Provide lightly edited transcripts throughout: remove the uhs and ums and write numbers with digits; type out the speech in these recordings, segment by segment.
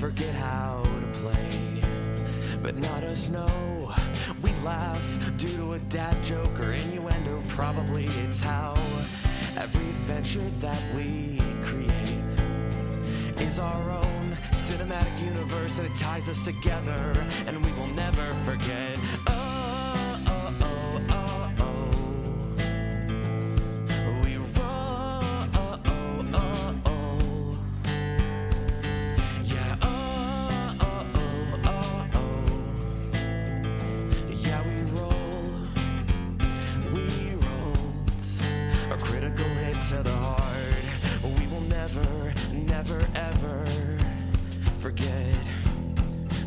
forget how to play. But not us, no. We laugh due to a dad joke or innuendo. Probably it's how every adventure that we create is our own cinematic universe, and it ties us together, and we will never forget. Oh, oh, oh, oh, oh. We roll, oh, oh, oh, oh. Yeah, oh, oh, oh, oh, oh. Yeah, we rolled a critical hit to the heart. We will never, never, ever forget.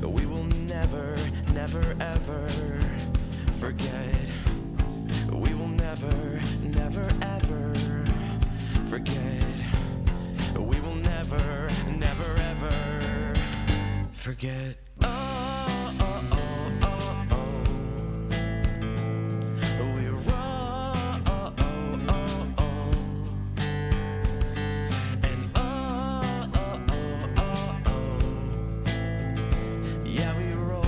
We will never, never, ever forget. We will never, never, ever forget. We will never, never, ever forget. Oh, oh, oh, oh, oh. We roll, oh, oh, oh, oh. And oh, oh, oh, oh, oh. Yeah, we roll.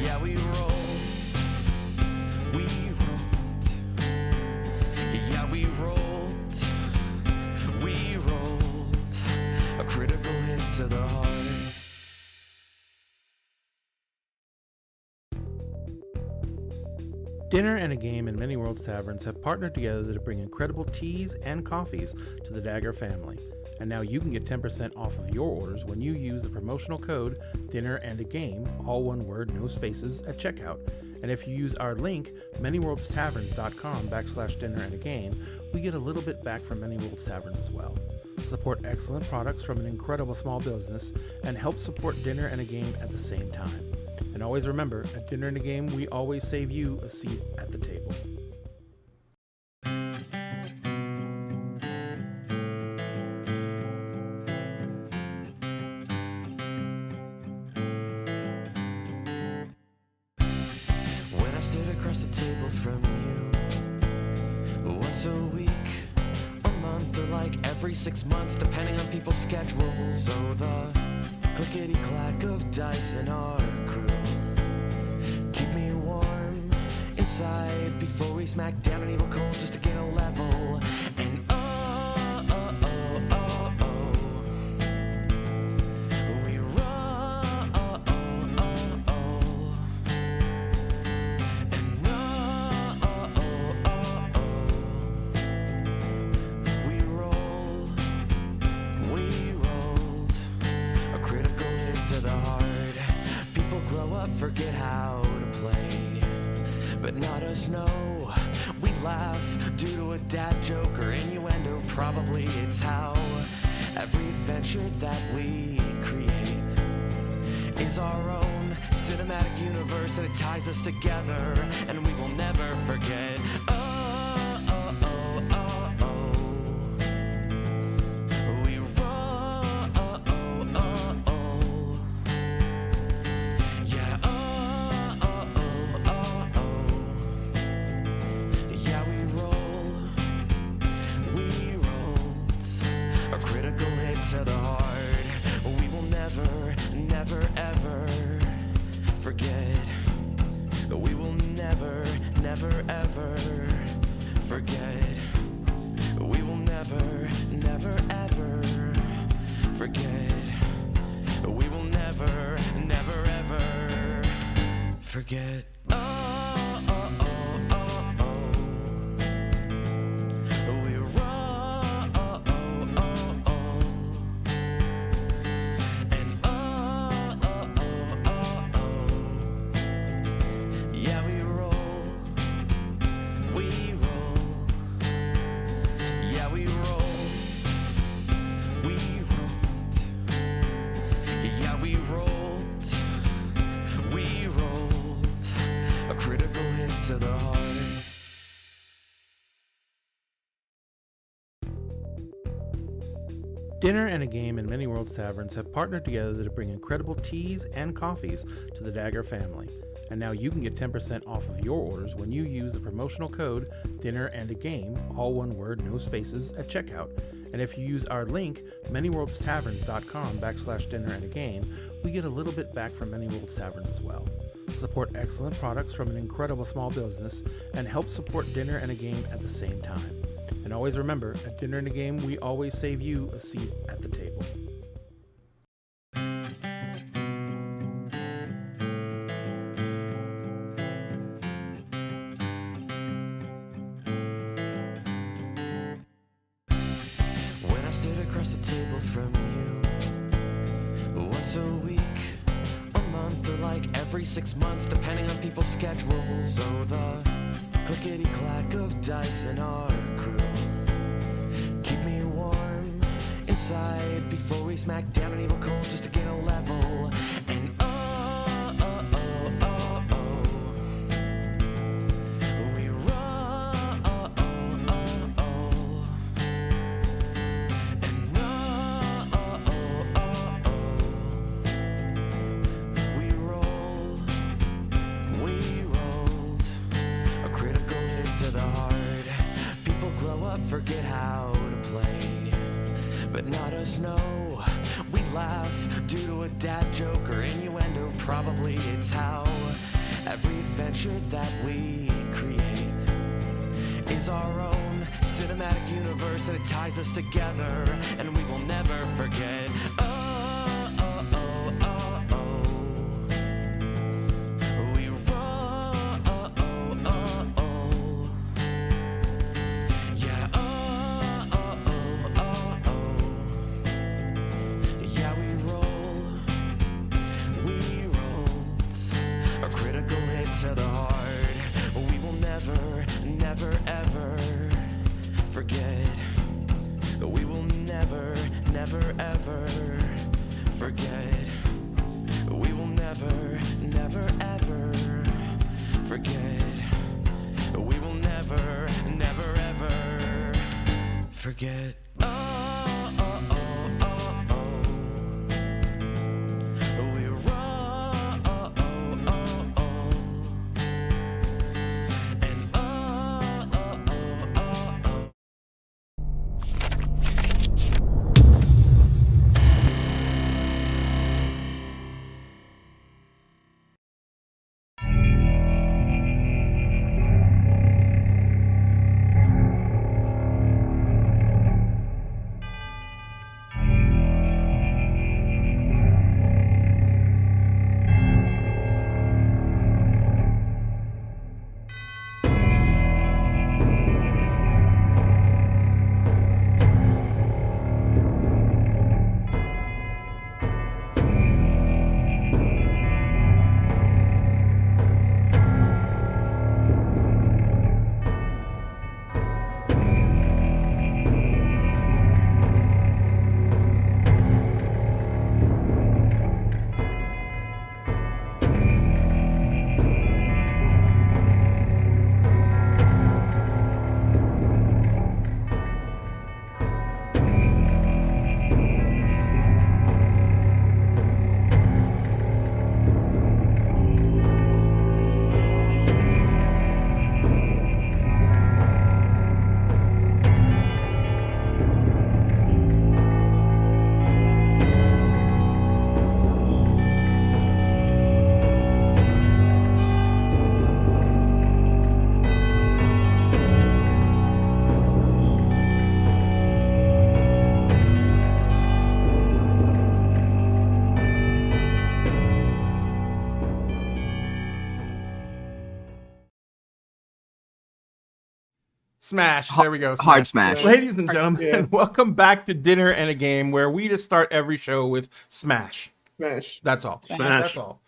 Yeah, we rolled. Yeah, we rolled. A critical hit to the heart. Dinner and a Game and Many Worlds Taverns have partnered together to bring incredible teas and coffees to the Dagger family. And now you can get 10% off of your orders when you use the promotional code Dinner and a Game, all one word, no spaces, at checkout. And if you use our link, manyworldstaverns.com/dinner and a game, we get a little bit back from Many Worlds Taverns as well. Support excellent products from an incredible small business and help support Dinner and a Game at the same time. And always remember, at Dinner and a Game, we always save you a seat at the table. When I stood across the table from you, once a week, a month, or like every 6 months, depending on people's schedules. So the clickety-clack of dice in our crew keep me warm inside before we smack down an evil cold just to gain a level. And oh, oh, oh, oh, oh. We roll, oh, oh, oh, oh. And oh, oh, oh, oh, oh. We rolled a critical hit to the heart. People grow up, forget how to play, but not us, no. We laugh due to a dad joke or innuendo. Probably it's how every adventure that we create is our own cinematic universe, and it ties us together, and we will never forget. Oh, oh, oh, oh, oh. We roll, oh, oh, oh, oh. Yeah, oh, oh, oh, oh, oh. Yeah, we rolled a critical hit to the heart. We will never, never, ever forget. We will never, never, ever forget. We will never, never, ever forget. We will never, never, ever forget. Oh, oh, oh, oh, oh. We roll, oh, oh, oh, oh. And oh, oh, oh, oh, oh. Yeah, we roll. Yeah, we rolled. Yeah, we rolled a critical hit to the heart. Dinner and a Game and Many Worlds Taverns have partnered together to bring incredible teas and coffees to the Dagger family. And now you can get 10% off of your orders when you use the promotional code Dinner and a Game, all one word, no spaces, at checkout. And if you use our link, manyworldstaverns.com/dinner and a game, we get a little bit back from Many Worlds Taverns as well. Support excellent products from an incredible small business and help support Dinner and a Game at the same time. And always remember, at Dinner and a Game, we always save you a seat at the table. When I sit across the table from you, once a week, a month, or like every 6 months, depending on people's schedules. So the clickety-clack of dice in our crew keep me warm inside before we smack down an evil cold just to gain a level. And we roll. And we rolled a critical hit to the heart. People grow up, forget how to play, but not us, no. We laugh due to a dad joke or innuendo. Probably it's how every adventure that we create is our own cinematic universe, and it ties us together, and we will never forget. We roll. Yeah. Yeah, we rolled a critical hit to the heart. We will never, never, ever forget. We will never, never, ever forget. We will never, never, ever forget. We will never, never, ever forget. We roll. And Smash. There we go. Hard smash. Ladies and gentlemen, welcome back to Dinner and a Game, where we just start every show with Smash. Smash. That's all. Smash. That's all.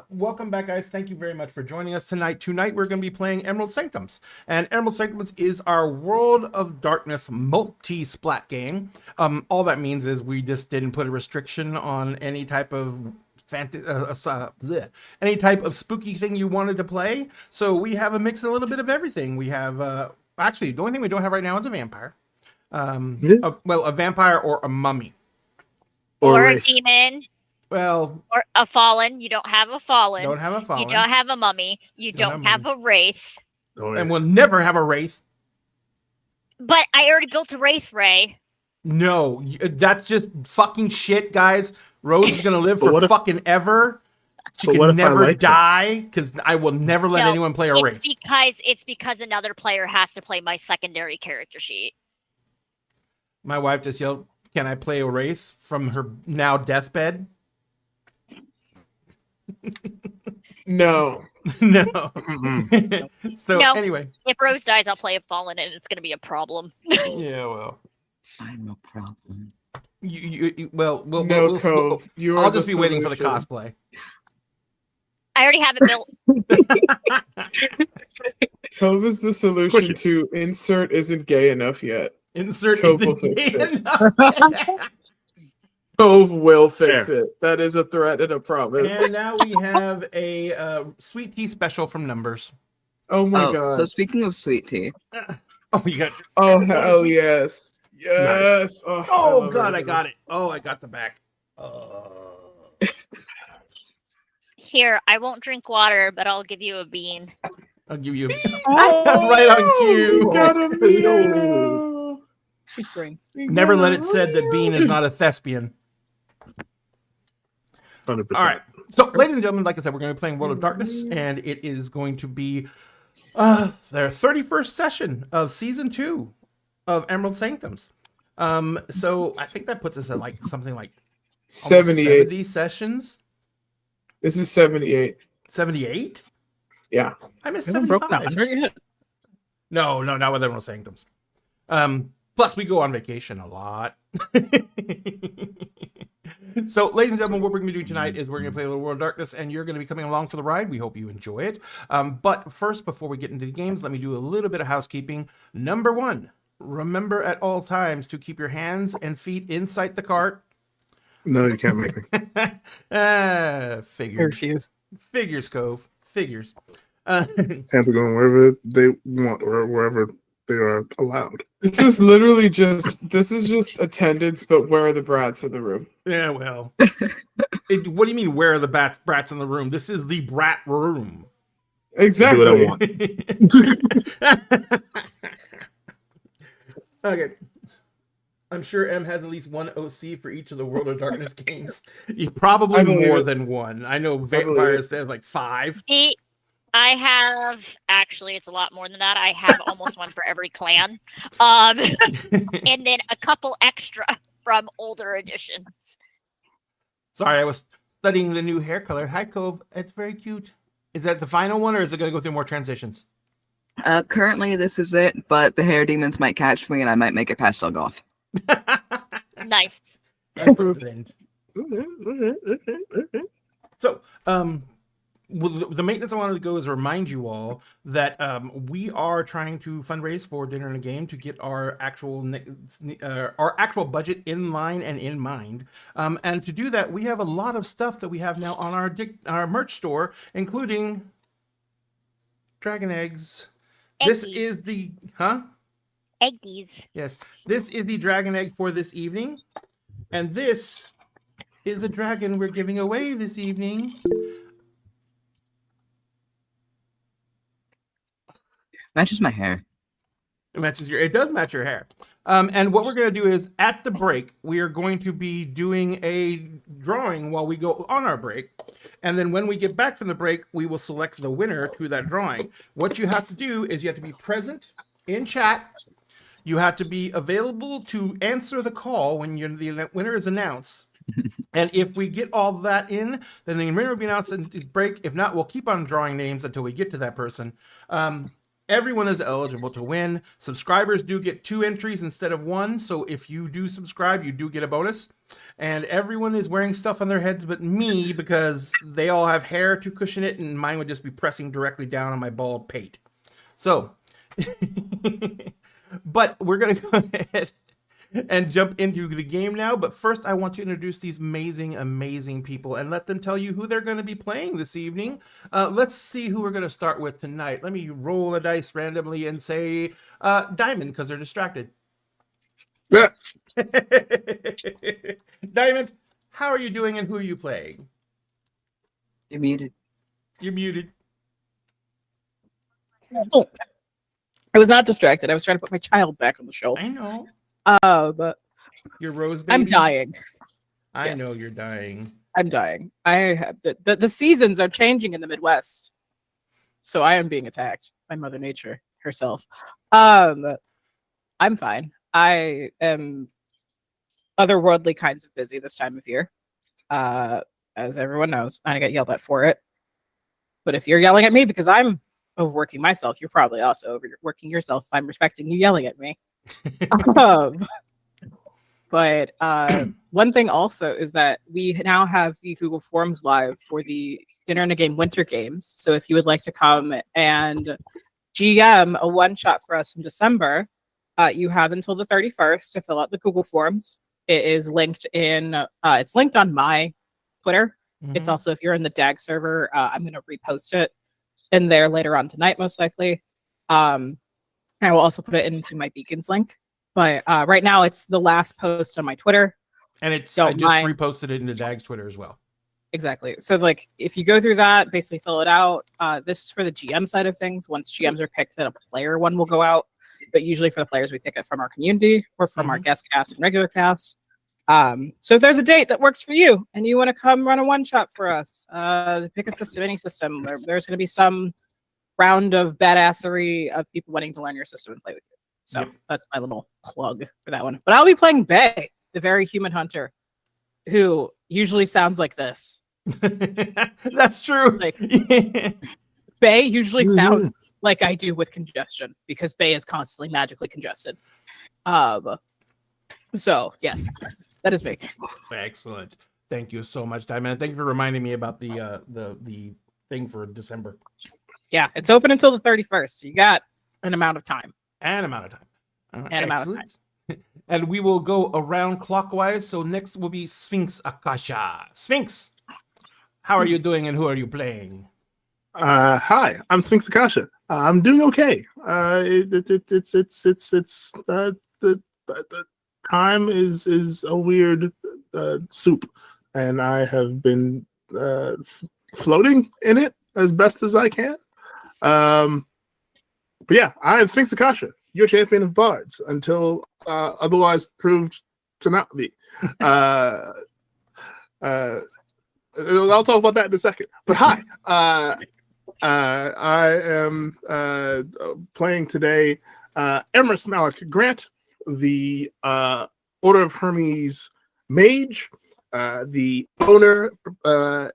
Welcome back, guys. Thank you very much for joining us tonight. Tonight, we're going to be playing Emerald Sanctums. And Emerald Sanctums is our World of Darkness multi-splat game. All that means is we just didn't put a restriction on any type of any type of spooky thing you wanted to play. So we have a mix, a little bit of everything. We have, actually, the only thing we don't have right now is a vampire. A vampire or a mummy. Or a demon. Well, Or a fallen. You don't have a fallen. don't have a fallen. You don't have a mummy. You don't have a wraith. Oh, yeah. And we'll never have a wraith. But I already built a wraith, Ray. No, that's just fucking shit, guys. Rose is gonna live for fucking ever. She can never die because I will never let anyone play a wraith. It's because another player has to play my secondary character sheet. My wife just yelled, "Can I play a wraith?" from her now deathbed. No. No. So No. anyway, If Rose dies, I'll play a fallen, and it's going to be a problem. yeah, well, I'm a problem. I'll just be waiting for the cosplay. I already have it built. Cove is the solution to insert isn't gay enough yet. Insert Cove isn't will fix gay it. enough. Cove will fix it. That is a threat and a promise. And now we have a sweet tea special from Numbers. Oh my god. So speaking of sweet tea. Oh, you got. Oh hell yes. Yes. Nice. Oh god, I got it. Oh, I got the back. Here, I won't drink water, but I'll give you a bean. I'll give you right on cue. Got a meow. She screams. Never let it said that Bean is not a thespian. 100%. All right. So, ladies and gentlemen, like I said, we're going to be playing World of Darkness, and it is going to be their 31st session of Season 2 of Emerald Sanctums. So, I think that puts us at like something like 78. 70 sessions. This is 78. 78? Yeah. I missed Haven't broken 75. 100 yet. No, not with Emerald Sanctums. Plus, we go on vacation a lot. So, ladies and gentlemen, what we're going to be doing tonight is we're going to play a little World of Darkness, and you're going to be coming along for the ride. We hope you enjoy it. But first, before we get into the games, let me do a little bit of housekeeping. Number one, remember at all times to keep your hands and feet inside the cart. No, you can't make me. Figures. Figures, Cove. Figures. Hands are going wherever they want or wherever they are allowed. This is literally just attendance, but where are the brats in the room? Yeah, well. What do you mean, where are the brats in the room? This is the brat room. Exactly. Do what I want. Okay. I'm sure M has at least one OC for each of the World of Darkness games. Probably more than one. I know vampires, they have like 5. I have, actually, it's a lot more than that. I have almost one for every clan. And then a couple extra from older editions. Sorry, I was studying the new hair color. Hi, Cove. It's very cute. Is that the final one, or is it going to go through more transitions? Currently, this is it, but the hair demons might catch me, and I might make it pastel goth. Nice. Excellent. So, well, the maintenance I wanted to go is remind you all that we are trying to fundraise for Dinner and a Game to get our actual budget in line and in mind. And to do that, we have a lot of stuff that we have now on our merch store, including dragon eggs. This is the Eggies. Yes, this is the dragon egg for this evening, and this is the dragon we're giving away this evening. Matches my hair. It does match your hair. And what we're going to do is at the break, we are going to be doing a drawing while we go on our break. And then when we get back from the break, we will select the winner to that drawing. What you have to do is you have to be present in chat. You have to be available to answer the call when the winner is announced. And if we get all that in, then the winner will be announced at the break. If not, we'll keep on drawing names until we get to that person. Everyone is eligible to win. Subscribers do get 2 entries instead of 1. So if you do subscribe, you do get a bonus. And everyone is wearing stuff on their heads but me, because they all have hair to cushion it, and mine would just be pressing directly down on my bald pate. So, but we're going to go ahead and jump into the game now. But first, I want to introduce these amazing people and let them tell you who they're going to be playing this evening. Let's see who we're going to start with tonight. Let me roll a dice randomly and say Diamond, because they're distracted. Yeah. Diamond, How are you doing and who are you playing? You're muted. You're muted. Oh, I was not distracted. I was trying to put my child back on the shelf. I know. But Your rose baby. I'm dying. I Yes. know you're dying. I'm dying. I have the seasons are changing in the Midwest, so I am being attacked by Mother Nature herself. I'm fine. I am otherworldly kinds of busy this time of year, as everyone knows. I get yelled at for it. But if you're yelling at me because I'm overworking myself, you're probably also overworking yourself. I'm respecting you yelling at me. But one thing also is that we now have the Google Forms live for the Dinner and a Game Winter Games. So if you would like to come and GM a one-shot for us in December, you have until the 31st to fill out the Google Forms. It is linked in, it's linked on my Twitter. It's also, if you're in the DAG server, I'm going to repost it in there later on tonight, most likely. I will also put it into my Beacons link. But right now, it's the last post on my Twitter. And I just reposted it into Dag's Twitter as well. Exactly. So, like, if you go through that, basically fill it out. This is for the GM side of things. Once GMs are picked, then a player one will go out. But usually for the players, we pick it from our community or from our guest cast and regular cast. So if there's a date that works for you and you want to come run a one-shot for us, pick a system, any system. There's going to be some round of badassery of people wanting to learn your system and play with you. So that's my little plug for that one. But I'll be playing Bay, the very human hunter, who usually sounds like this. That's true. Like, Bay usually sounds like I do with congestion because Bay is constantly magically congested. So yes, that is me. Excellent. Thank you so much, Diamond. Thank you for reminding me about the thing for December. Yeah, it's open until the 31st. So you got an amount of time. And we will go around clockwise. So next will be Sphinx Akasha. Sphinx, how are you doing and who are you playing? Hi, I'm Sphinx Akasha. I'm doing okay. The time is a weird soup, and I have been floating in it as best as I can. But yeah, I am Sphinx Akasha, your champion of bards, until otherwise proved to not be. I'll talk about that in a second. But hi, I am playing today Emrys Malik Grant, the Order of Hermes mage, the owner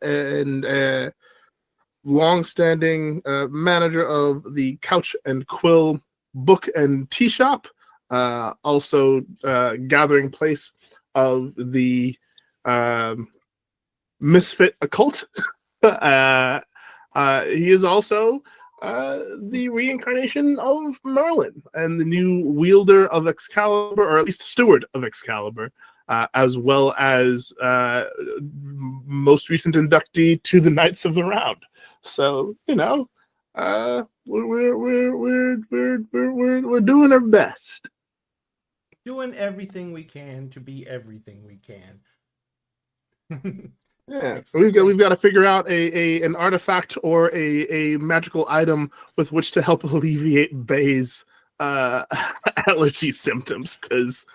and long-standing manager of the Couch and Quill book and tea shop, also gathering place of the Misfit Occult. He is also the reincarnation of Merlin and the new wielder of Excalibur, or at least steward of Excalibur, as well as most recent inductee to the Knights of the Round. So we're doing our best, doing everything we can to be everything we can. Yeah, we've got to figure out an artifact or a magical item with which to help alleviate Bay's allergy symptoms. Because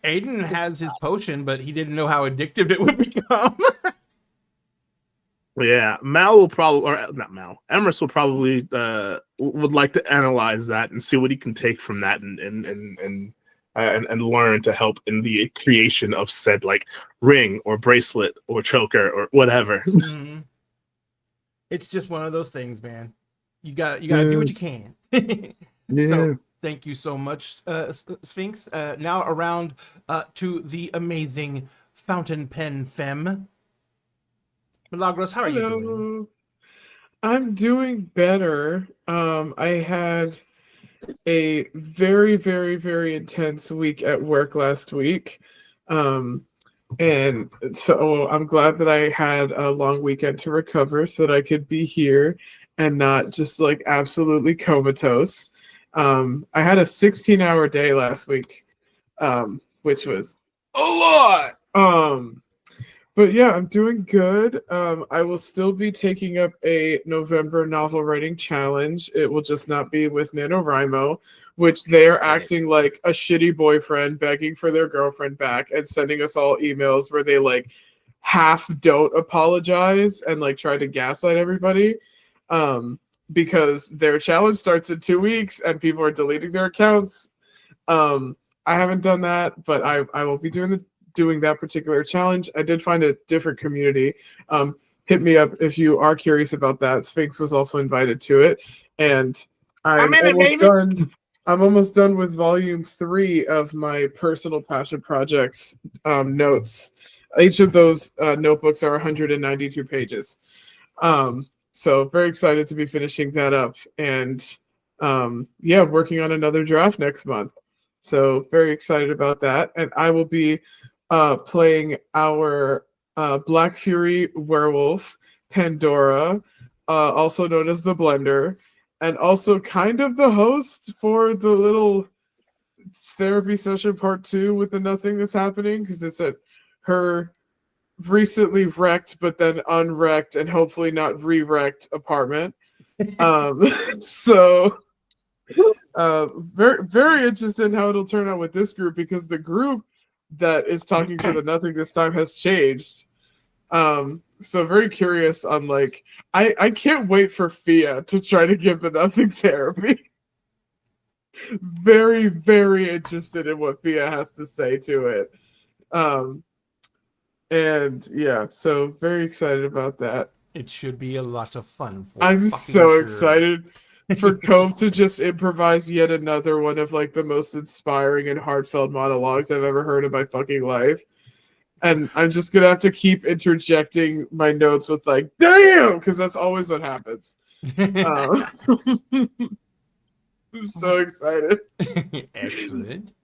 Aiden has his potion, but he didn't know how addictive it would become. Yeah, Mal will probably, or not Mal, Emrys will probably would like to analyze that and see what he can take from that and learn to help in the creation of said like ring or bracelet or choker or whatever. Mm-hmm. It's just one of those things, man. You got to do what you can. So thank you so much, Sphinx. Now around to the amazing Fountain Pen Femme. Milagros, how are you doing? I'm doing better. I had a very, very, very intense week at work last week. And so I'm glad that I had a long weekend to recover so that I could be here and not just like absolutely comatose. I had a 16-hour day last week, which was a lot. But yeah, I'm doing good. I will still be taking up a November novel writing challenge. It will just not be with NaNoWriMo, which they're Excited. acting like a shitty boyfriend begging for their girlfriend back and sending us all emails where they like half don't apologize and like try to gaslight everybody. Because their challenge starts in 2 weeks and people are deleting their accounts. I haven't done that, but I will be doing that particular challenge. I did find a different community. Hit me up if you are curious about that. Sphinx was also invited to it, and I'm in it, almost baby. done. I'm almost done with volume 3 of my personal passion projects notes. Each of those notebooks are 192 pages. So very excited to be finishing that up, and yeah, working on another draft next month. So very excited about that, and I will be playing our Black Fury Werewolf, Pandora, also known as the Blender, and also kind of the host for the little therapy session part 2 with the nothing that's happening, because it's at her recently wrecked but then unwrecked and hopefully not re-wrecked apartment. So very, very interested in how it'll turn out with this group, because the group that is talking to the nothing this time has changed. So very curious on like I can't wait for Fia to try to give the nothing therapy. Very, very interested in what Fia has to say to it. And yeah, so very excited about that. It should be a lot of fun. I'm so excited for Cove to just improvise yet another one of like the most inspiring and heartfelt monologues I've ever heard in my fucking life. And I'm just gonna have to keep interjecting my notes with like, damn, because that's always what happens. I'm so excited. Excellent.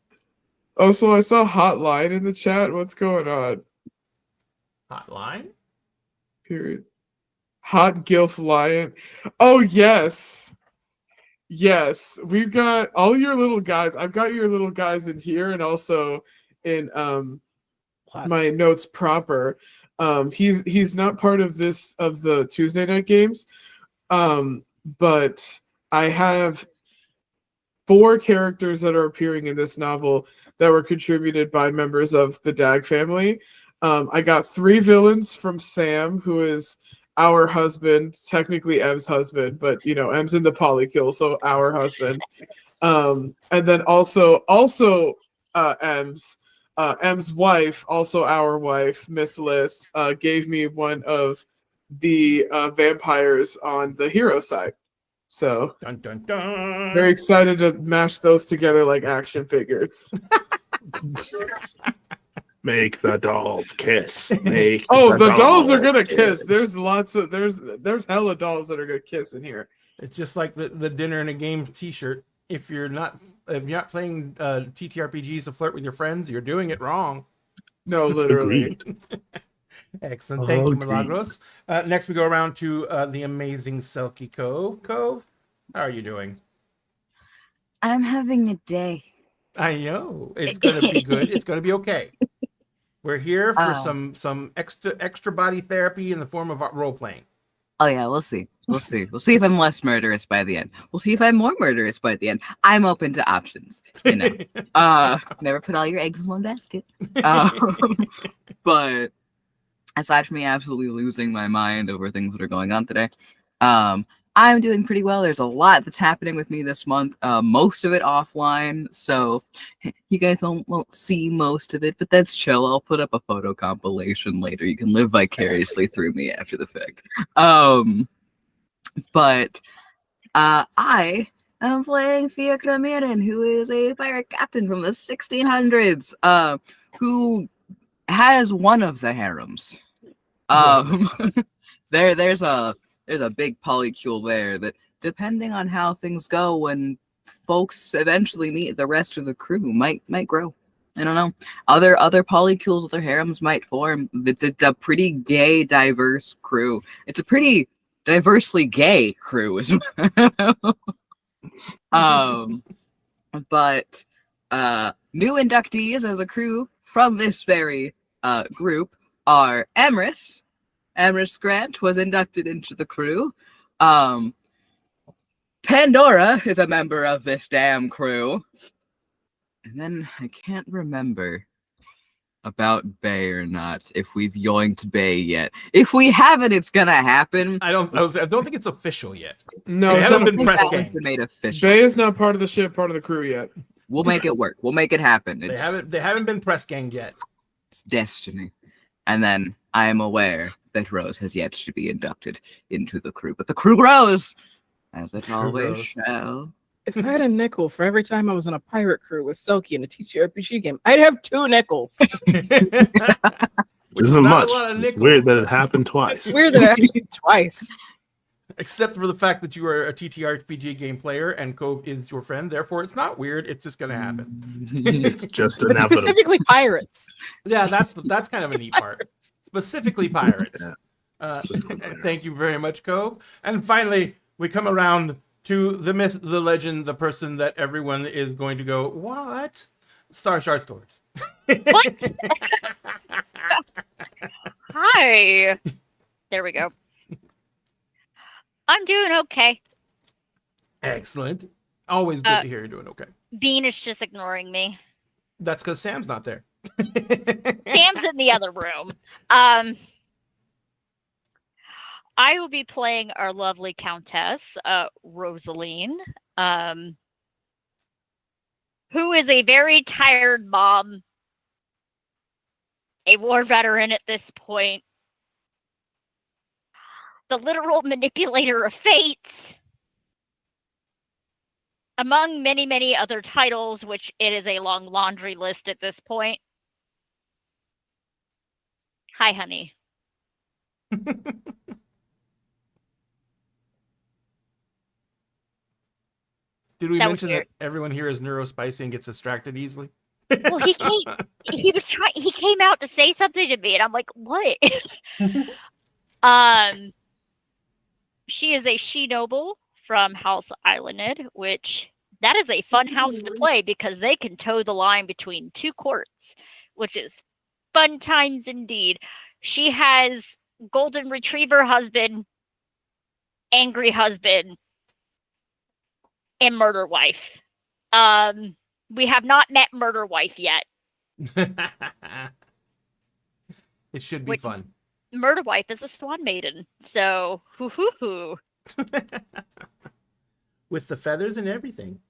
Also, I saw Hotline in the chat. What's going on? Hotline? Period. Hot Gilf Lion. Oh, yes. Yes. We've got all your little guys. I've got your little guys in here and also in my notes proper. He's not part of the Tuesday night games. But I have 4 characters that are appearing in this novel that were contributed by members of the Dag family. I got 3 villains from Sam, who is our husband, technically M's husband, but you know, M's in the polykill, so our husband. And then also M's wife, also our wife, Miss Liz, gave me one of the vampires on the hero side. So Dun, dun, dun. very excited to mash those together like action figures. Make the dolls kiss. Make the dolls are gonna kiss. There's hella dolls that are gonna kiss in here. It's just like the dinner and a game T-shirt. If you're not playing TTRPGs to flirt with your friends, you're doing it wrong. No, literally. Excellent. Thank you, Milagros. Next, we go around to the amazing Selkie Cove. Cove, how are you doing? I'm having a day. I know. It's going to be good. It's going to be okay. We're here for some extra body therapy in the form of role playing. Oh yeah, we'll see. We'll see. We'll see if I'm less murderous by the end. We'll see if I'm more murderous by the end. I'm open to options. You know, never put all your eggs in one basket. But aside from me absolutely losing my mind over things that are going on today, I'm doing pretty well. There's a lot that's happening with me this month, most of it offline, so you guys won't see most of it, but that's chill. I'll put up a photo compilation later. You can live vicariously through me after the fact. But I am playing Fia Kramirin, who is a pirate captain from the 1600s, who has one of the harems. There's a big polycule there that, depending on how things go when folks eventually meet the rest of the crew, might grow. I don't know. Other polycules, other harems might form. It's a pretty gay, diverse crew. It's a pretty diversely gay crew as well. But new inductees of the crew from this very group are Emrys. Emrys Grant was inducted into the crew. Pandora is a member of this damn crew. And then I can't remember about Bay or not, if we've yoinked Bay yet. If we haven't, it's gonna happen. I don't think it's official yet. No, They it's haven't not- been press It's ganged. been made official. Bay is not part of the ship, part of the crew yet. We'll make it work. We'll make it happen. They haven't been press ganged yet. It's destiny. And then I am aware that Rose has yet to be inducted into the crew, but the crew grows, as it always grows. shall. If I had a nickel for every time I was on a pirate crew with Selkie in a TTRPG game, I'd have 2 nickels. Which Which isn't not much. a lot of It's nickels. weird that it happened twice. Weird that it happened twice. Except for the fact that you are a TTRPG game player and Cove is your friend. Therefore, it's not weird. It's just going to happen. It's just inevitable. Specifically pirates. Yeah, that's kind of a neat part. Specifically pirates. Yeah. Specifically pirates. Thank you very much, Cove. And finally, we come around to the myth, the legend, the person that everyone is going to go, what? Star Shard Stores. What? Hi. There we go. I'm doing okay. Excellent. Always good to hear you're doing okay. Bean is just ignoring me. That's because Sam's not there. Sam's in the other room. I will be playing our lovely Countess, Rosaline, who is a very tired mom, a war veteran at this point, the literal manipulator of fates, among many, many other titles, which it is a long laundry list at this point. Hi, honey. Did we That was mention weird. that everyone here is neurospicy and gets distracted easily? Well, he came out to say something to me, and I'm like, what? She is a she-noble from House Islanded, which that is a fun house to play because they can toe the line between 2 courts, which is fun times indeed. She has golden retriever husband, angry husband, and murder wife. We have not met murder wife yet. It should be Wait. fun. Murder wife is a swan maiden, so hoo hoo hoo. With the feathers and everything.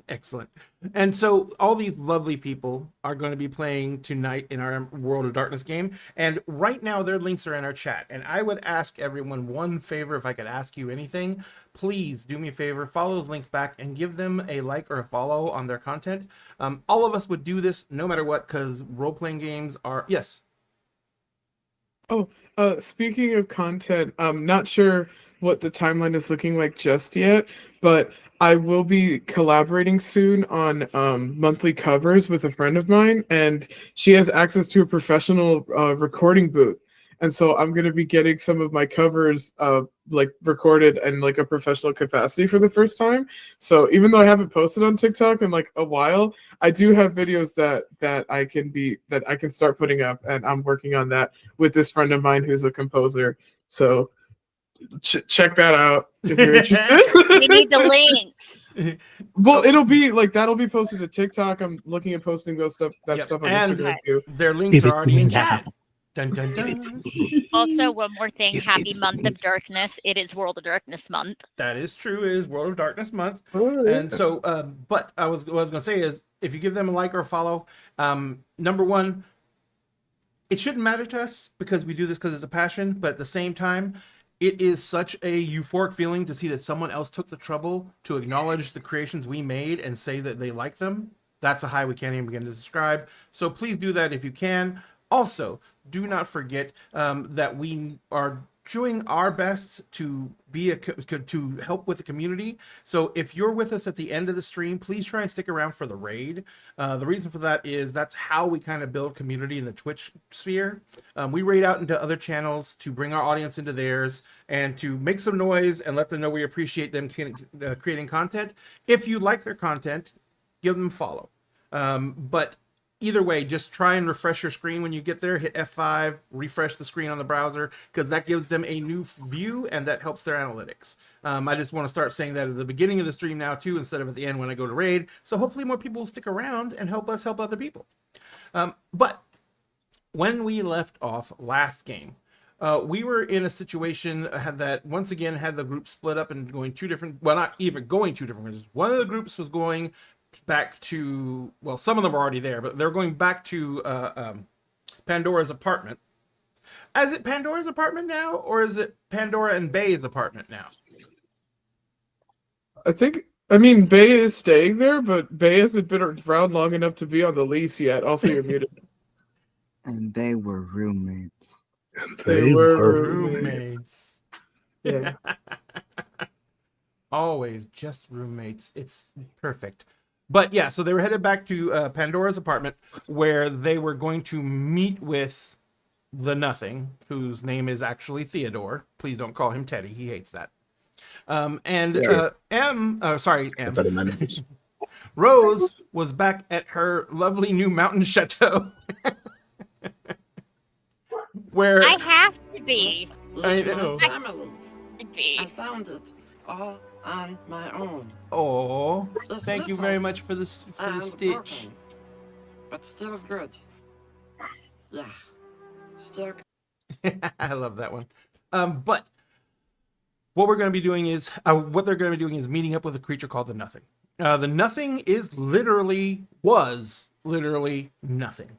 Excellent. And so all these lovely people are going to be playing tonight in our World of Darkness game. And right now their links are in our chat. And I would ask everyone one favor, if I could ask you anything, please do me a favor, follow those links back and give them a like or a follow on their content. All of us would do this no matter what, because role-playing games are... Yes. Speaking of content, I'm not sure what the timeline is looking like just yet, but I will be collaborating soon on monthly covers with a friend of mine, and she has access to a professional recording booth. And so I'm going to be getting some of my covers like recorded in like a professional capacity for the first time. So even though I haven't posted on TikTok in like a while, I do have videos that I can start putting up, and I'm working on that with this friend of mine who's a composer. So check that out if you're interested. We need the links. Well, it'll be like that'll be posted to TikTok. I'm looking at posting stuff on And Instagram too. their links are already in chat. Dun, dun, dun. Also, one more thing. Happy month of darkness. It is World of Darkness month. That is true. It is World of Darkness month. Oh, And so, but what I was going to say is, if you give them a like or a follow, number one, it shouldn't matter to us because we do this because it's a passion. But at the same time, it is such a euphoric feeling to see that someone else took the trouble to acknowledge the creations we made and say that they like them. That's a high we can't even begin to describe. So please do that if you can. Also, do not forget that we are doing our best to be to help with the community. So if you're with us at the end of the stream, please try and stick around for the raid. The reason for that is that's how we kind of build community in the Twitch sphere. We raid out into other channels to bring our audience into theirs and to make some noise and let them know we appreciate them creating content. If you like their content, give them a follow. But either way, just try and refresh your screen when you get there. Hit F5, refresh the screen on the browser, because that gives them a new view and that helps their analytics. I just want to start saying that at the beginning of the stream now too, instead of at the end when I go to raid. So hopefully more people will stick around and help us help other people. But when we left off last game, we were in a situation that once again had the group split up and going two different, well, not even going two different ways. One of the groups was going back to, well, some of them were already there, but they're going back to Pandora's apartment. Is it Pandora's apartment now, or is it Pandora and Bay's apartment now? I mean, Bay is staying there, but Bay hasn't been around long enough to be on the lease yet. Also, you're muted. And they were roommates. They were roommates. Yeah. Always just roommates. It's perfect. But yeah, so they were headed back to Pandora's apartment, where they were going to meet with the Nothing, whose name is actually Theodore. Please don't call him Teddy. He hates that. M. Rose was back at her lovely new mountain chateau. Where I have to be. I know. Family. Be. I found it all on my own. Oh, It's thank you little very much for this and stitch. broken, but still good. Yeah, still. I love that one. But what we're going to be doing is what they're going to be doing is meeting up with a creature called the Nothing. The Nothing was literally nothing.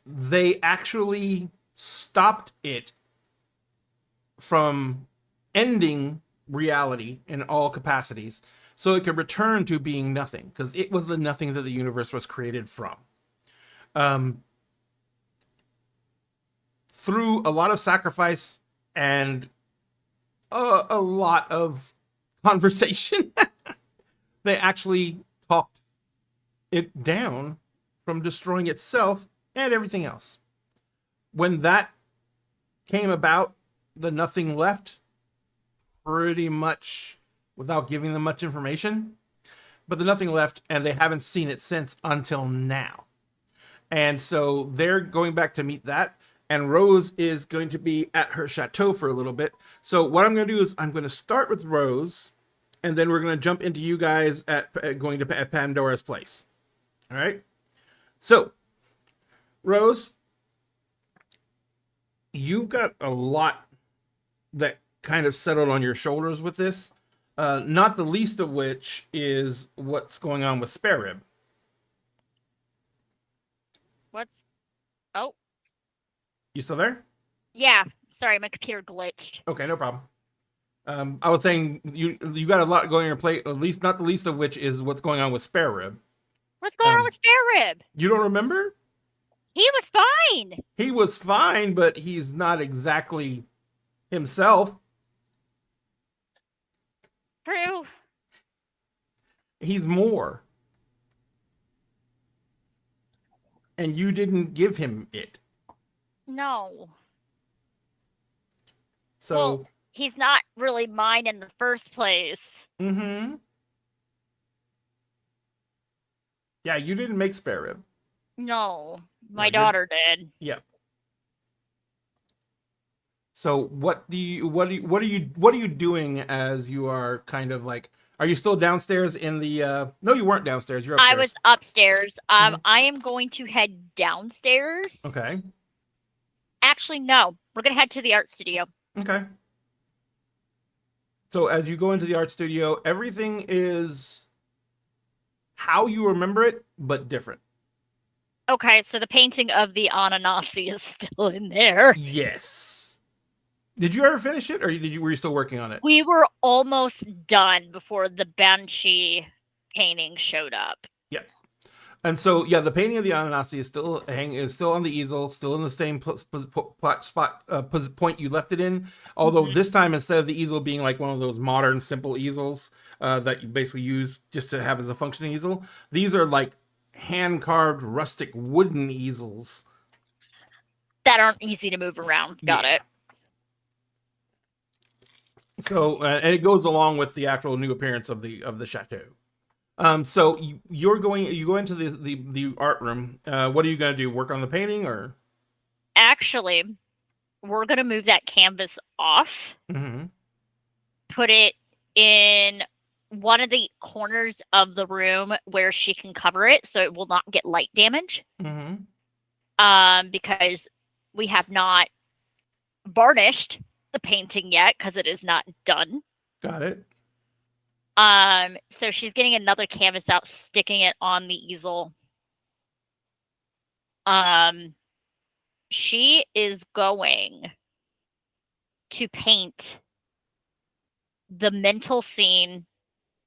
They actually stopped it from ending reality in all capacities so it could return to being nothing, because it was the nothing that the universe was created from. Through a lot of sacrifice and a lot of conversation, they actually talked it down from destroying itself and everything else. When that came about, the Nothing left pretty much without giving them much information, but the Nothing left and they haven't seen it since until now. And so they're going back to meet that, and Rose is going to be at her chateau for a little bit. So what I'm going to do is I'm going to start with Rose, and then we're going to jump into you guys at going to Pandora's place. All right. So Rose, you've got a lot that kind of settled on your shoulders with this, not the least of which is what's going on with Spare Rib. Oh, You still there? yeah. Sorry, my computer glitched. Okay, no problem. I was saying you got a lot going on your plate, at least not the least of which is what's going on with Spare Rib. What's going on with Spare Rib? You don't remember? He was fine. He was fine, but he's not exactly himself. True. He's more. And you didn't give him it. No. So Well, he's not really mine in the first place. yeah, you didn't make Spare Rib. No, my you're- daughter did. Yeah. So what are you doing as you are kind of like, are you still downstairs in the no, you weren't downstairs, you're upstairs. I was upstairs. Mhm. I am going to head downstairs. Okay. Actually, no. We're gonna head to the art studio. Okay. So as you go into the art studio, everything is how you remember it, but different. Okay, so the painting of the Ananasi is still in there. Yes. Did you ever finish it, or were you still working on it? We were almost done before the Banshee painting showed up. And so, yeah, the painting of the Ananasi is still on the easel, still in the same point you left it in. Although this time, instead of the easel being like one of those modern simple easels that you basically use just to have as a functioning easel, these are like hand-carved rustic wooden easels That aren't easy to move around. Got it. So, and it goes along with the actual new appearance of the chateau. So you go into the art room. What are you gonna do? Work on the painting or? Actually, we're gonna move that canvas off, Mm-hmm. put it in one of the corners of the room where she can cover it so it will not get light damage. Mm-hmm. Because we have not varnished the painting yet because it is not done. Got it. So she's getting another canvas out, sticking it on the easel. She is going to paint the mental scene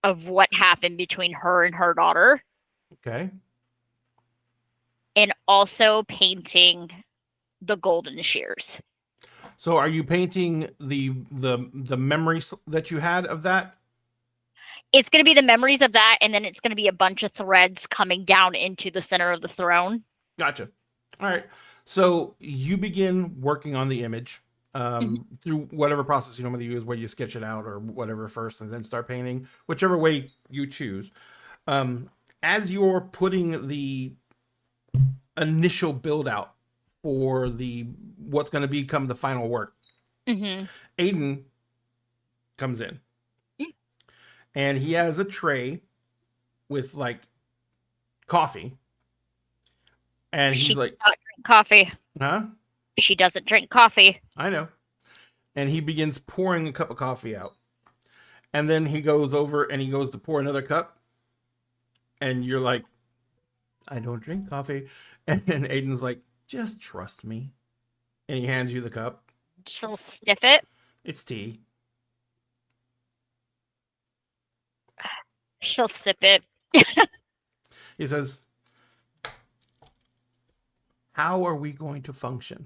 of what happened between her and her daughter, Okay. and also painting the golden shears. So are you painting the memories that you had of that? It's going to be the memories of that, and then it's going to be a bunch of threads coming down into the center of the throne. Gotcha. All right. So you begin working on the image through whatever process you normally use, where you sketch it out or whatever first, and then start painting, whichever way you choose. As you're putting the initial build out for what's going to become the final work, Aiden comes in. And he has a tray with like coffee. And he's like, not drink coffee. huh? She doesn't drink coffee. I know. And he begins pouring a cup of coffee out. And then he goes over and he goes to pour another cup. And you're like, I don't drink coffee. And then Aiden's like, just trust me. And he hands you the cup. She'll sniff it. It's tea. She'll sip it. He says, how are we going to function?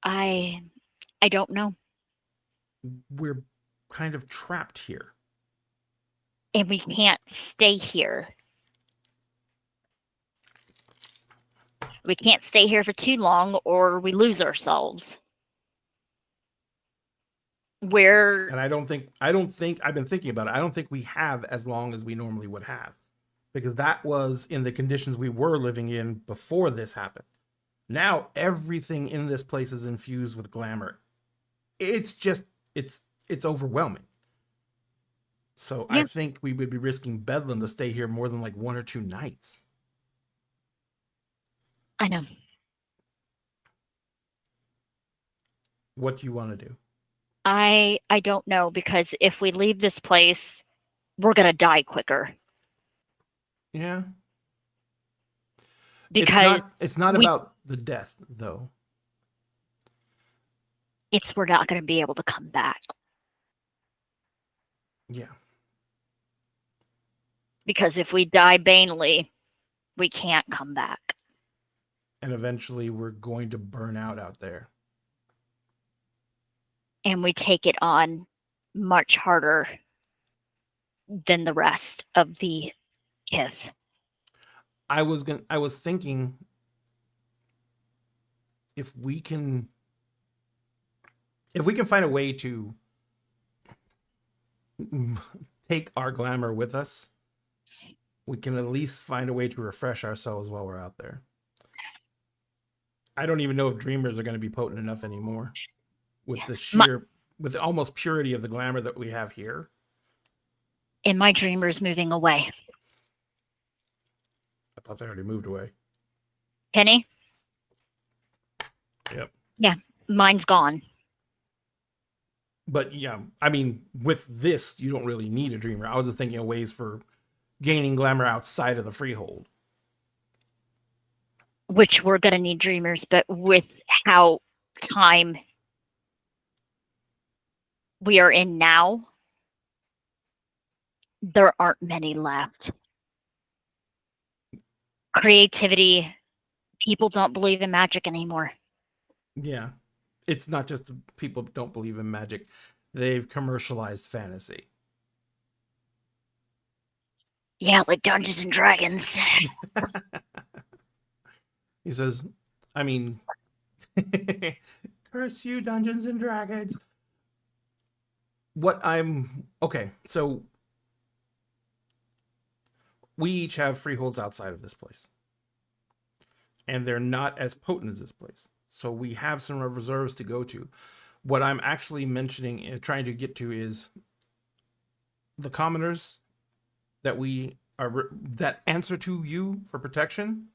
I don't know. We're kind of trapped here. And we can't stay here. We can't stay here for too long or we lose ourselves. And I don't think I've been thinking about it. I don't think we have as long as we normally would have, because that was in the conditions we were living in before this happened. Now everything in this place is infused with glamour. It's just it's overwhelming. So yeah. I think we would be risking bedlam to stay here more than like 1 or 2 nights. I know. What do you want to do? I don't know, because if we leave this place, we're going to die quicker. Yeah. Because it's not about the death, though. It's we're not going to be able to come back. Yeah. Because if we die banally, we can't come back. And eventually we're going to burn out there. And we take it on much harder than the rest of the kith. I was thinking if we can find a way to take our glamour with us, we can at least find a way to refresh ourselves while we're out there. I don't even know if dreamers are going to be potent enough anymore with the with the almost purity of the glamour that we have here. And my dreamer's moving away. I thought they already moved away. Penny? Yep. Yeah, mine's gone. But yeah, I mean, with this, you don't really need a dreamer. I was just thinking of ways for gaining glamour outside of the freehold. Which we're going to need dreamers, but with how time we are in now, there aren't many left. Creativity, people don't believe in magic anymore. Yeah. It's not just people don't believe in magic. They've commercialized fantasy. Yeah, like Dungeons and Dragons. He says, I mean, curse you, Dungeons and Dragons. So we each have freeholds outside of this place, and they're not as potent as this place. So we have some reserves to go to. What I'm actually mentioning and trying to get to is the commoners that answer to you for protection.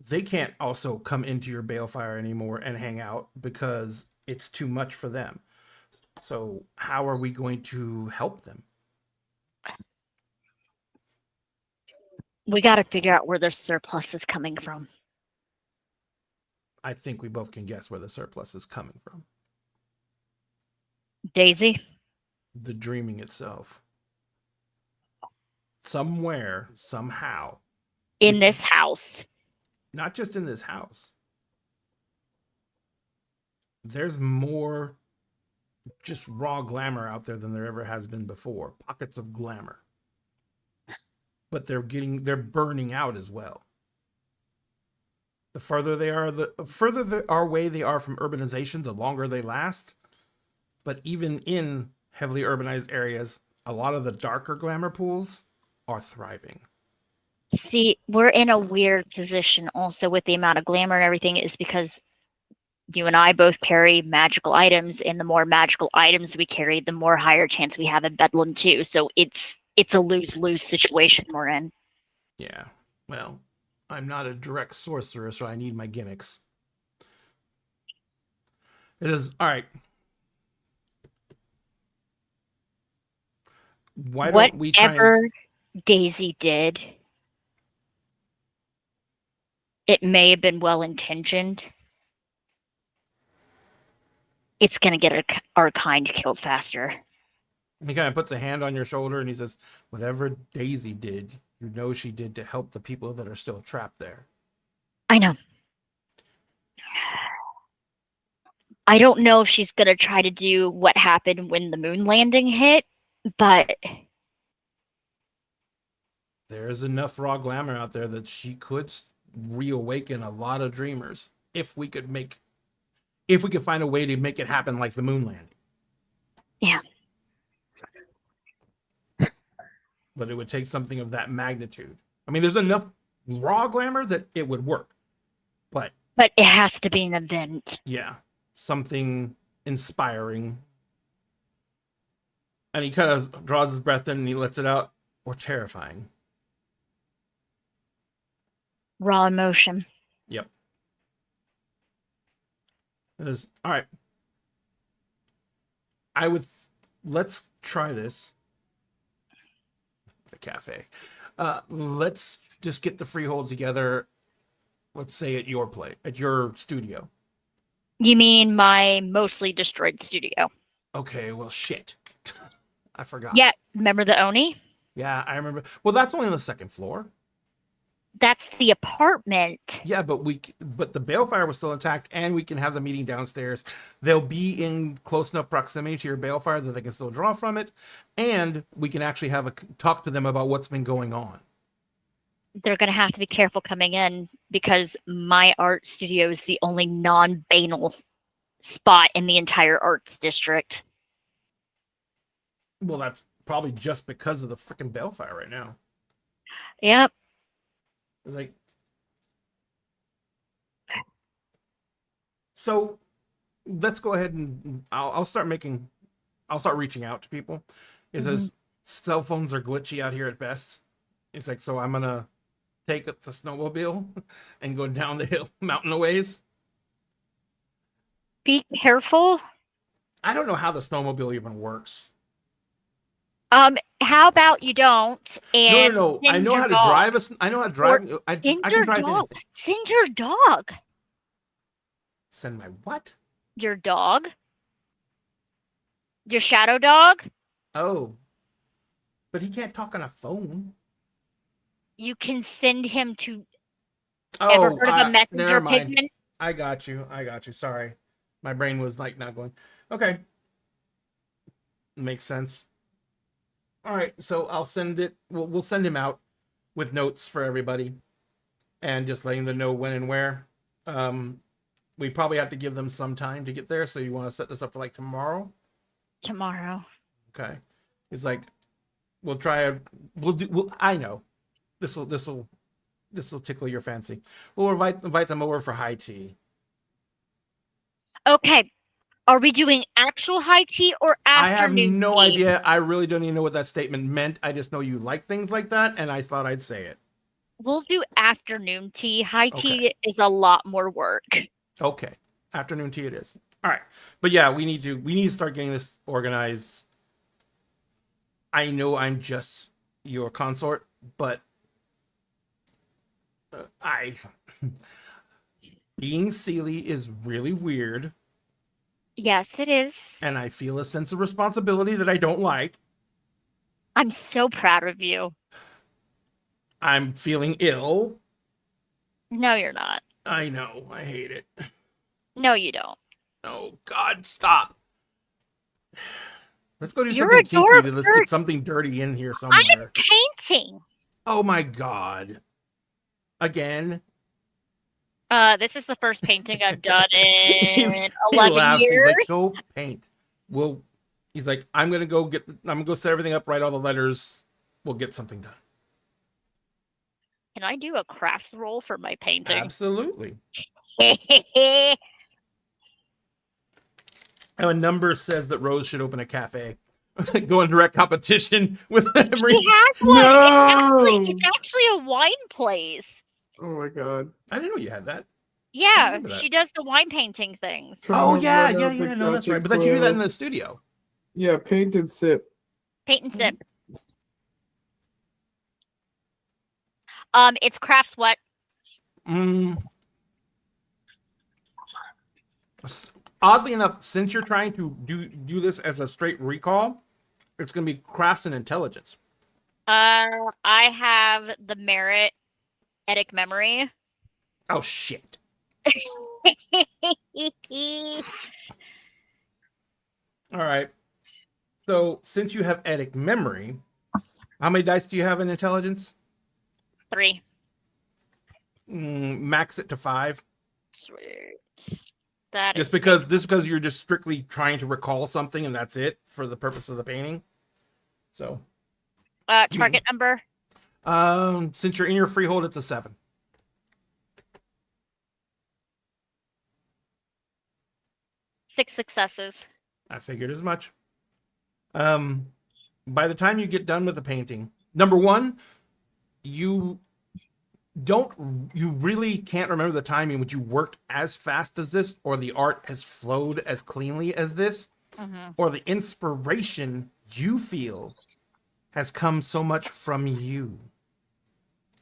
They can't also come into your balefire anymore and hang out because it's too much for them. So how are we going to help them? We got to figure out where the surplus is coming from. I think we both can guess where the surplus is coming from. Daisy? The dreaming itself. Somewhere, somehow. In this house. Not just in this house. There's more just raw glamour out there than there ever has been before. Pockets of glamour. But they're burning out as well. The further away they are from urbanization, the longer they last. But even in heavily urbanized areas, a lot of the darker glamour pools are thriving. See, we're in a weird position also with the amount of glamour and everything, is because you and I both carry magical items, and the more magical items we carry, the more higher chance we have in Bedlam too. So it's a lose-lose situation we're in. Yeah. Well, I'm not a direct sorcerer, so I need my gimmicks. It is all right. Why don't we try Whatever Daisy did, it may have been well-intentioned. It's going to get our kind killed faster. He kind of puts a hand on your shoulder and he says, whatever Daisy did, you know she did to help the people that are still trapped there. I know. I don't know if she's going to try to do what happened when the moon landing hit, but there's enough raw glamour out there that she could reawaken a lot of dreamers if we could find a way to make it happen like the moon landing. Yeah. But it would take something of that magnitude. I mean, there's enough raw glamour that it would work. But it has to be an event. Yeah. Something inspiring. And he kind of draws his breath in and he lets it out. Or terrifying. Raw emotion. Yep. It is. All right. Let's try this. The cafe. Let's just get the freehold together. Let's say at your studio. You mean my mostly destroyed studio? Okay, well, shit. I forgot. Yeah, remember the Oni? Yeah, I remember. Well, that's only on the second floor. That's the apartment. Yeah, but the balefire was still intact, and we can have the meeting downstairs. They'll be in close enough proximity to your balefire that they can still draw from it, and we can actually have a talk to them about what's been going on. They're going to have to be careful coming in because my art studio is the only non-banal spot in the entire arts district. Well, that's probably just because of the freaking balefire right now. Yep. It's like, so let's go ahead and I'll start reaching out to people. It says cell phones are glitchy out here at best. It's like, so I'm gonna take the snowmobile and go down the hill mountain a ways. Be careful. I don't know how the snowmobile even works. How about you don't? And no. I know how to drive I know how to drive. I can drive anything. Send your dog. Send my what? Your dog. Your shadow dog. Oh. But he can't talk on a phone. You can send him to. Oh, ever heard of a messenger never mind. pigment? I got you. Sorry. My brain was like not going. Okay. Makes sense. All right, so I'll send it. We'll send him out with notes for everybody, and just letting them know when and where. We probably have to give them some time to get there. So you want to set this up for like tomorrow? Tomorrow. Okay. He's like, we'll try it. I know. This'll tickle your fancy. We'll invite them over for high tea. Okay. Are we doing actual high tea or I have afternoon no tea? idea. I really don't even know what that statement meant. I just know you like things like that, and I thought I'd say it. We'll do afternoon tea. High Okay. tea is a lot more work. Okay. Afternoon tea it is. All right. But yeah, we need to start getting this organized. I know I'm just your consort, but being Seelie is really weird, Yes, it is. and I feel a sense of responsibility that I don't like. I'm so proud of you. I'm feeling ill. No, you're not. I know. I hate it. No, you don't. Oh God, stop. Let's go do You're something kinky. adorable. Let's get something dirty in here somewhere. I'm painting. Oh my God. Again. This is the first painting I've done in He 11 laughs. years. He's like, go paint. He's like, I'm gonna go set everything up, write all the letters. We'll get something done. Can I do a crafts roll for my painting? Absolutely. And a number says that Rose should open a cafe. Go in direct competition with Emery. He has one. No! It's actually a wine place. Oh my god. I didn't know you had that. Yeah, remember that. she does the wine painting things. Oh Come yeah, on, yeah, out the yeah. No, that's gotcha right. But that you do that in quill. the studio. Yeah, paint and sip. Paint and sip. It's crafts what? Oddly enough, since you're trying to do this as a straight recall, it's going to be crafts and intelligence. I have the merit etic memory. Oh shit! All right. So since you have etic memory, how many dice do you have in intelligence? 3. Max it to 5. Sweet. That Just is because you're just strictly trying to recall something and that's it for the purpose of the painting. So target number. Since you're in your freehold, it's a 7. Six successes. I figured as much. By the time you get done with the painting, number one, you really can't remember the time in which you worked as fast as this, or the art has flowed as cleanly as this, or the inspiration you feel has come so much from you.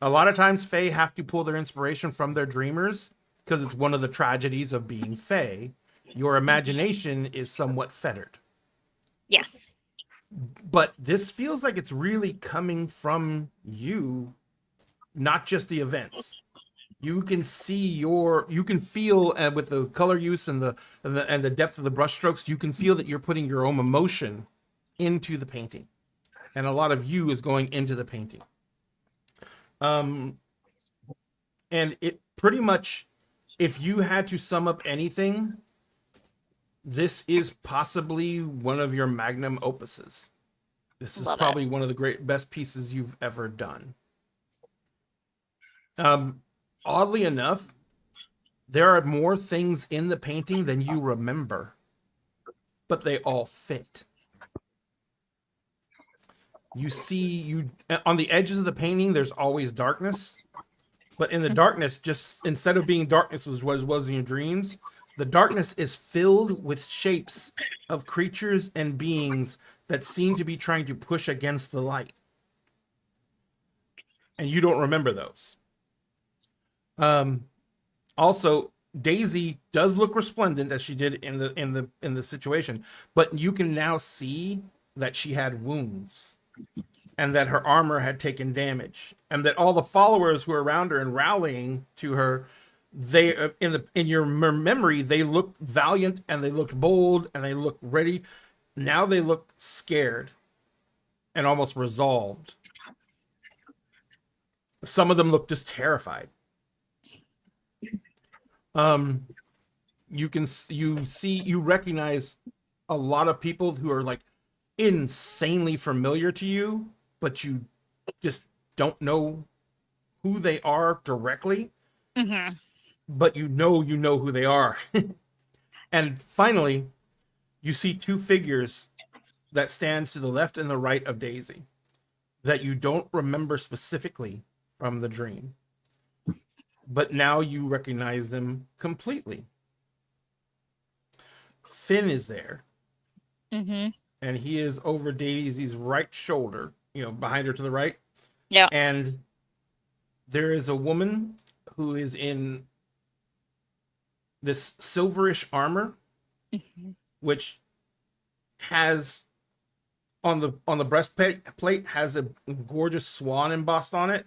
A lot of times Fae have to pull their inspiration from their dreamers because it's one of the tragedies of being Fae. Your imagination is somewhat fettered. Yes. But this feels like it's really coming from you, not just the events. You can feel with the color use and the depth of the brush strokes, you can feel that you're putting your own emotion into the painting. And a lot of you is going into the painting. And it pretty much, if you had to sum up anything, this is possibly one of your magnum opuses. This is probably one of the best pieces you've ever done. Oddly enough, there are more things in the painting than you remember, but they all fit. You see, on the edges of the painting, there's always darkness, but in the darkness, just instead of being darkness was what it was in your dreams, the darkness is filled with shapes of creatures and beings that seem to be trying to push against the light. And you don't remember those. Also, Daisy does look resplendent as she did in the situation, but you can now see that she had wounds and that her armor had taken damage, and that all the followers who are around her and rallying to her, they in your memory, they looked valiant and they looked bold and they looked ready. Now they look scared and almost resolved. Some of them look just terrified. You recognize a lot of people who are like insanely familiar to you, but you just don't know who they are directly, Mm-hmm. but you know who they are. And finally, you see two figures that stand to the left and the right of Daisy that you don't remember specifically from the dream. But now you recognize them completely. Finn is there. Mm-hmm. And he is over Daisy's right shoulder, behind her to the right. Yeah. And there is a woman who is in this silverish armor, Mm-hmm. which has on the breastplate has a gorgeous swan embossed on it.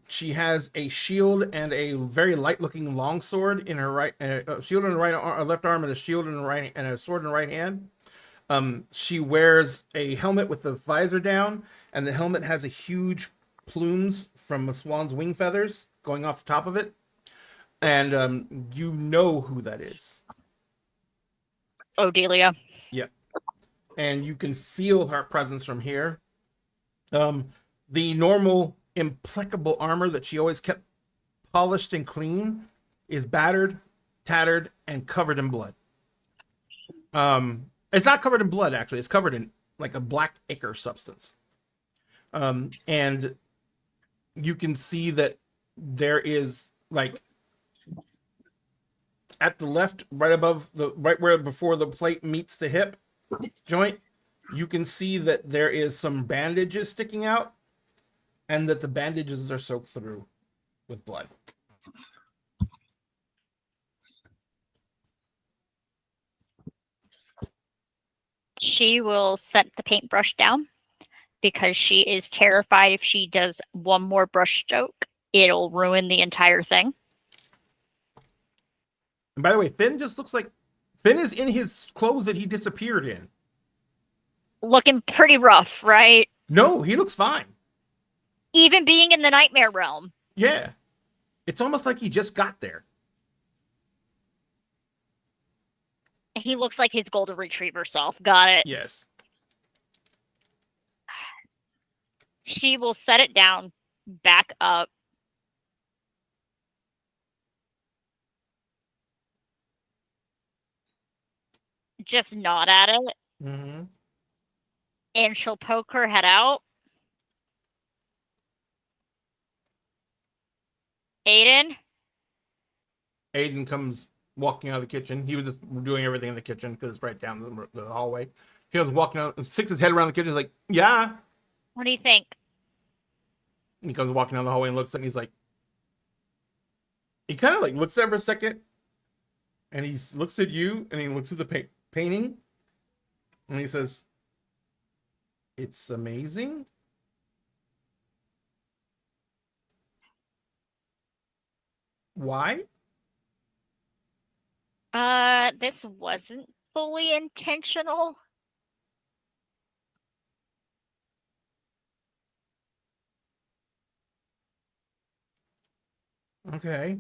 She has a shield and a very light-looking longsword in her right, a shield in her left arm, and a shield in the right, and a sword in the right hand. She wears a helmet with the visor down, and the helmet has a huge plumes from a swan's wing feathers going off the top of it. And you know who that is. Odelia. Yep. And you can feel her presence from here. The normal impeccable armor that she always kept polished and clean is battered, tattered, and covered in blood. It's not covered in blood, actually. It's covered in like a black ichor substance. And you can see that there is like at the left, right where before the plate meets the hip joint, you can see that there is some bandages sticking out, and that the bandages are soaked through with blood. She will set the paintbrush down because she is terrified if she does one more brush stroke, it'll ruin the entire thing. And by the way, Finn just looks like Finn is in his clothes that he disappeared in. Looking pretty rough, right? No, he looks fine. Even being in the nightmare realm. Yeah. It's almost like he just got there. He looks like his golden retriever self. Got it. Yes. She will set it down, back up. Just nod at it. Mm-hmm. And she'll poke her head out. Aiden comes walking out of the kitchen. He was just doing everything in the kitchen because it's right down the hallway. He was walking out and sticks his head around the kitchen. He's like, yeah. What do you think? And he comes walking down the hallway and looks and he's like, he kind of like looks there for a second and he looks at you and he looks at the painting and he says, it's amazing. Why? This wasn't fully intentional. Okay.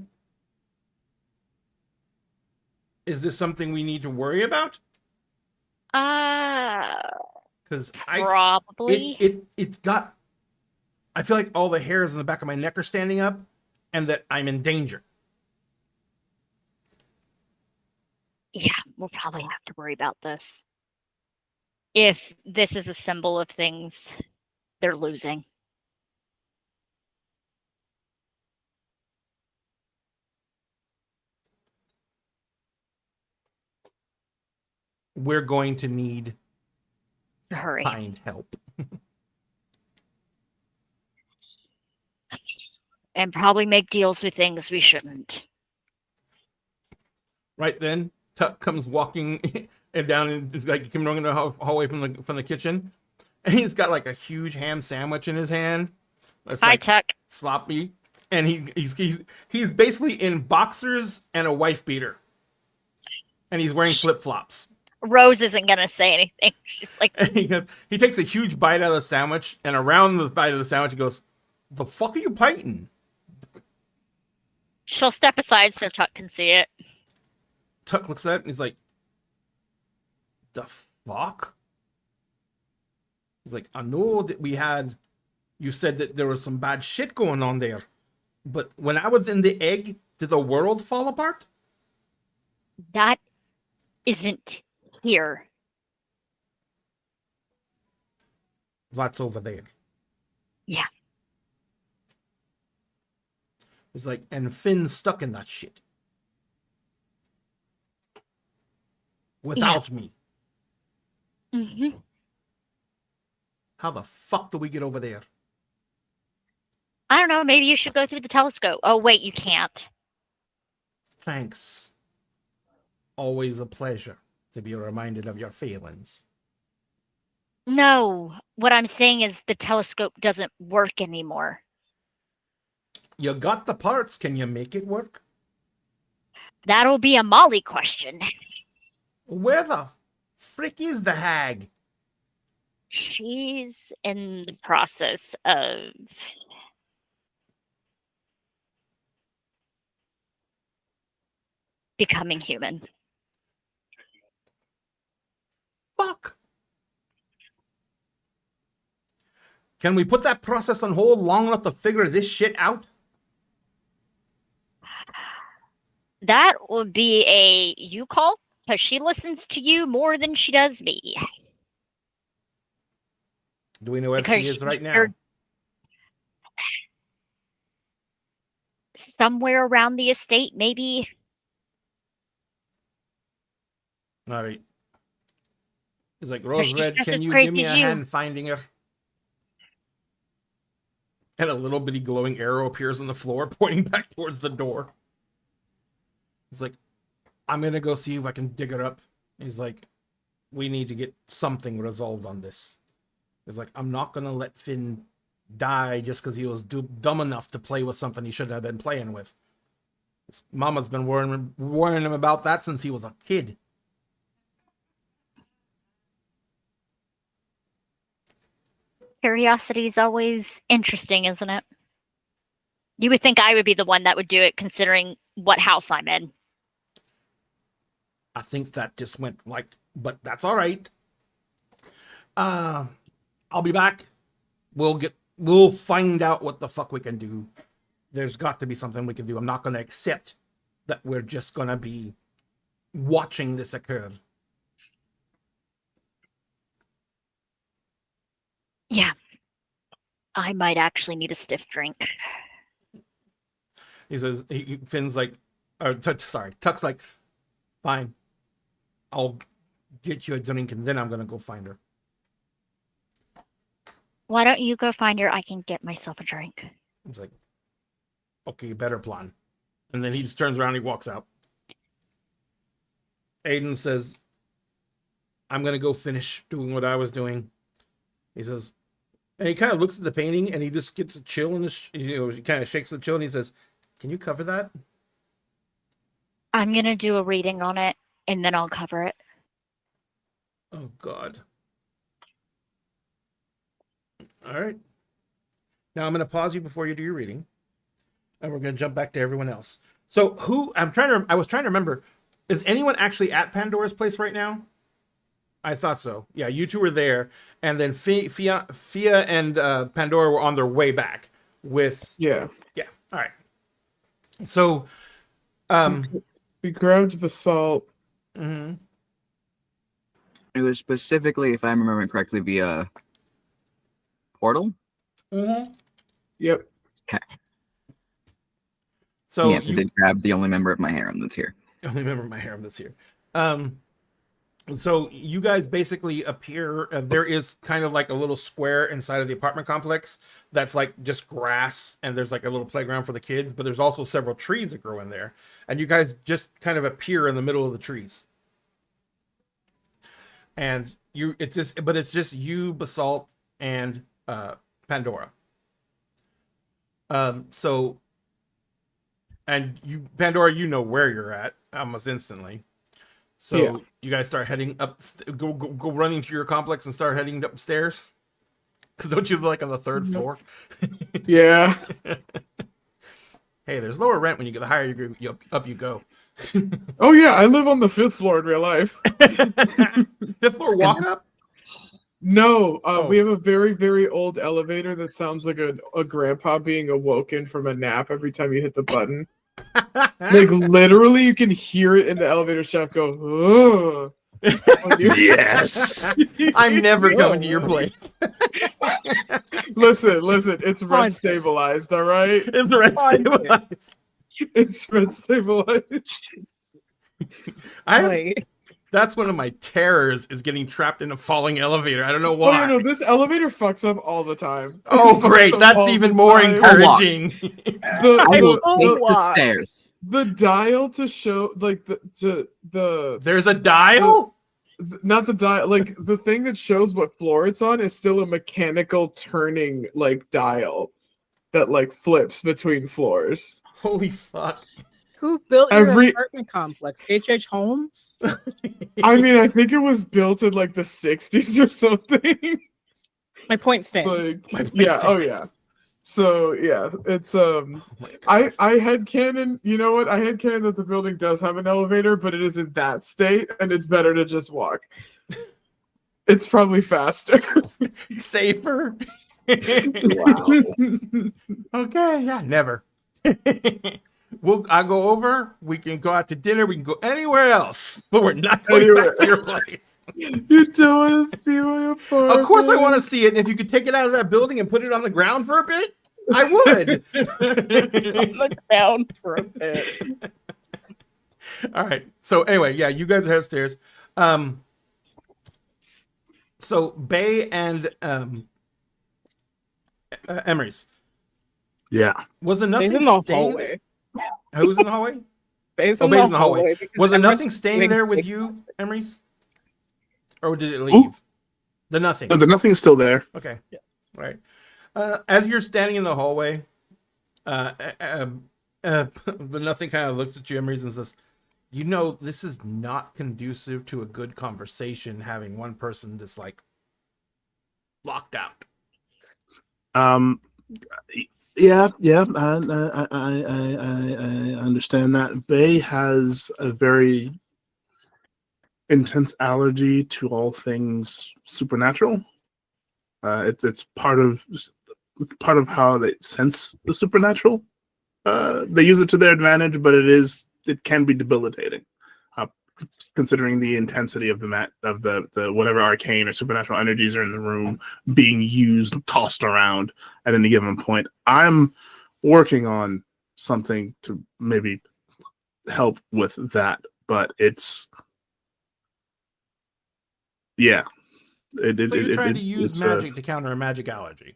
Is this something we need to worry about? Because Probably. It's got. I feel like all the hairs on the back of my neck are standing up, and that I'm in danger. Yeah, we'll probably have to worry about this. If this is a symbol of things they're losing. We're going to need Hurry. kind help. And probably make deals with things we shouldn't. Right then, Tuck comes walking and down and like coming along the hallway from the kitchen, and he's got like a huge ham sandwich in his hand. That's Hi, like Tuck. sloppy, and he's basically in boxers and a wife beater, and he's wearing flip flops. Rose isn't gonna say anything. She's like, he takes a huge bite out of the sandwich, and around the bite of the sandwich, he goes, "The fuck are you biting?" she'll step aside so Tuck can see it. Tuck looks at it and he's like, the fuck? He's like, I know that you said that there was some bad shit going on there, but when I was in the egg, did the world fall apart? That isn't here. That's over there. Yeah. It's like, and Finn's stuck in that shit. Without me. Mm-hmm. How the fuck do we get over there? I don't know. Maybe you should go through the telescope. Oh, wait, you can't. Thanks. Always a pleasure to be reminded of your feelings. No, what I'm saying is the telescope doesn't work anymore. You got the parts. Can you make it work? That'll be a Molly question. Where the frick is the hag? She's in the process of becoming human. Fuck. Can we put that process on hold long enough to figure this shit out? That would be a you call, because she listens to you more than she does me. Do we know where Because she is right now? you're somewhere around the estate, maybe. All right. He's like, Because she's Rose Red, just as can you crazy give me as a you. hand finding her? And a little bitty glowing arrow appears on the floor, pointing back towards the door. He's like, I'm going to go see if I can dig her up. He's like, we need to get something resolved on this. He's like, I'm not going to let Finn die just because he was dumb enough to play with something he shouldn't have been playing with. His mama's been warning him about that since he was a kid. Curiosity is always interesting, isn't it? You would think I would be the one that would do it, considering what house I'm in. I think that just went like, but that's all right. I'll be back. We'll find out what the fuck we can do. There's got to be something we can do. I'm not going to accept that we're just going to be watching this occur. Yeah. I might actually need a stiff drink. He says, Finn's like, Tuck's like, fine. I'll get you a drink and then I'm going to go find her. Why don't you go find her? I can get myself a drink. He's like, okay, better plan. And then he just turns around and he walks out. Aiden says, I'm going to go finish doing what I was doing. He says, and he kind of looks at the painting and he just gets a chill in his, he kind of shakes the chill and he says, can you cover that? I'm going to do a reading on it and then I'll cover it. Oh, God. All right. Now I'm going to pause you before you do your reading. And we're going to jump back to everyone else. So I was trying to remember, is anyone actually at Pandora's place right now? I thought so. Yeah, you two were there. And then Fia and Pandora were on their way back with... Yeah. Yeah, all right. So... we grabbed basalt. Mm-hmm. It was specifically, if I'm remembering correctly, via portal. Mm-hmm. Yep. Okay. So yes, I did grab the only member of my harem that's here. Only member of my harem that's here. So you guys basically appear. There is kind of like a little square inside of the apartment complex that's like just grass, and there's like a little playground for the kids. But there's also several trees that grow in there, and you guys just kind of appear in the middle of the trees. And it's just you, Basalt, and Pandora. And you, Pandora, you know where you're at almost instantly. So yeah. You guys start heading up, go running to your complex and start heading upstairs. Because don't you live like on the third floor? Yeah. Hey, there's lower rent when you get the higher you go, up you go. Oh yeah, I live on the 5th floor in real life. 5th floor walk up? No, Oh. we have a very, very old elevator that sounds like a grandpa being awoken from a nap every time you hit the button. Like literally, you can hear it in the elevator shaft go. Yes. I'm never coming to your place. Listen, it's rent Haunted. stabilized, all right? It's rent stabilized. It's rent stabilized. That's one of my terrors, is getting trapped in a falling elevator. I don't know Oh why. no, this elevator fucks up all the time. Oh, It fucks great. up That's all even the more time. encouraging. I will take the why? stairs. The dial to show like the There's a dial? not the dial, like the thing that shows what floor it's on is still a mechanical turning like dial that like flips between floors. Holy fuck. Who built your Every- apartment complex? H.H. Holmes? I mean, I think it was built in like the 60s or something. My point stands. Like, yeah, oh yeah. So yeah, it's I had canon. You know what? I had canon that the building does have an elevator, but it is in that state, and it's better to just walk. It's probably faster. Safer. Wow. Okay, yeah, never. I'll go over. We can go out to dinner. We can go anywhere else, but we're not going back to your place. You don't want to see my apartment. Of course, I want to see it. And if you could take it out of that building and put it on the ground for a bit, I would. On the ground for a bit. All right. So anyway, yeah, you guys are upstairs. So Bay and Emery's. Yeah. Was there nothing Bay's in the staying? hallway. Who's in the hallway? Bay's Oh, in Bay's the in the hallway. because Was there Emma's nothing staying getting there with big. you, Emery's? Or did it leave? Who? The nothing. No, the nothing's still there. Okay. Yeah. Right. As you're standing in the hallway, the nothing kind of looks at you, Emery's, and says, "You know, this is not conducive to a good conversation. Having one person just like locked out." Yeah. I understand that. Bay has a very intense allergy to all things supernatural. It's part of how they sense the supernatural. They use it to their advantage, but it can be debilitating, considering the intensity of the whatever arcane or supernatural energies are in the room being used, tossed around at any given point. I'm working on something to maybe help with that, but it's yeah. So you're trying to use magic to counter a magic allergy.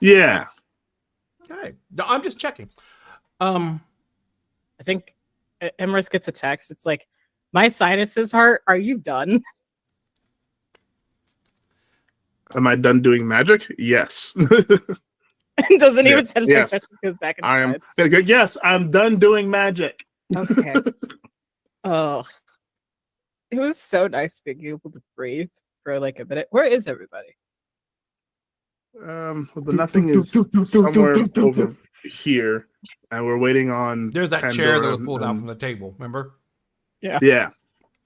Yeah. Okay. No, I'm just checking. I think Emrys gets a text. It's like, my sinuses hurt. Are you done? Am I done doing magic? Yes. Doesn't even Yes, satisfy. yes. Goes back I am. inside. Yes, I'm done doing magic. Okay. Oh, it was so nice being able to breathe for like a minute. Where is everybody? Well, the nothing is somewhere over here, and we're waiting on. There's that Pandora chair that was pulled out from the table. Remember? Yeah,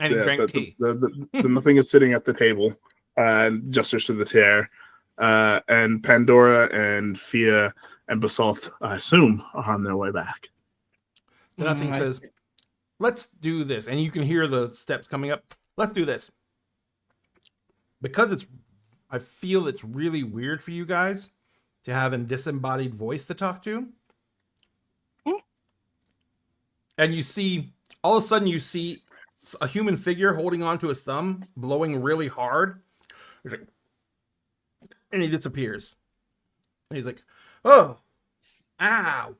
And he drank tea. The nothing is sitting at the table, gestures to the chair, and Pandora and Fia and Basalt, I assume, are on their way back. The nothing says, "Let's do this," and you can hear the steps coming up. Let's do this because I feel it's really weird for you guys to have a disembodied voice to talk to. And you see, all of a sudden, you see a human figure holding onto his thumb, blowing really hard. He's like, and he disappears. And he's like, "Oh, ow.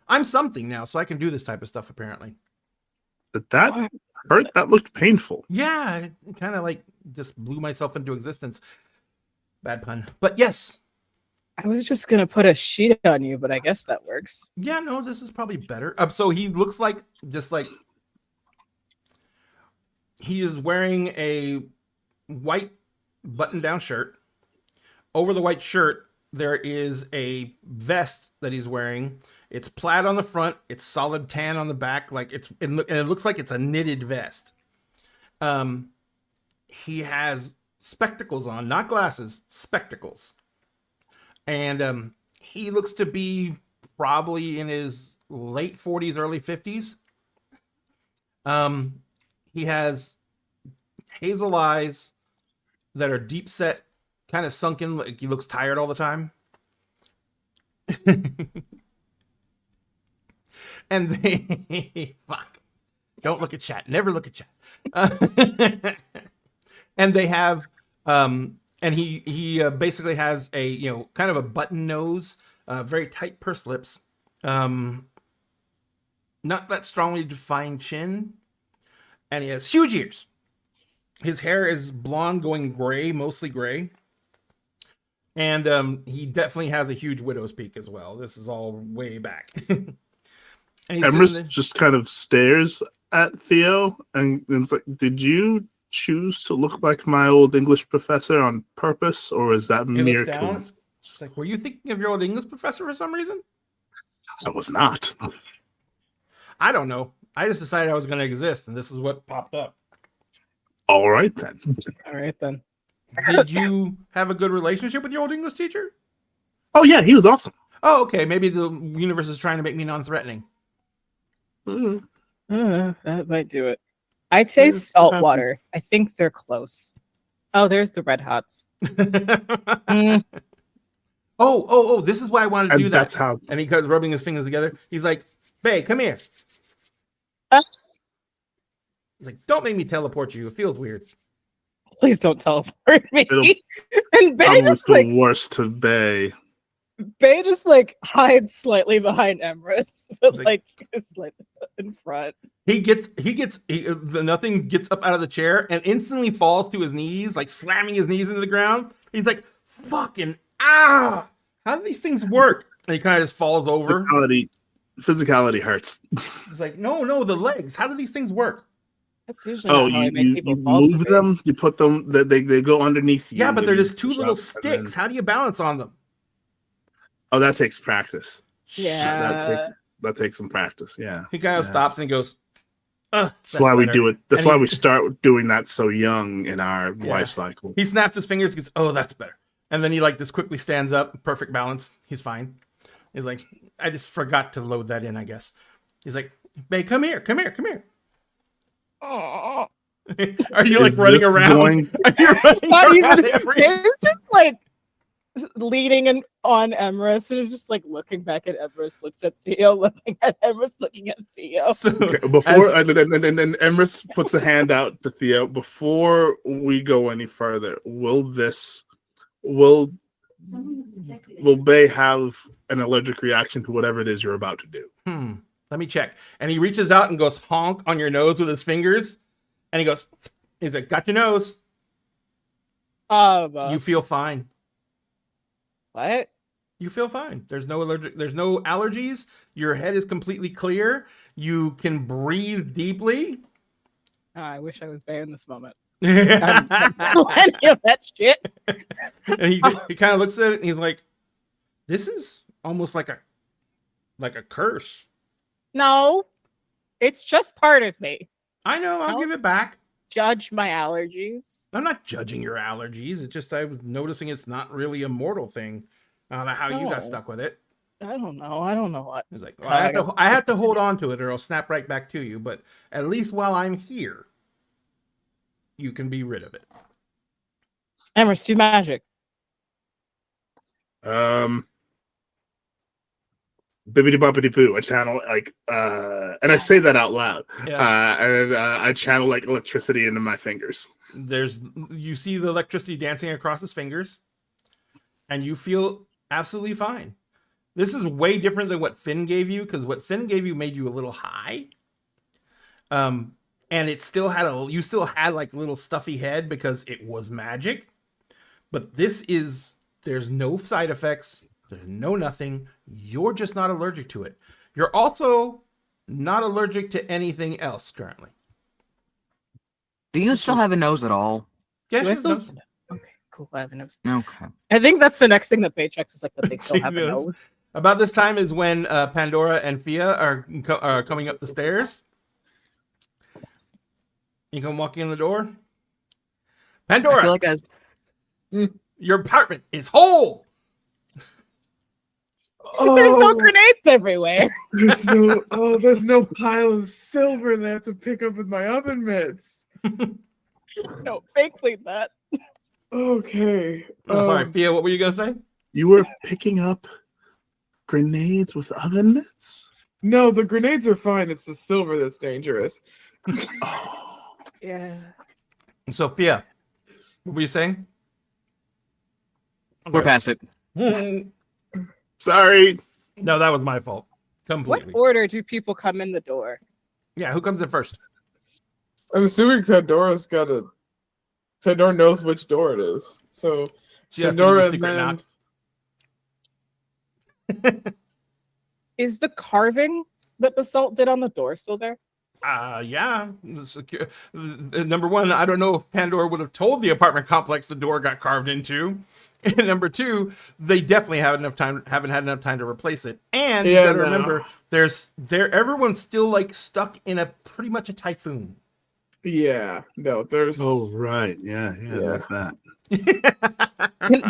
I'm something now, so I can do this type of stuff, apparently." Did that hurt? That looked painful. Yeah, it kind of like just blew myself into existence. Bad pun. But yes. I was just gonna put a sheet on you, but I guess that works. Yeah, no, this is probably better. So he looks like he is wearing a white button-down shirt. Over the white shirt, there is a vest that he's wearing. It's plaid on the front. It's solid tan on the back. Like and it looks like it's a knitted vest. He has spectacles on, not glasses, spectacles. And he looks to be probably in his late 40s, early 50s. He has hazel eyes that are deep set, kind of sunken, like he looks tired all the time. And they fuck. Don't look at chat. Never look at chat. And they have and he basically has a, you know, kind of a button nose, very tight pursed lips, not that strongly defined chin, and he has huge ears. His hair is blonde going gray, mostly gray. And he definitely has a huge widow's peak as well. This is all way back. And Emrys just kind of stares at Theo and it's like, did you choose to look like my old English professor on purpose, or is that mere coincidence? It's like, were you thinking of your old English professor for some reason? I was not. I don't know. I just decided I was going to exist, and this is what popped up. All right, then. All right, then. Did you have a good relationship with your old English teacher? Oh, yeah, he was awesome. Oh, okay. Maybe the universe is trying to make me non-threatening. That might do it. I'd say salt water. I think they're close. Oh, there's the Red Hots. Oh, this is why I wanted to do that. That's how. And he goes rubbing his fingers together. He's like, Bae, come here. He's like, don't make me teleport you. It feels weird. Please don't teleport me. And I Bae was just the like worst to Bae. Bae just like hides slightly behind Emrys, but like is like in front. The nothing gets up out of the chair and instantly falls to his knees, like slamming his knees into the ground. He's like, fucking how do these things work? And he kind of just falls over. Physicality hurts. He's like, no, the legs. How do these things work? That's usually how I make people fall. You move them, you put them, they go underneath you. Yeah, but they're just two little sticks. How do you balance on them? Oh, that takes practice. Yeah. That takes some practice. Yeah. He kind of stops and he goes, that's why we do it. That's why we start doing that so young in our life cycle. He snaps his fingers and goes, oh, that's better. And then he like just quickly stands up, perfect balance. He's fine. He's like, I just forgot to load that in, I guess. He's like, Bae, come here. Oh. Are you like running around? It's just like leading on Emrys and is just like looking back at Emrys, looks at Theo, looking at Emrys, looking at Theo. So, before and Emrys puts a hand out to Theo. Before we go any further, will Bae have an allergic reaction to whatever it is you're about to do? Let me check. And he reaches out and goes honk on your nose with his fingers. And he goes, he's like, got your nose. You feel fine. What? You feel fine. There's no allergies. Your head is completely clear. You can breathe deeply. I wish I was Bae in this moment. And Plenty of that shit. And he kind of looks at it and he's like, this is almost like a curse. No, it's just part of me. I know. I'll give it back. Judge my allergies. I'm not judging your allergies. It's just I was noticing it's not really a mortal thing. I don't know how you got stuck with it. I don't know what. It's like, well, I have to hold on to it or it'll snap right back to you. But at least while I'm here, you can be rid of it. Emrys, do magic. Bibbidi boppity boo. I channel and I say that out loud. Yeah. And I channel like electricity into my fingers. You see the electricity dancing across his fingers, and you feel absolutely fine. This is way different than what Finn gave you, because what Finn gave you made you a little high. And it still had you still had like a little stuffy head because it was magic. But there's no side effects. There's no nothing. You're just not allergic to it. You're also not allergic to anything else currently. Do you still have a nose at all? Yes, Okay, Cool. I have a nose. Okay. I think that's the next thing that Paige checks is like that they still She have a knows. nose. About this time is when Pandora and Fia are coming up the stairs. You come walking in the door. Pandora, I feel like as your apartment is whole. There's no grenades everywhere. There's no pile of silver that I have to pick up with my oven mitts. No, fake clean that. Okay. Oh, sorry, Fia, what were you gonna say? You were picking up grenades with oven mitts? No, the grenades are fine. It's the silver that's dangerous. Yeah. Sophia, what were you saying? we're past it. Sorry. No, that was my fault. What Completely. order do people come in the door? Yeah, who comes in first? I'm assuming Pandora knows which door it is. So She has to do Pandora the and secret then- knock. Is the carving that Basalt did on the door still there? Yeah. Number one, I don't know if Pandora would have told the apartment complex the door got carved into. And number two, they definitely haven't had enough time to replace it. And you gotta remember, everyone's still like stuck in a pretty much a typhoon. Yeah, no, there's. Oh, right. Yeah, there's that.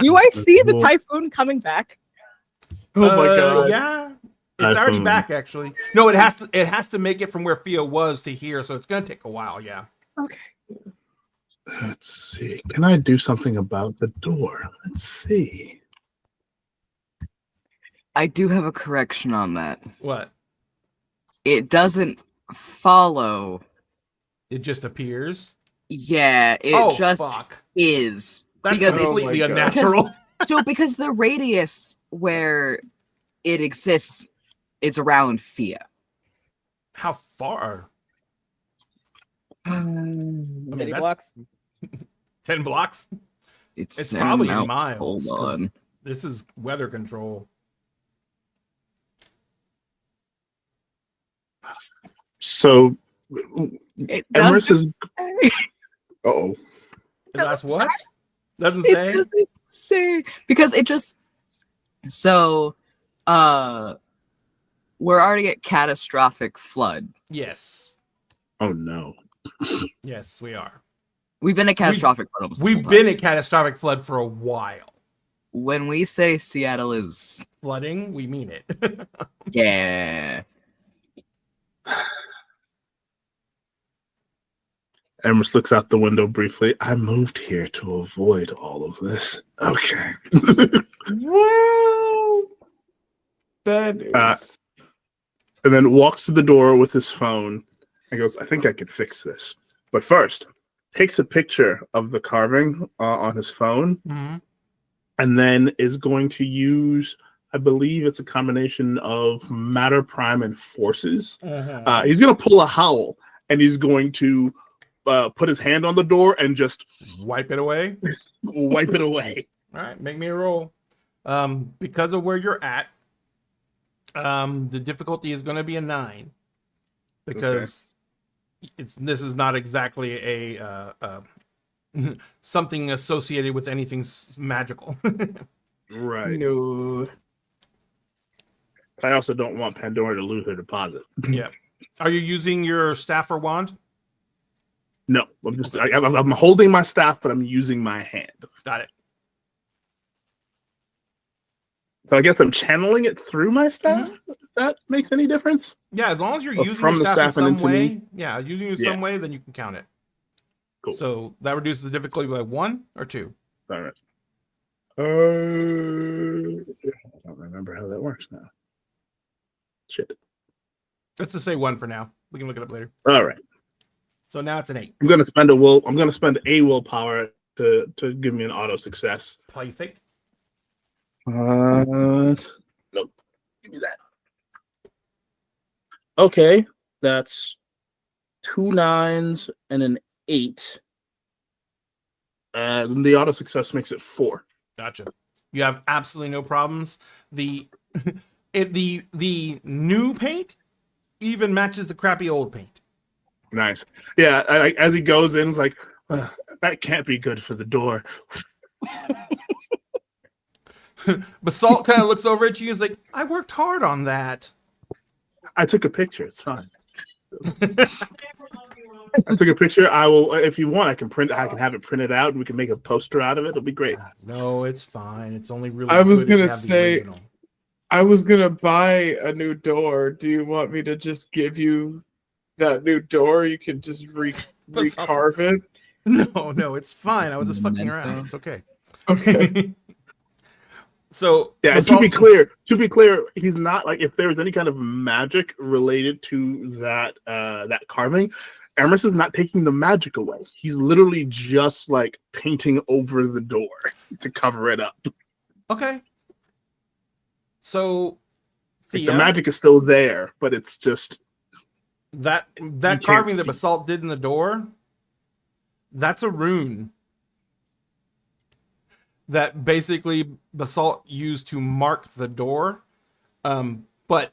Do I see the Well- typhoon coming back? Oh my god. Yeah. It's already back, actually. No, it has to make it from where Fia was to here, so it's gonna take a while. Yeah. Okay. Let's see. Can I do something about the door? Let's see. I do have a correction on that. What? It doesn't follow. It just appears. Yeah, it just fuck. is. That's because it's- completely Oh my God. unnatural. Because the radius where it exists is around Fia. How far? Many that's- blocks. 10 blocks? It's an probably in amount. miles. Hold 'cause on. This is weather control. So, It Emrys doesn't is. say. Oh, That's what? Doesn't It say? doesn't say because it just so we're already at catastrophic flood. Yes. oh no. Yes, we are. We've been at catastrophic flood almost the We've whole been time. at catastrophic flood for a while. When we say Seattle is Flooding, we mean it. yeah. Emrys looks out the window briefly. I moved here to avoid all of this. Okay. Well, bad news. And then walks to the door with his phone and goes, I think I can fix this. But first, takes a picture of the carving on his phone Mhm. and then is going to use, I believe it's a combination of matter, prime, and forces. He's going to pull a howl and he's going to put his hand on the door and just Wipe it away. wipe it away. All right, make me a roll. Because of where you're at, the difficulty is going to be a 9 because this is not exactly a something associated with anything magical. Right. No. I also don't want Pandora to lose her deposit. Yeah. Are you using your staff or wand? No, I'm holding my staff, but I'm using my hand. Got it. So I guess I'm channeling it through my staff. If that makes any difference. Yeah, as long as you're Oh, using from your the staff in staff and some into way, me? yeah, using it Yeah. some way, then you can count it. Cool. So that reduces the difficulty by 1 or 2. All right. I don't remember how that works now. Shit. Let's just say 1 for now. We can look it up later. All right. So now it's an 8. I'm gonna spend a willpower to give me an auto success. Perfect. Nope. Give me that. Okay, that's 2 9s and an 8. Then the auto success makes it 4. Gotcha. You have absolutely no problems. The the new paint even matches the crappy old paint. Nice. Yeah, as he goes in, it's like, that can't be good for the door. Basalt kind of looks over at you and is like, I worked hard on that. I took a picture. It's fine. I took a picture. I will, if you want, I can have it printed out and we can make a poster out of it. It'll be great. No, it's fine. It's only really I was good if you gonna have the say- original. I was gonna buy a new door. Do you want me to just give you that new door? You can just recarve it. No, it's fine. I was just fucking around. It's okay. Okay. So Yeah, Basalt- to be clear, he's not like if there was any kind of magic related to that that carving, Aramis is not taking the magic away. He's literally just like painting over the door to cover it up. Okay. So Like, Thea, the magic is still there, but it's just that can't carving that see. Basalt did in the door, that's a rune that basically Basalt used to mark the door. But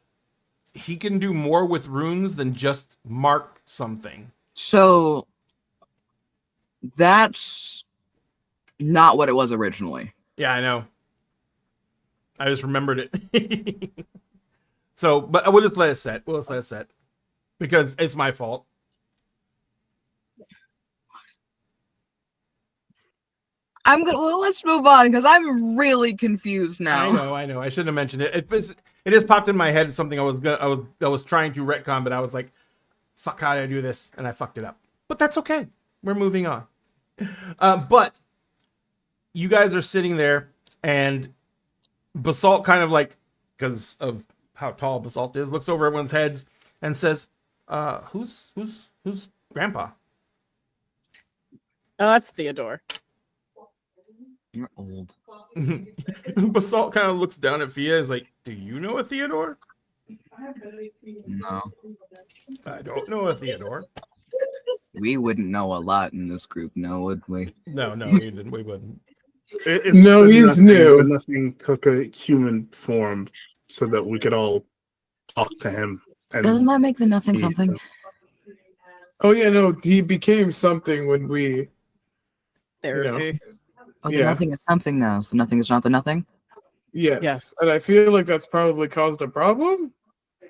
he can do more with runes than just mark something. So that's not what it was originally. Yeah, I know. I just remembered it. So, but we'll just let it set. We'll just let it set. Because it's my fault. Well, let's move on because I'm really confused now. I know. I shouldn't have mentioned it. It just popped in my head. Something I was trying to retcon, but I was like, "Fuck, how did I do this?" And I fucked it up. But that's okay. We're moving on. But you guys are sitting there, and Basalt kind of like, because of how tall Basalt is, looks over everyone's heads and says, "Who's Grandpa?" Oh, that's Theodore. You're old. Basalt kind of looks down at Fia and is like, "Do you know a Theodore?" No. I don't know a Theodore. We wouldn't know a lot in this group, no, would we? No, we didn't. We wouldn't. No, he's new. But nothing took a human form so that we could all talk to him. And Doesn't that make the nothing see something? him. Oh yeah, no, he became something when we. Therapy. Oh, the Yeah. nothing is something now, so nothing is not the nothing? Yes. Yes. And I feel like that's probably caused a problem.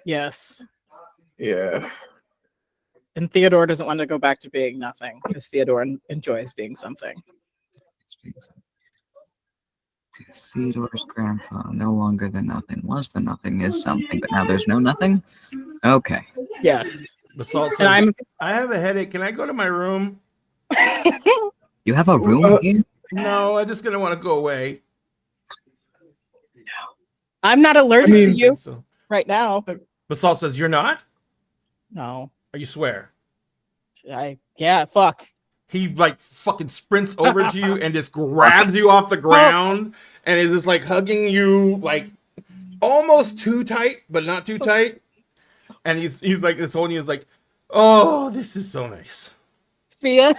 Yes. Yeah. And Theodore doesn't want to go back to being nothing because Theodore enjoys being something. Theodore's grandpa, no longer the nothing. Was the nothing is something, but now there's no nothing? Okay. Yes. Basalt And says, I have a headache. Can I go to my room? You have a room here? No, I just gonna want to go away. I'm not allergic I mean- to you So right now. Basalt says, "You're not? No. Or you swear?" Yeah, fuck. He like fucking sprints over to you and just grabs you off the ground and is just like hugging you like almost too tight, but not too tight. And he's like this holding you is like, "Oh, this is so nice." Fia,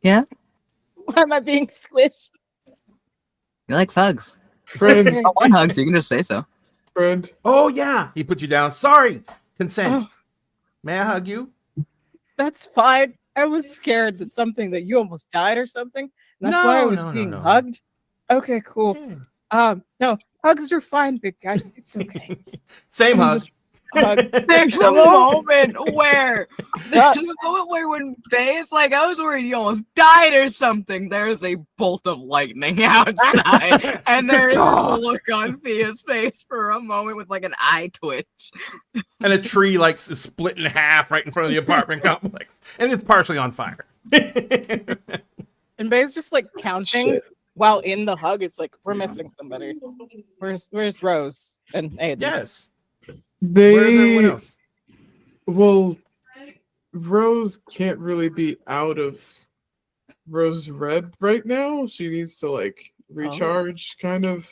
Yeah? why am I being squished? He likes hugs. Friend, I want hugs, you can just say so. friend. Oh yeah, he put you down. Sorry, consent. Oh. May I hug you? That's fine. I was scared that something that you almost died or something. And that's why I was being no. hugged. Okay, cool. Yeah. No, hugs are fine, big guy. It's okay. Same I'm hug. just hug. There's a moment where when Bay's like, I was worried you almost died or something. There's a bolt of lightning outside, and there's a look on Fia's face for a moment with like an eye twitch. And a tree like is split in half right in front of the apartment complex, and it's partially on fire. And Bay's just like counting while in the hug. It's like we're missing somebody. Where's Rose and Aiden? Yes. Where is everyone They else? well, Rose can't really be out of Rose Red right now. She needs to like recharge, kind of,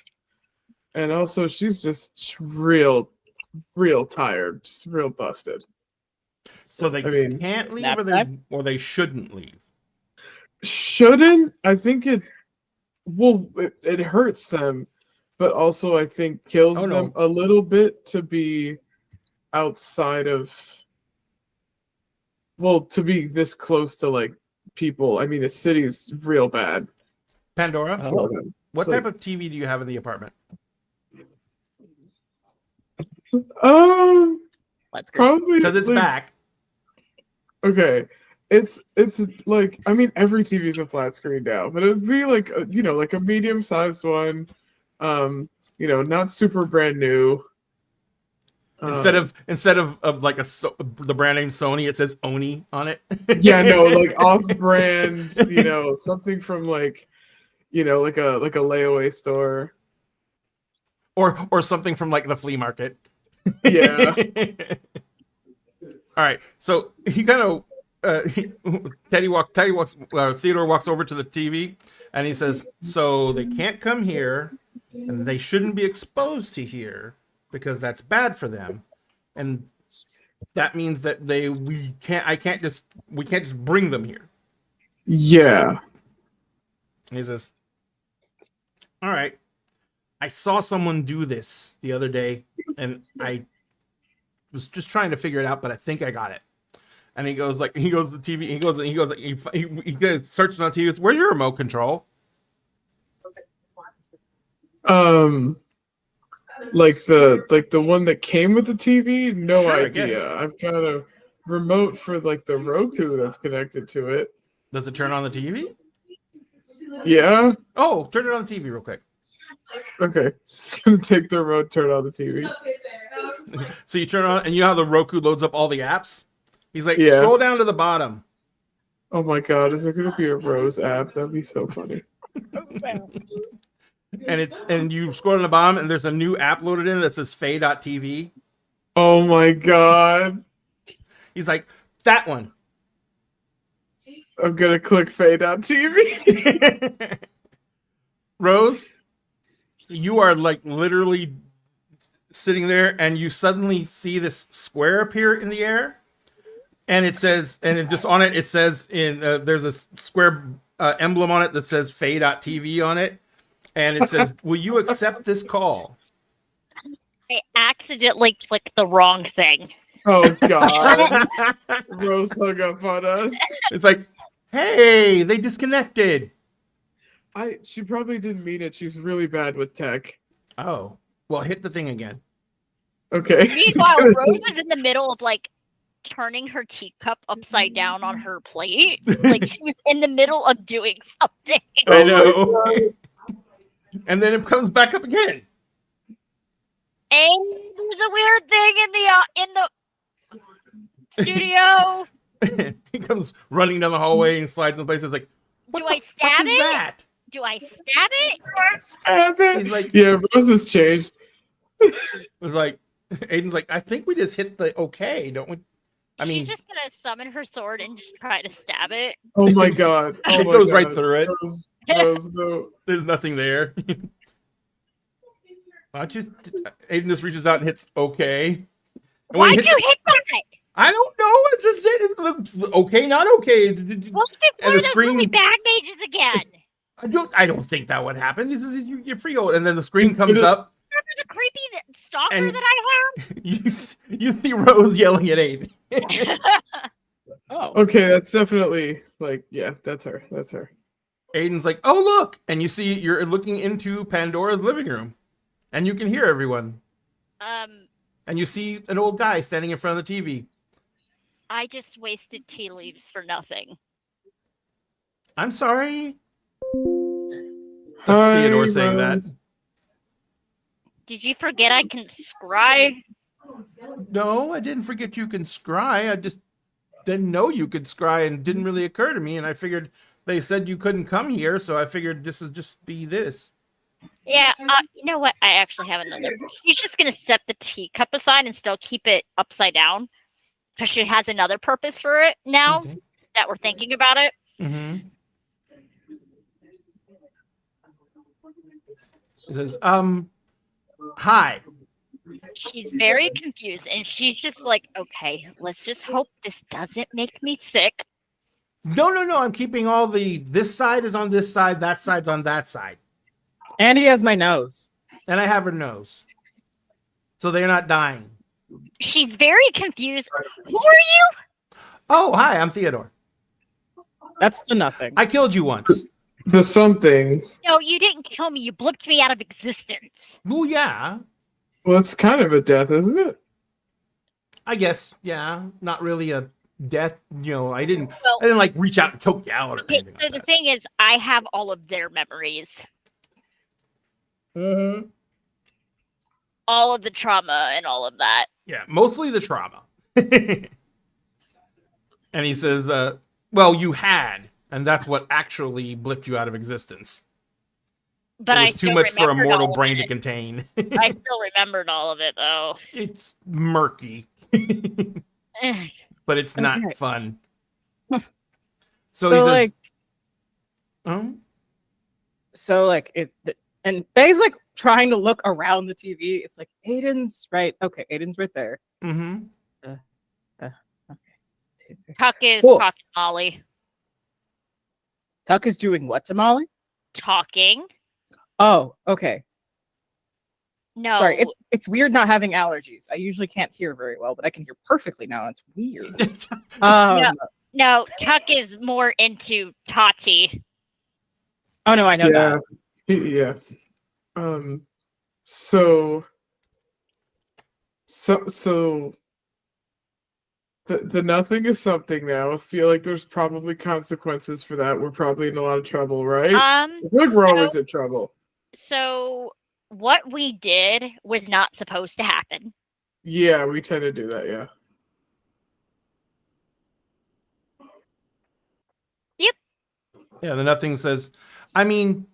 and also she's just real tired, just real busted. So they I mean, can't leave, nap or time? they shouldn't leave. Shouldn't I think it? Well, it hurts them, but also I think kills Oh, no. them a little bit to be outside of. Well, to be this close to like people. I mean, the city's real bad. Pandora, kill them. what It's type of TV do you have in the apartment? Let's go. probably Because it's like, back. Okay, it's like, I mean, every TV is a flat screen now, but it'd be like like a medium sized one, not super brand new. Instead of like the brand name Sony, it says Oni on it. Yeah, no, like off brand, something from like like a layaway store. or something from like the flea market. Yeah. All right. So he kind of Theodore walks over to the TV and he says, "So they can't come here, and they shouldn't be exposed to here because that's bad for them, and that means that we can't just bring them here." Yeah. And he says, "All right. I saw someone do this the other day, and I was just trying to figure it out, but I think I got it." And he goes to the TV. He searches on TV. Goes, "Where's your remote control?" Like the one that came with the TV? No Sure, I idea. guess. I've got a remote for like the Roku that's connected to it. Does it turn on the TV? Yeah. Oh, turn it on the TV real quick. Okay. Just gonna take the remote, turn on the TV. So you turn it on, and you know how the Roku loads up all the apps? He's like, Yeah. scroll down to the bottom. Oh my god, is there gonna be a Rose app? That'd be so funny. And you scroll to the bottom, and there's a new app loaded in that says Fey.tv. Oh my god. He's like, that one. I'm gonna click Fey.tv. Rose, you are like literally sitting there, and you suddenly see this square appear in the air, and it says, and it just on it, it says there's a square emblem on it that says Fey.tv on it, and it says, "Will you accept this call?" I accidentally clicked the wrong thing. Oh god. Rose hung up on us. It's like, hey, they disconnected. She probably didn't mean it. She's really bad with tech. Oh, well, hit the thing again. Okay. Meanwhile, Rose was in the middle of like turning her teacup upside down on her plate. Like she was in the middle of doing something. I know. And then it comes back up again. And there's a weird thing in the studio. He comes running down the hallway and slides in place. It's like, what Do the I fuck stab is it? that? Do I stab it? He's like, Yeah, Rose has changed. it was like, Aiden's like, I think we just hit the okay, don't we? I mean, She's just gonna summon her sword and just try to stab it. Oh my god. Oh it my goes right God. through it. Rose, no. There's nothing there. Aiden just reaches out and hits okay. And when he Why'd hits you it- hit that? I don't know. It's just okay, not okay. Well, it's And one the of those screen- really bad mages again. I don't think that would happen. This is you're free, and then the screen comes up. Remember the creepy stalker And- that I You see Rose yelling at Aiden. had? Oh. Okay, that's definitely like, yeah, that's her. That's her. Aiden's like, oh look, and you see you're looking into Pandora's living room, and you can hear everyone, and you see an old guy standing in front of the TV. I just wasted tea leaves for nothing. I'm sorry. That's Hi, Theodore saying that. Rose. Did you forget I can scry? No, I didn't forget you can scry. I just didn't know you could scry, and it didn't really occur to me. And I figured they said you couldn't come here, so I figured this is just be this. Yeah, you know what? I actually have another. She's just gonna set the teacup aside and still keep it upside down because she has another purpose for it now Okay. that we're thinking about it. Mm-hmm. It says, hi. She's very confused and she's just like, okay, let's just hope this doesn't make me sick. No, I'm keeping all this side is on this side, that side's on that side. And he has my nose. And I have her nose. So they're not dying. She's very confused. Who are you? Oh, hi, I'm Theodore. That's the nothing. I killed you once. The something. No, you didn't kill me. You blipped me out of existence. Well, yeah, Well, it's kind of a death, isn't it? I guess, yeah, not really a death. I didn't Well, like reach out and choke you out or okay, anything so like the that. thing is, I have all of their memories, Mm-hmm. all of the trauma, and all of that. Yeah, mostly the trauma. And he says, well, you had, and that's what actually blipped you out of existence. But It I was too still much for a remembered mortal all of brain to it. contain. I still remembered all of it, though. It's murky, but it's not Okay. fun. So, he says, like, and Faye's like trying to look around the TV. It's like Aiden's right. Okay, Aiden's right there. mm-hmm. Okay. Tuck is Cool. talking Molly. Tuck is doing what to Molly? Talking? Oh, okay. No. Sorry, it's weird not having allergies. I usually can't hear very well, but I can hear perfectly now. It's weird. No, Tuck is more into Tati. Oh no, I know that. Yeah. So the nothing is something now. I feel like there's probably consequences for that. We're probably in a lot of trouble, right? We're always in trouble. So what we did was not supposed to happen. Yeah, we tend to do that, yeah. Yep. Yeah, the nothing says, I mean,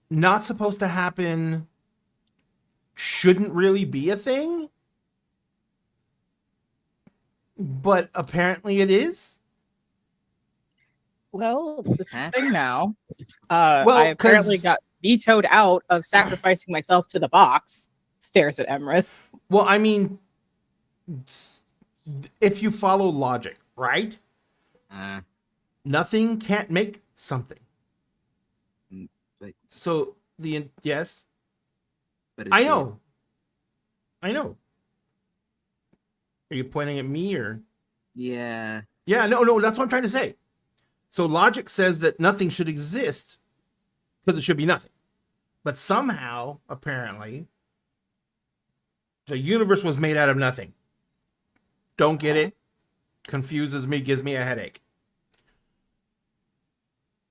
not supposed to happen shouldn't really be a thing, but apparently it is. Well, it's a thing now. Well, I apparently 'cause- got vetoed out of sacrificing myself to the box. Stares at Emrys. Well, I mean, if you follow logic, right? Nothing can't make something. But, So yes, but I know. I know. Are you pointing at me or? Yeah. Yeah, no, that's what I'm trying to say. So logic says that nothing should exist because it should be nothing. But somehow, apparently, the universe was made out of nothing. Don't get it? Confuses me, gives me a headache.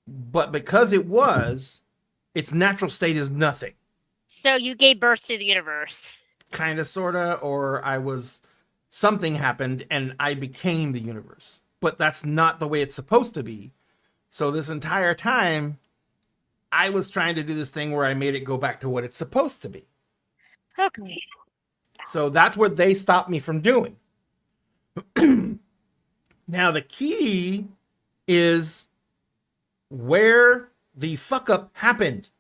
But because it was, its natural state is nothing. So you gave birth to the universe. Kind of, sort of, or something happened and I became the universe. But that's not the way it's supposed to be. So this entire time, I was trying to do this thing where I made it go back to what it's supposed to be. Okay. So that's what they stopped me from doing. Now the key is where the fuck up happened.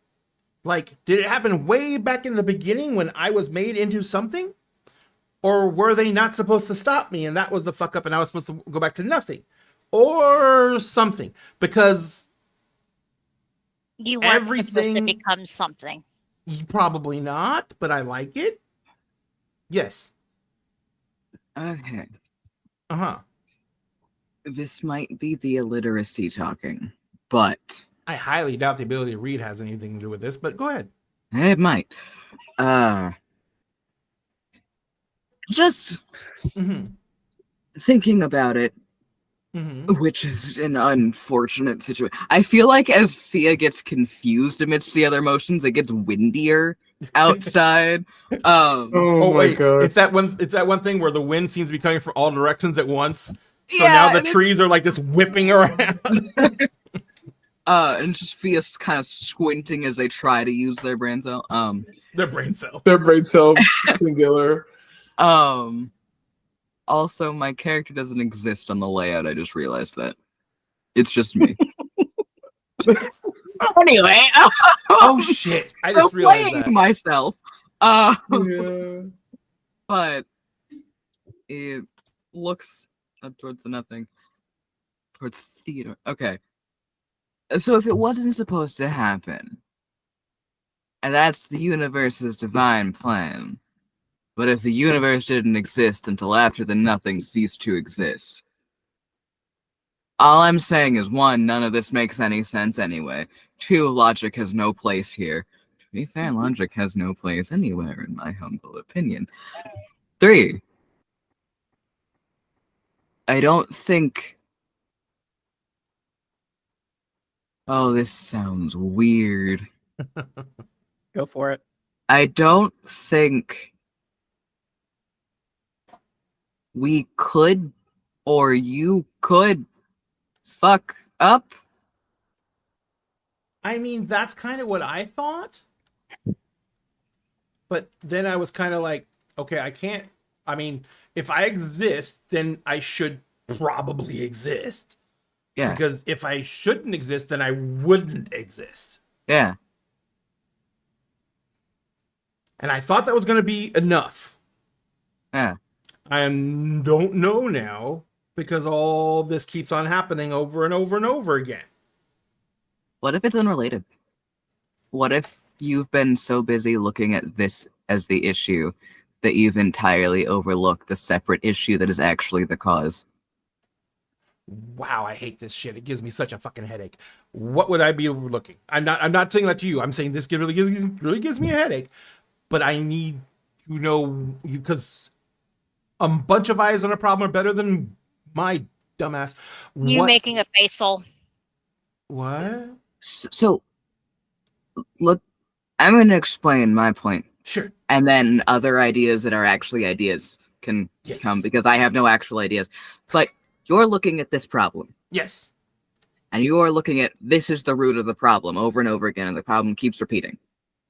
Like, did it happen way back in the beginning when I was made into something? Or were they not supposed to stop me and that was the fuck up and I was supposed to go back to nothing? Or something. Because You weren't supposed to everything- become something. probably not, but I like it. Yes. Okay. Uh-huh. This might be the illiteracy talking, but I highly doubt the ability to read has anything to do with this, but go ahead. it might. Just Mm-hmm. thinking about it, Mm-hmm. which is an unfortunate situation. I feel like as Fia gets confused amidst the other motions, it gets windier outside. Oh my wait, god. it's that one thing where the wind seems to be coming from all directions at once. So Yeah, now the and trees are like just whipping around. and just Fia's kind of squinting as they try to use their brain cell. Their brain cell. Their brain cells singular. Also, my character doesn't exist on the layout. I just realized that. It's just me. Anyway, Oh shit! I just realized playing that. myself. Yeah. But it looks up towards the nothing. Towards theater. Okay. So if it wasn't supposed to happen, and that's the universe's divine plan, but if the universe didn't exist until after the nothing ceased to exist, All I'm saying is, one, none of this makes any sense anyway. Two, logic has no place here. To be fair, logic has no place anywhere, in my humble opinion. Three, I don't think... Oh, this sounds weird. Go for it. I don't think we could, or you could, fuck up. I mean, that's kind of what I thought. But then I was kind of like, okay, I can't. I mean, if I exist, then I should probably exist. Yeah. Because if I shouldn't exist, then I wouldn't exist. Yeah. And I thought that was going to be enough. Yeah. I don't know now because all this keeps on happening over and over and over again. What if it's unrelated? What if you've been so busy looking at this as the issue that you've entirely overlooked the separate issue that is actually the cause? Wow, I hate this shit. It gives me such a fucking headache. What would I be overlooking? I'm not saying that to you. I'm saying this really gives me a headache. But I need to know you because a bunch of eyes on a problem are better than my dumbass. You making a facial. What? So, look, I'm going to explain my point. Sure. And then other ideas that are actually ideas can come because I have no actual ideas. But you're looking at this problem. Yes. And you are looking at this is the root of the problem over and over again, and the problem keeps repeating.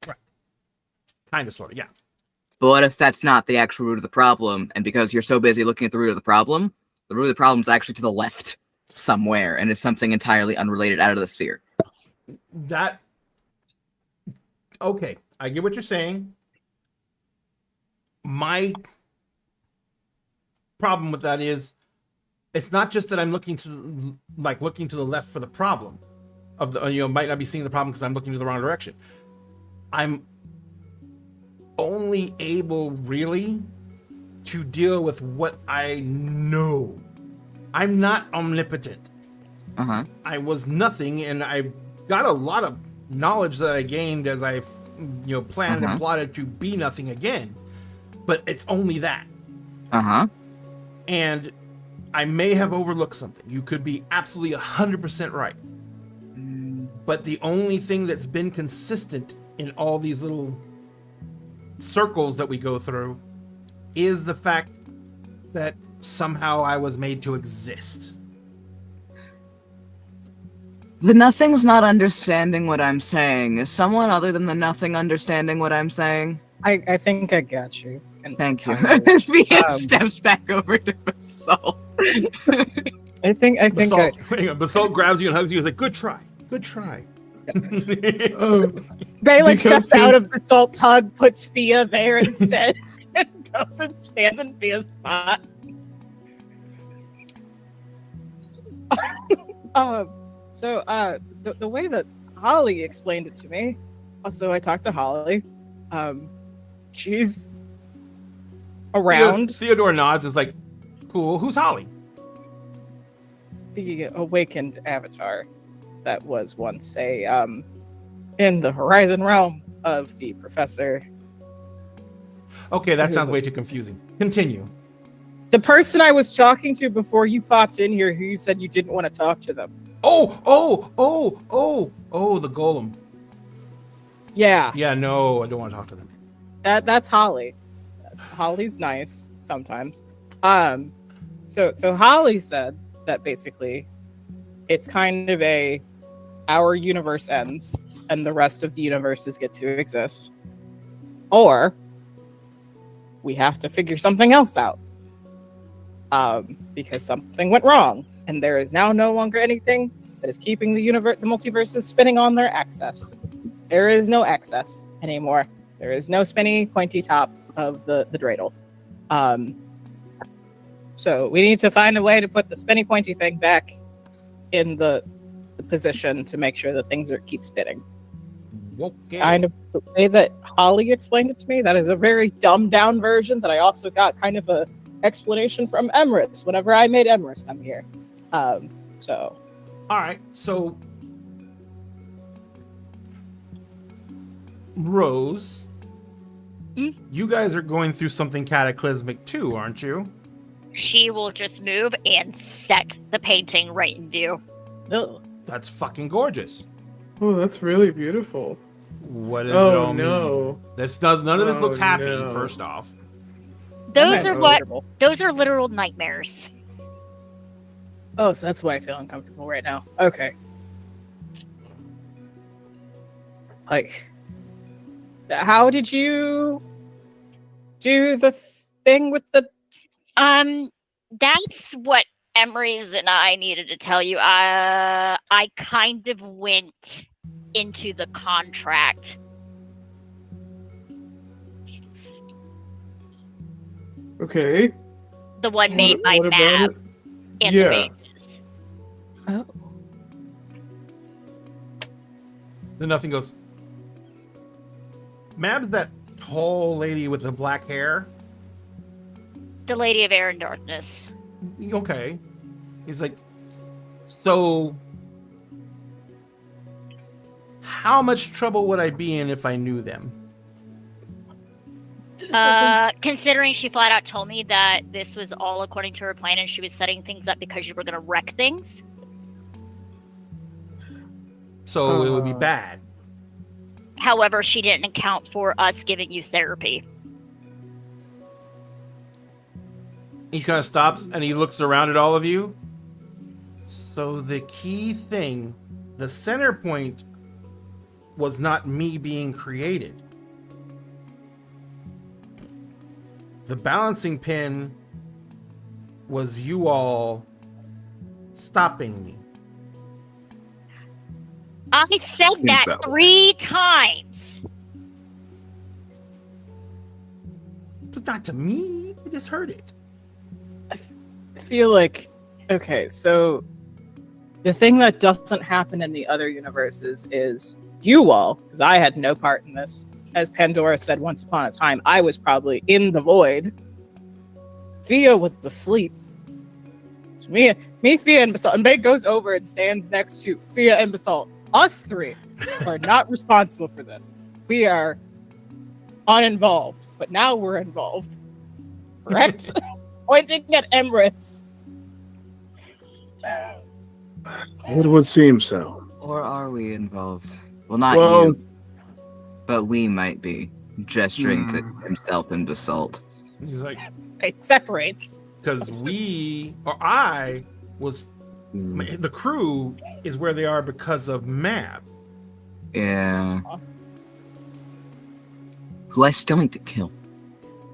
Right. Kind of, sort of, yeah. But what if that's not the actual root of the problem, and because you're so busy looking at the root of the problem is actually to the left somewhere, and it's something entirely unrelated out of the sphere? That... Okay, I get what you're saying. My problem with that is it's not just that I'm looking to the left for the problem of the, might not be seeing the problem because I'm looking to the wrong direction. I'm only able really to deal with what I know. I'm not omnipotent. Uh-huh. I was nothing, and I got a lot of knowledge that I gained as I've planned and plotted to be nothing again. But it's only that. Uh-huh. And I may have overlooked something. You could be absolutely 100% right. But the only thing that's been consistent in all these little circles that we go through is the fact that somehow I was made to exist. The nothing's not understanding what I'm saying. Is someone other than the nothing understanding what I'm saying? I think I got you. And thank you. Kind Steps back over to Basalt. I think Basalt grabs you and hugs you. He's like, "Good try, good try." Balin steps out of Basalt's hug, puts Fia there instead, and goes and stands in Fia's spot. So the way that Holly explained it to me, also I talked to Holly. She's around. Theodore nods. Is like, cool. Who's Holly? The awakened avatar that was once in the Horizon realm of the professor. Okay, that sounds way too confusing. Continue. The person I was talking to before you popped in here, who you said you didn't want to talk to them. Oh, the golem. Yeah. Yeah, no, I don't want to talk to them. That's Holly. Holly's nice sometimes. So Holly said that basically it's kind of our universe ends and the rest of the universes get to exist. Or we have to figure something else out. Because something went wrong and there is now no longer anything that is keeping the multiverses spinning on their axis. There is no axis anymore. There is no spinny, pointy top of the dreidel. So we need to find a way to put the spinny, pointy thing back in the position to make sure that things keep spinning. Okay. Kind of the way that Holly explained it to me. That is a very dumbed down version that I also got kind of a explanation from Emrys whenever I made Emrys come here. So, All right, so Rose, you guys are going through something cataclysmic too, aren't you? She will just move and set the painting right in view. ugh. That's fucking gorgeous. Oh, that's really beautiful. What does it all no. mean? None of this Oh, looks happy. no. First off, Those I'm are what. uncomfortable. Those are literal nightmares. Oh, so that's why I feel uncomfortable right now. Okay. Like, how did you do the thing with the? That's what Emery's and I needed to tell you. I kind of went into the contract. Okay. The one made by What about Mab it? in Yeah. the mages. Oh, then nothing goes. Mab's that tall lady with the black hair. The Lady of Air and Darkness. Okay. He's like, so how much trouble would I be in if I knew them? Considering she flat out told me that this was all according to her plan and she was setting things up because you were going to wreck things. So it would be bad. However, she didn't account for us giving you therapy. He kind of stops and he looks around at all of you. So the key thing, the center point, was not me being created. The balancing pin was you all stopping me. I said Seems that that way. 3 times. But not to me. I just heard it. I feel like, okay, so the thing that doesn't happen in the other universes is you all, because I had no part in this. As Pandora said once upon a time, I was probably in the void. Thea was asleep. So me, Thea, and Basalt. And Meg goes over and stands next to Thea and Basalt. Us 3 are not responsible for this. We are uninvolved, but now we're involved. Correct? Pointing at Emirates. It would seem so. Or are we involved? Well, not Well- you, but we might be. Gesturing to himself and Basalt. He's like, It separates. because I was, Ooh, the crew is where they are because of Mab. yeah. Who I still need to kill.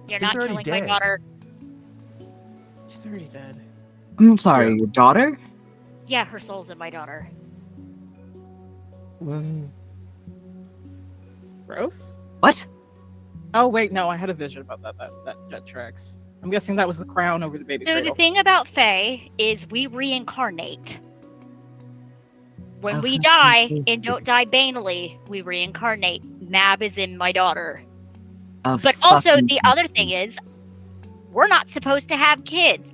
You're He's not already killing my dead. daughter. She's already dead. I'm sorry, your daughter? Yeah, her soul's in my daughter. Gross. What? Oh wait, no, I had a vision about that tracks. I'm guessing that was the crown over the baby So cradle. the thing about Fae is we reincarnate. When we die and don't die banally, we reincarnate. Mab is in my daughter. But also the other thing is, we're not supposed to have kids.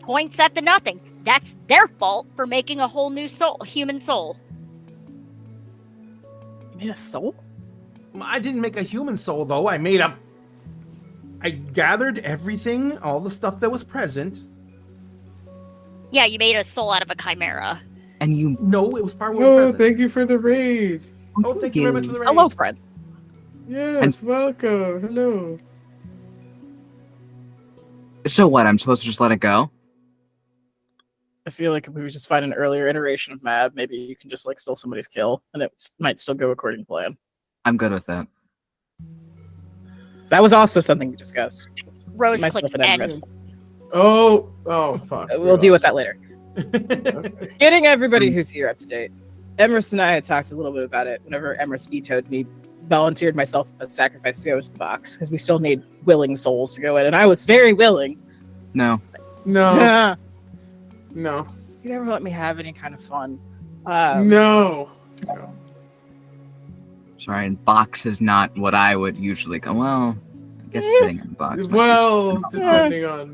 Points at the nothing. That's their fault for making a whole new soul, human soul. You made a soul? I didn't make a human soul, though. I gathered everything, all the stuff that was present. Yeah, you made a soul out of a chimera. And you. No, it was part of what was Oh, present. thank you for the raid. Oh, thank you very much for the raid. Hello, friend. Yes, welcome. Hello. So what? I'm supposed to just let it go? I feel like if we just find an earlier iteration of Mab, maybe you can just like steal somebody's kill, and it might still go according to plan. I'm good with that. So that was also something we discussed. Rose Myself clicks and N. Emrys. Oh, fuck. We'll deal with that later. Okay. Getting everybody who's here up to date. Emrys and I had talked a little bit about it whenever Emrys vetoed me, volunteered myself as a sacrifice to go into the box, because we still need willing souls to go in, and I was very willing. No. No, no, You never let me have any kind of fun. no. Sorry, and box is not what I would usually go. Well, I guess sitting in a box. might be- Well, depending on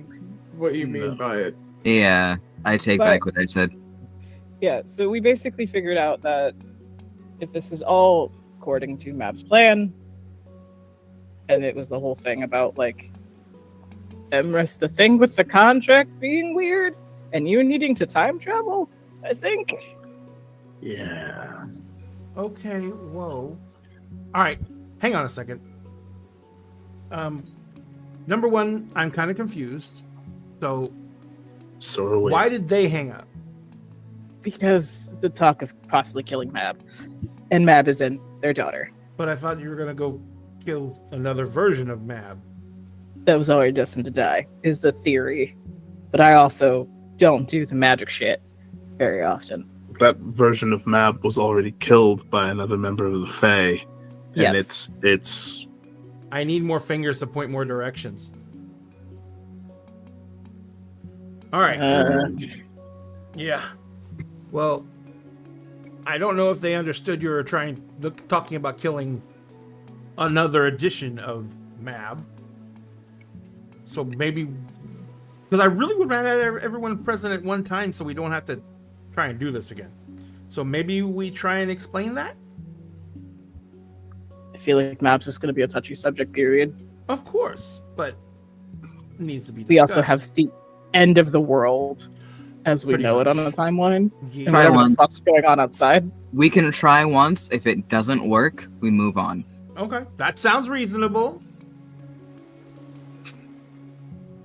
what you mean by it. Yeah, I take But- back what I said. Yeah, so we basically figured out that if this is all according to Mab's plan, and it was the whole thing about like Emrys, the thing with the contract being weird, and you needing to time travel, I think. Yeah. Okay, whoa. All right, hang on a second. Number one, I'm kind of confused. So why did they hang up? Because the talk of possibly killing Mab, and Mab is in their daughter. But I thought you were gonna go kill another version of Mab. That was already destined to die, is the theory. But I also don't do the magic shit very often. That version of Mab was already killed by another member of the Fae. And Yes. it's I need more fingers to point more directions. All right. Yeah. Well, I don't know if they understood you were talking about killing another edition of Mab. So maybe, because I really would rather everyone present at one time so we don't have to try and do this again. So maybe we try and explain that? I feel like Mab's just going to be a touchy subject, period. Of course, but it needs to be discussed. We also have the end of the world as we Pretty know it much. on the timeline. Yeah. And Try whatever once. the fuck's going on outside. We can try once. If it doesn't work, we move on. Okay, that sounds reasonable.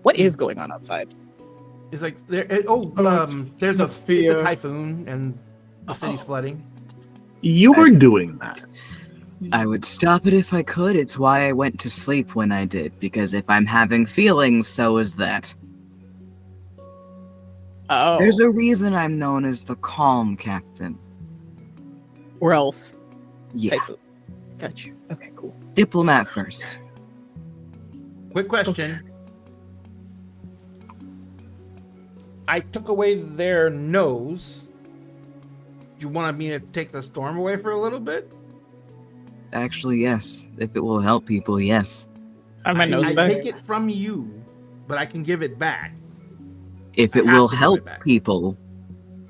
What is going on outside? It's like there's it's a Fia. typhoon and the city's flooding. you were doing that. I would stop it if I could. It's why I went to sleep when I did. Because if I'm having feelings, so is that. Oh. There's a reason I'm known as the calm captain. Or else. Yeah. Typhoon. Gotcha. Okay, cool. Diplomat first. Quick question. I took away their nose. Do you want me to take the storm away for a little bit? Actually, yes. If it will help people, yes. I have my nose I back. take it from you, but I can give it back. If it I have will to give help it back. people,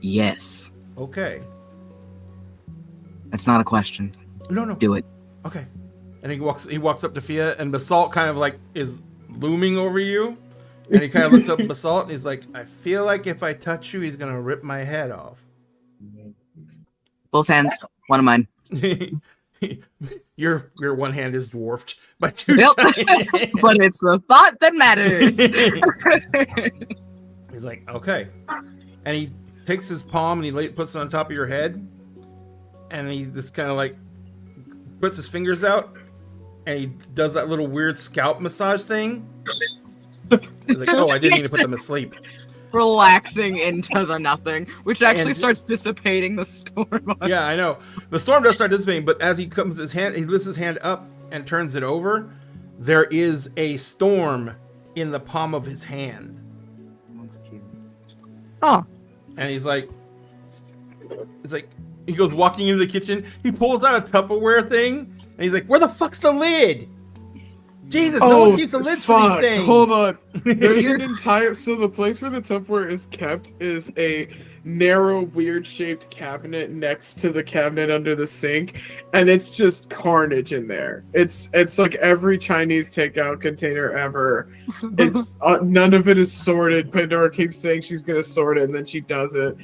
yes. Okay. That's not a question. No. Do it. Okay. And he walks up to Fia, and Basalt kind of like is looming over you. And he kind of looks up at Basalt, and he's like, I feel like if I touch you, he's gonna rip my head off. Both hands. One of mine. Your one hand is dwarfed by two Yep. giant hands. But it's the thought that matters. He's like, okay. And he takes his palm and he puts it on top of your head. And he just kind of like puts his fingers out. And he does that little weird scalp massage thing. He's like, oh, I didn't mean to put them asleep. Relaxing into the nothing, which actually And- starts dissipating the storm. Yeah, I know. The storm does start dissipating, but as he lifts his hand up and turns it over, there is a storm in the palm of his hand. That's cute. Oh. And he's like, he goes walking into the kitchen. He pulls out a Tupperware thing, and he's like, where the fuck's the lid? Jesus, no one keeps the lids for these things. Hold on. There's an entire so the place where the Tupperware is kept is a narrow, weird-shaped cabinet next to the cabinet under the sink, and it's just carnage in there. It's like every Chinese takeout container ever. It's none of it is sorted. Pandora keeps saying she's gonna sort it, and then she doesn't.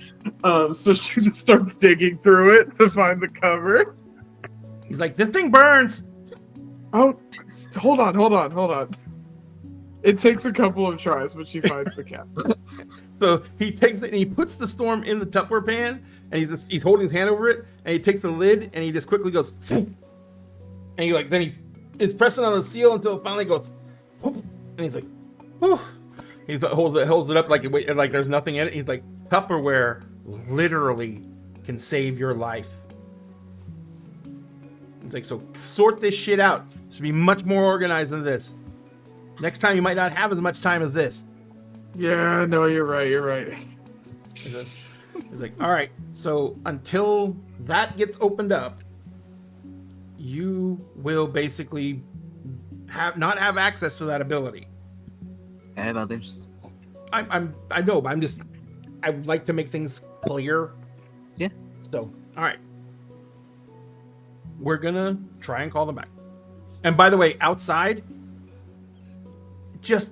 So she just starts digging through it to find the cover. He's like, this thing burns. Oh, hold on. It takes a couple of tries, but she finds the cap. So he takes it and he puts the storm in the Tupperware pan, and he's holding his hand over it, and he takes the lid and he just quickly goes, and he then he is pressing on the seal until it finally goes, and he's like, whew. He holds it up like there's nothing in it. He's like, Tupperware literally can save your life. It's like, so sort this shit out. It should be much more organized than this. Next time you might not have as much time as this. Yeah, no, you're right. He's like, all right, so until that gets opened up, you will basically not have access to that ability. I have others. I know, but I would like to make things clear. So, all right. We're going to try and call them back. And by the way, outside, just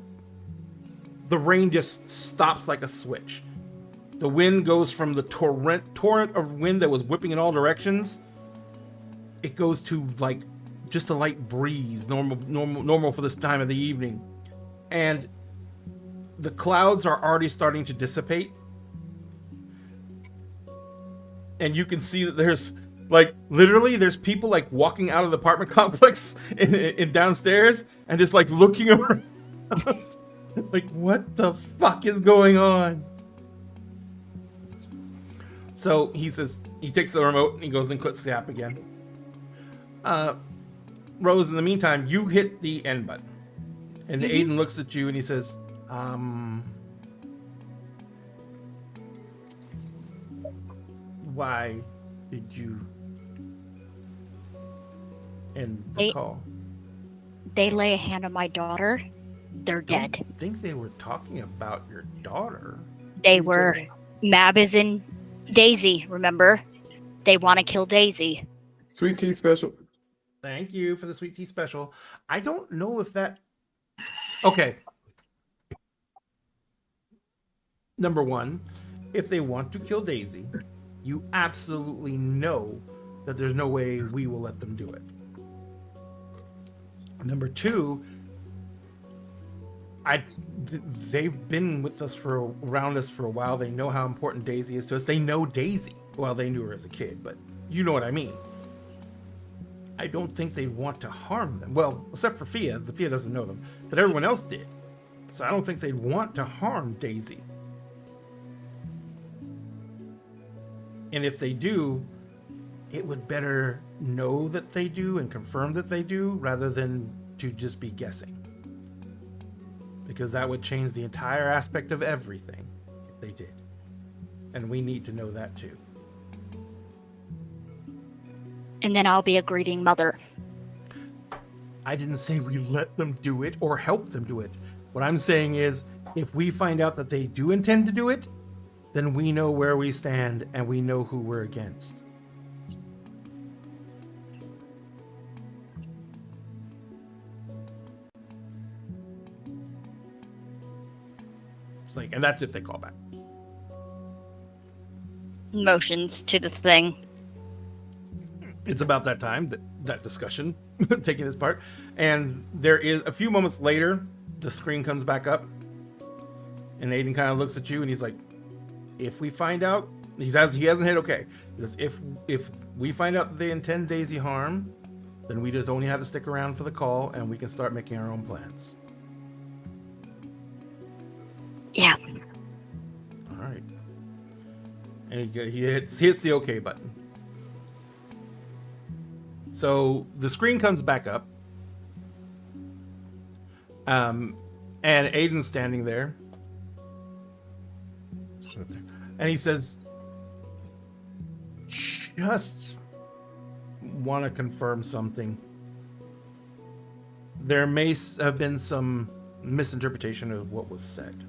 the rain just stops like a switch. The wind goes from the torrent of wind that was whipping in all directions. It goes to like just a light breeze, normal for this time of the evening. And the clouds are already starting to dissipate. And you can see that there's like literally there's people like walking out of the apartment complex in downstairs and just like looking around. Like, what the fuck is going on? So he says, he takes the remote and he goes and clicks the app again. Rose, in the meantime, you hit the end button. And Aiden looks at you and he says, why did you end the call? They lay a hand on my daughter. They're dead. I think they were talking about your daughter. They were. Mab is in Daisy, remember? They want to kill Daisy. Sweet tea special. Thank you for the sweet tea special. I don't know if that... Okay. Number one, if they want to kill Daisy, you absolutely know that there's no way we will let them do it. Number two, they've been with us around us for a while. They know how important Daisy is to us. They know Daisy. Well, they knew her as a kid, but you know what I mean. I don't think they'd want to harm them. Well, except for Fia. The Fia doesn't know them, but everyone else did. So I don't think they'd want to harm Daisy. And if they do, it would better know that they do and confirm that they do rather than to just be guessing. Because that would change the entire aspect of everything if they did. And we need to know that too. And then I'll be a greeting mother. I didn't say we let them do it or help them do it. What I'm saying is, if we find out that they do intend to do it, then we know where we stand and we know who we're against. It's like, and that's if they call back. Motions to the thing. It's about that time, that discussion taking its part. And there is a few moments later, the screen comes back up. And Aiden kind of looks at you and he's like, if we find out, he hasn't hit okay. He says, if we find out that they intend Daisy harm, then we just only have to stick around for the call and we can start making our own plans. Yeah. All right. And he hits the okay button. So the screen comes back up. And Aiden's standing there. And he says, just want to confirm something. There may have been some misinterpretation of what was said.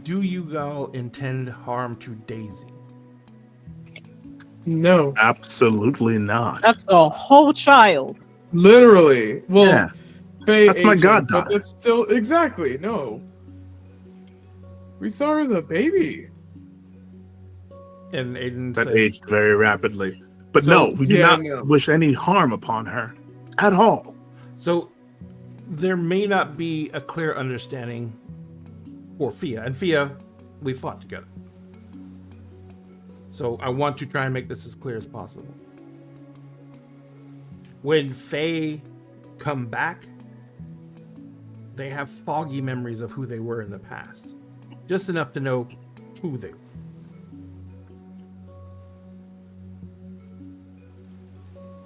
Do you all intend harm to Daisy? No. Absolutely not. That's a whole child. Literally. Well, Yeah. Faye That's my agent, goddaughter. But that's still exactly no. We saw her as a baby. And Aiden That says, aged very rapidly. But So- no, we do Yeah, not no. wish any harm upon her at all. so there may not be a clear understanding for Fia. And Fia, we fought together. So I want to try and make this as clear as possible. When Faye come back, they have foggy memories of who they were in the past. Just enough to know who they were.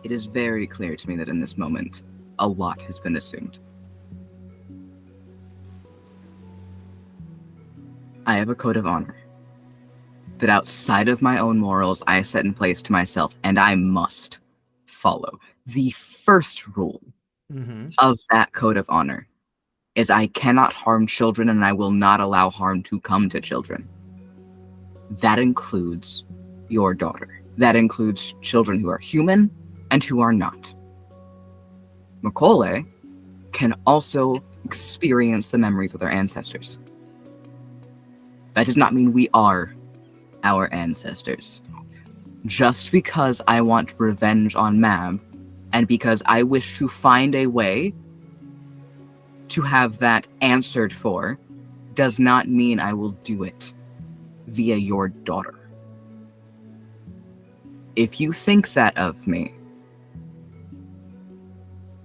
It is very clear to me that in this moment, a lot has been assumed. I have a code of honor that outside of my own morals, I set in place to myself, and I must follow. The first rule of that code of honor is I cannot harm children and I will not allow harm to come to children. That includes your daughter. That includes children who are human and who are not. Macaulay can also experience the memories of their ancestors. That does not mean we are our ancestors. Just because I want revenge on Mab, and because I wish to find a way to have that answered for, does not mean I will do it via your daughter. If you think that of me,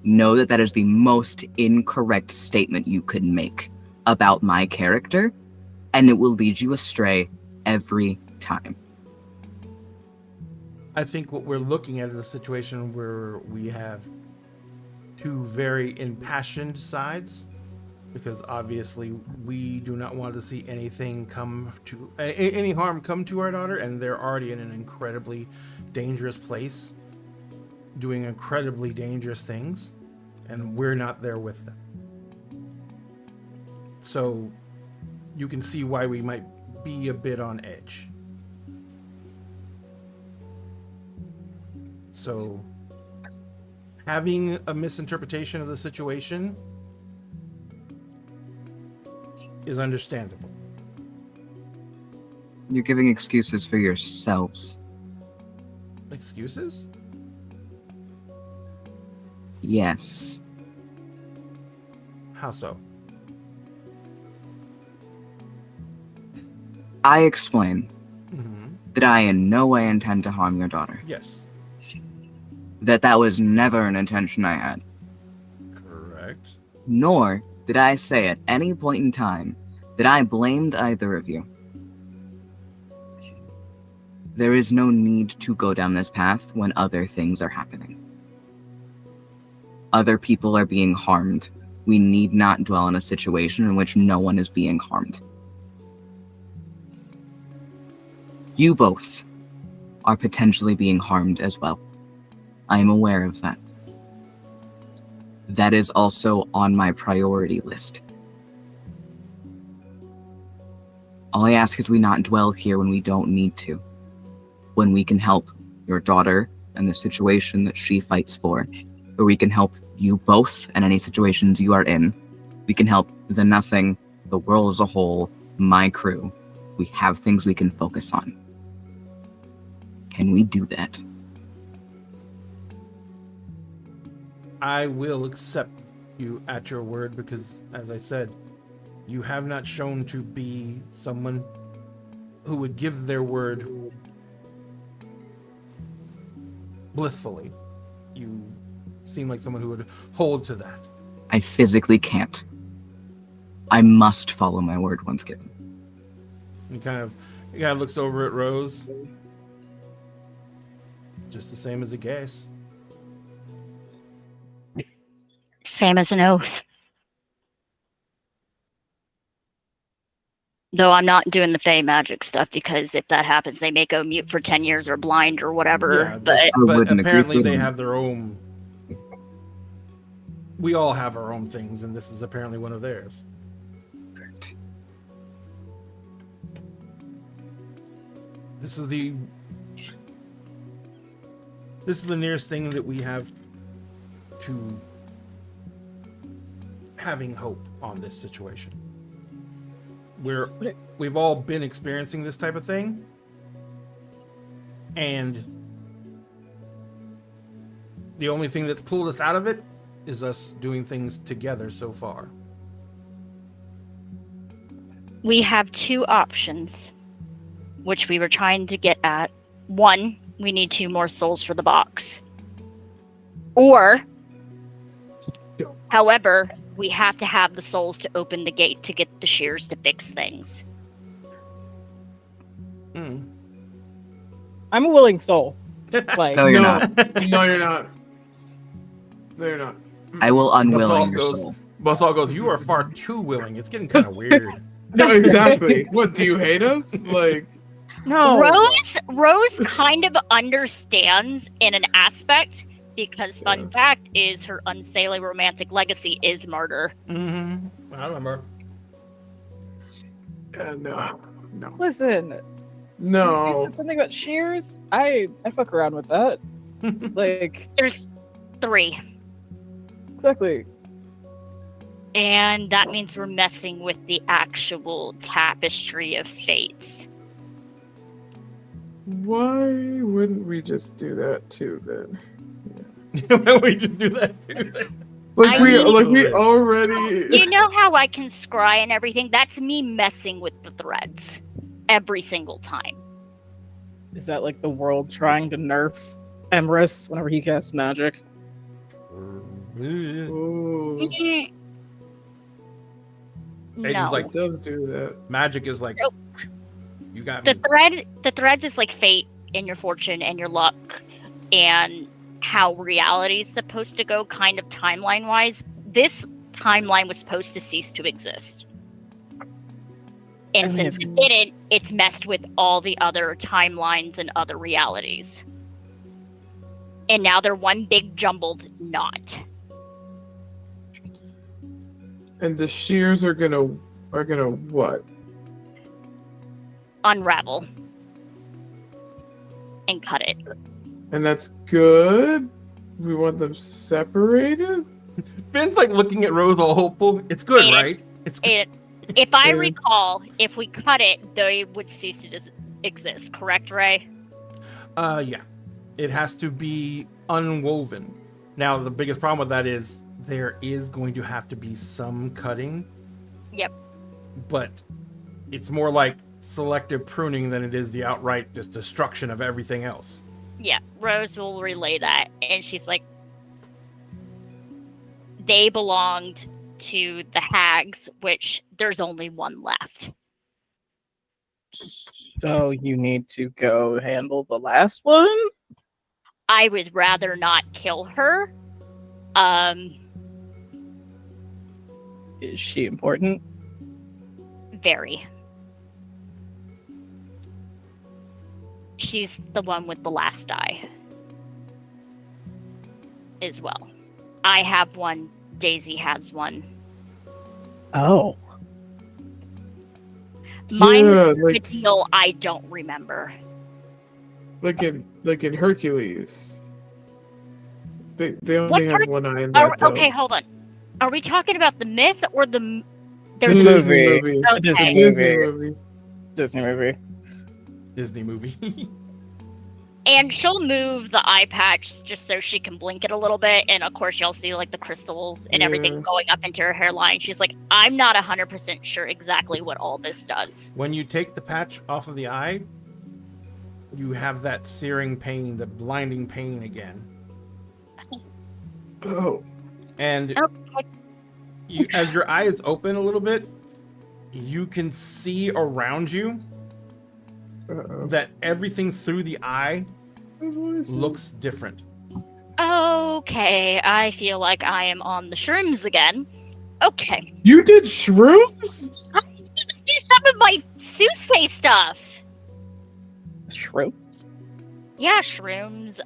know that that is the most incorrect statement you could make about my character, and it will lead you astray every time. I think what we're looking at is a situation where we have two very impassioned sides, because obviously we do not want to see anything come to any harm come to our daughter, and they're already in an incredibly dangerous place doing incredibly dangerous things, and we're not there with them. So you can see why we might be a bit on edge. So having a misinterpretation of the situation is understandable. You're giving excuses for yourselves. Excuses? Yes. How so? I explain Mm-hmm. that I in no way intend to harm your daughter. Yes. That was never an intention I had. Correct. Nor did I say at any point in time that I blamed either of you. There is no need to go down this path when other things are happening. Other people are being harmed. We need not dwell in a situation in which no one is being harmed. You both are potentially being harmed as well. I am aware of that. That is also on my priority list. All I ask is we not dwell here when we don't need to. When we can help your daughter and the situation that she fights for, or we can help you both and any situations you are in. We can help the nothing, the world as a whole, my crew. We have things we can focus on. Can we do that? I will accept you at your word because, as I said, you have not shown to be someone who would give their word blissfully. You seem like someone who would hold to that. I physically can't. I must follow my word once given. He kind of looks over at Rose. Just the same as a guess. Same as an oath. Though I'm not doing the Fey magic stuff, because if that happens, they may go mute for 10 years or blind or whatever. Yeah, but but apparently they have their own. We all have our own things, and this is apparently one of theirs. This is the nearest thing that we have to having hope on this situation. We've all been experiencing this type of thing, and the only thing that's pulled us out of it is us doing things together so far. we have two options, which we were trying to get at. One, we need 2 more souls for the box. Or, however, we have to have the souls to open the gate to get the shears to fix things. Mm. I'm a willing soul. Like, No, you're not. No, you're not. No, you're not. I will unwilling Basalt your goes, soul. Basalt goes, you are far too willing. It's getting kind of weird. No, exactly. What, do you hate us? Like, no. Rose kind of understands in an aspect, because fun fact is her unsalely romantic legacy is murder. Mm-hmm. I remember. No. Listen, you No. said something about shears. I fuck around with that. Like, There's 3. exactly. And that means we're messing with the actual tapestry of fates. Why wouldn't we just do that too then? Why we just do that too? Like I we need- like we already You know how I can scry and everything? That's me messing with the threads every single time. Is that like the world trying to nerf Emrys whenever he casts magic? Ooh, Mm. Aiden's No. like- it does do that. Magic is like, Nope. you got the me. threads is like fate and your fortune and your luck and how reality is supposed to go, kind of timeline wise. This timeline was supposed to cease to exist, and I mean, since if- it didn't, it's messed with all the other timelines and other realities, and now they're one big jumbled knot. And the shears are gonna what? Unravel and cut it. And that's good. We want them separated. Finn's like looking at Rose all hopeful. It's good, And- right? It's good. And if I Yeah. recall, if we cut it, they would cease to exist. Correct, Ray? Yeah. It has to be unwoven. Now, the biggest problem with that is there is going to have to be some cutting. Yep. But it's more like selective pruning than it is the outright just destruction of everything else. Yeah, Rose will relay that, and she's like, they belonged to the hags, which there's only one left. So you need to go handle the last one? I would rather not kill her. Is she important? Very. She's the one with the last eye. As well. I have one. Daisy has one. Oh. Mine Yeah, was like- a deal I don't remember. Like in Hercules. They only What have part- one eye in that. Okay, hold on. Are we talking about the myth or the? There's The a Disney movie. movie. Okay. Disney Disney movie. movie. Disney movie. Disney movie. And she'll move the eye patch just so she can blink it a little bit. And of course, you'll see like the crystals and everything Yeah. going up into her hairline. She's like, I'm not 100% sure exactly what all this does. When you take the patch off of the eye, you have that searing pain, the blinding pain again. Oh, And Okay. you, as your eye is open a little bit, you can see around you uh-oh. that everything through the eye looks different. Okay, I feel like I am on the shrooms again. Okay. You did shrooms? Do some of my Susei stuff. Tropes? Yeah, shrooms.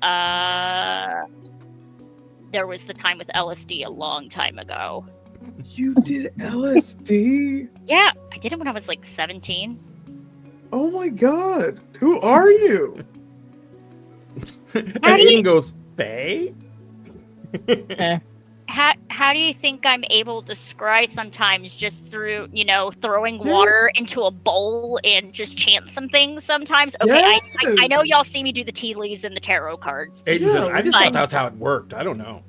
There was the time with LSD a long time ago. You did LSD? Yeah, I did it when I was like 17. Oh my god. Who are you? And How do you- Aiden goes, Faye? How do you think I'm able to scry sometimes just through, throwing Yeah. water into a bowl and just chant some things sometimes? Okay, I know Yes. y'all see me do the tea leaves and the tarot cards. Aiden Yeah, says, I just but- thought that's how it worked. I don't know.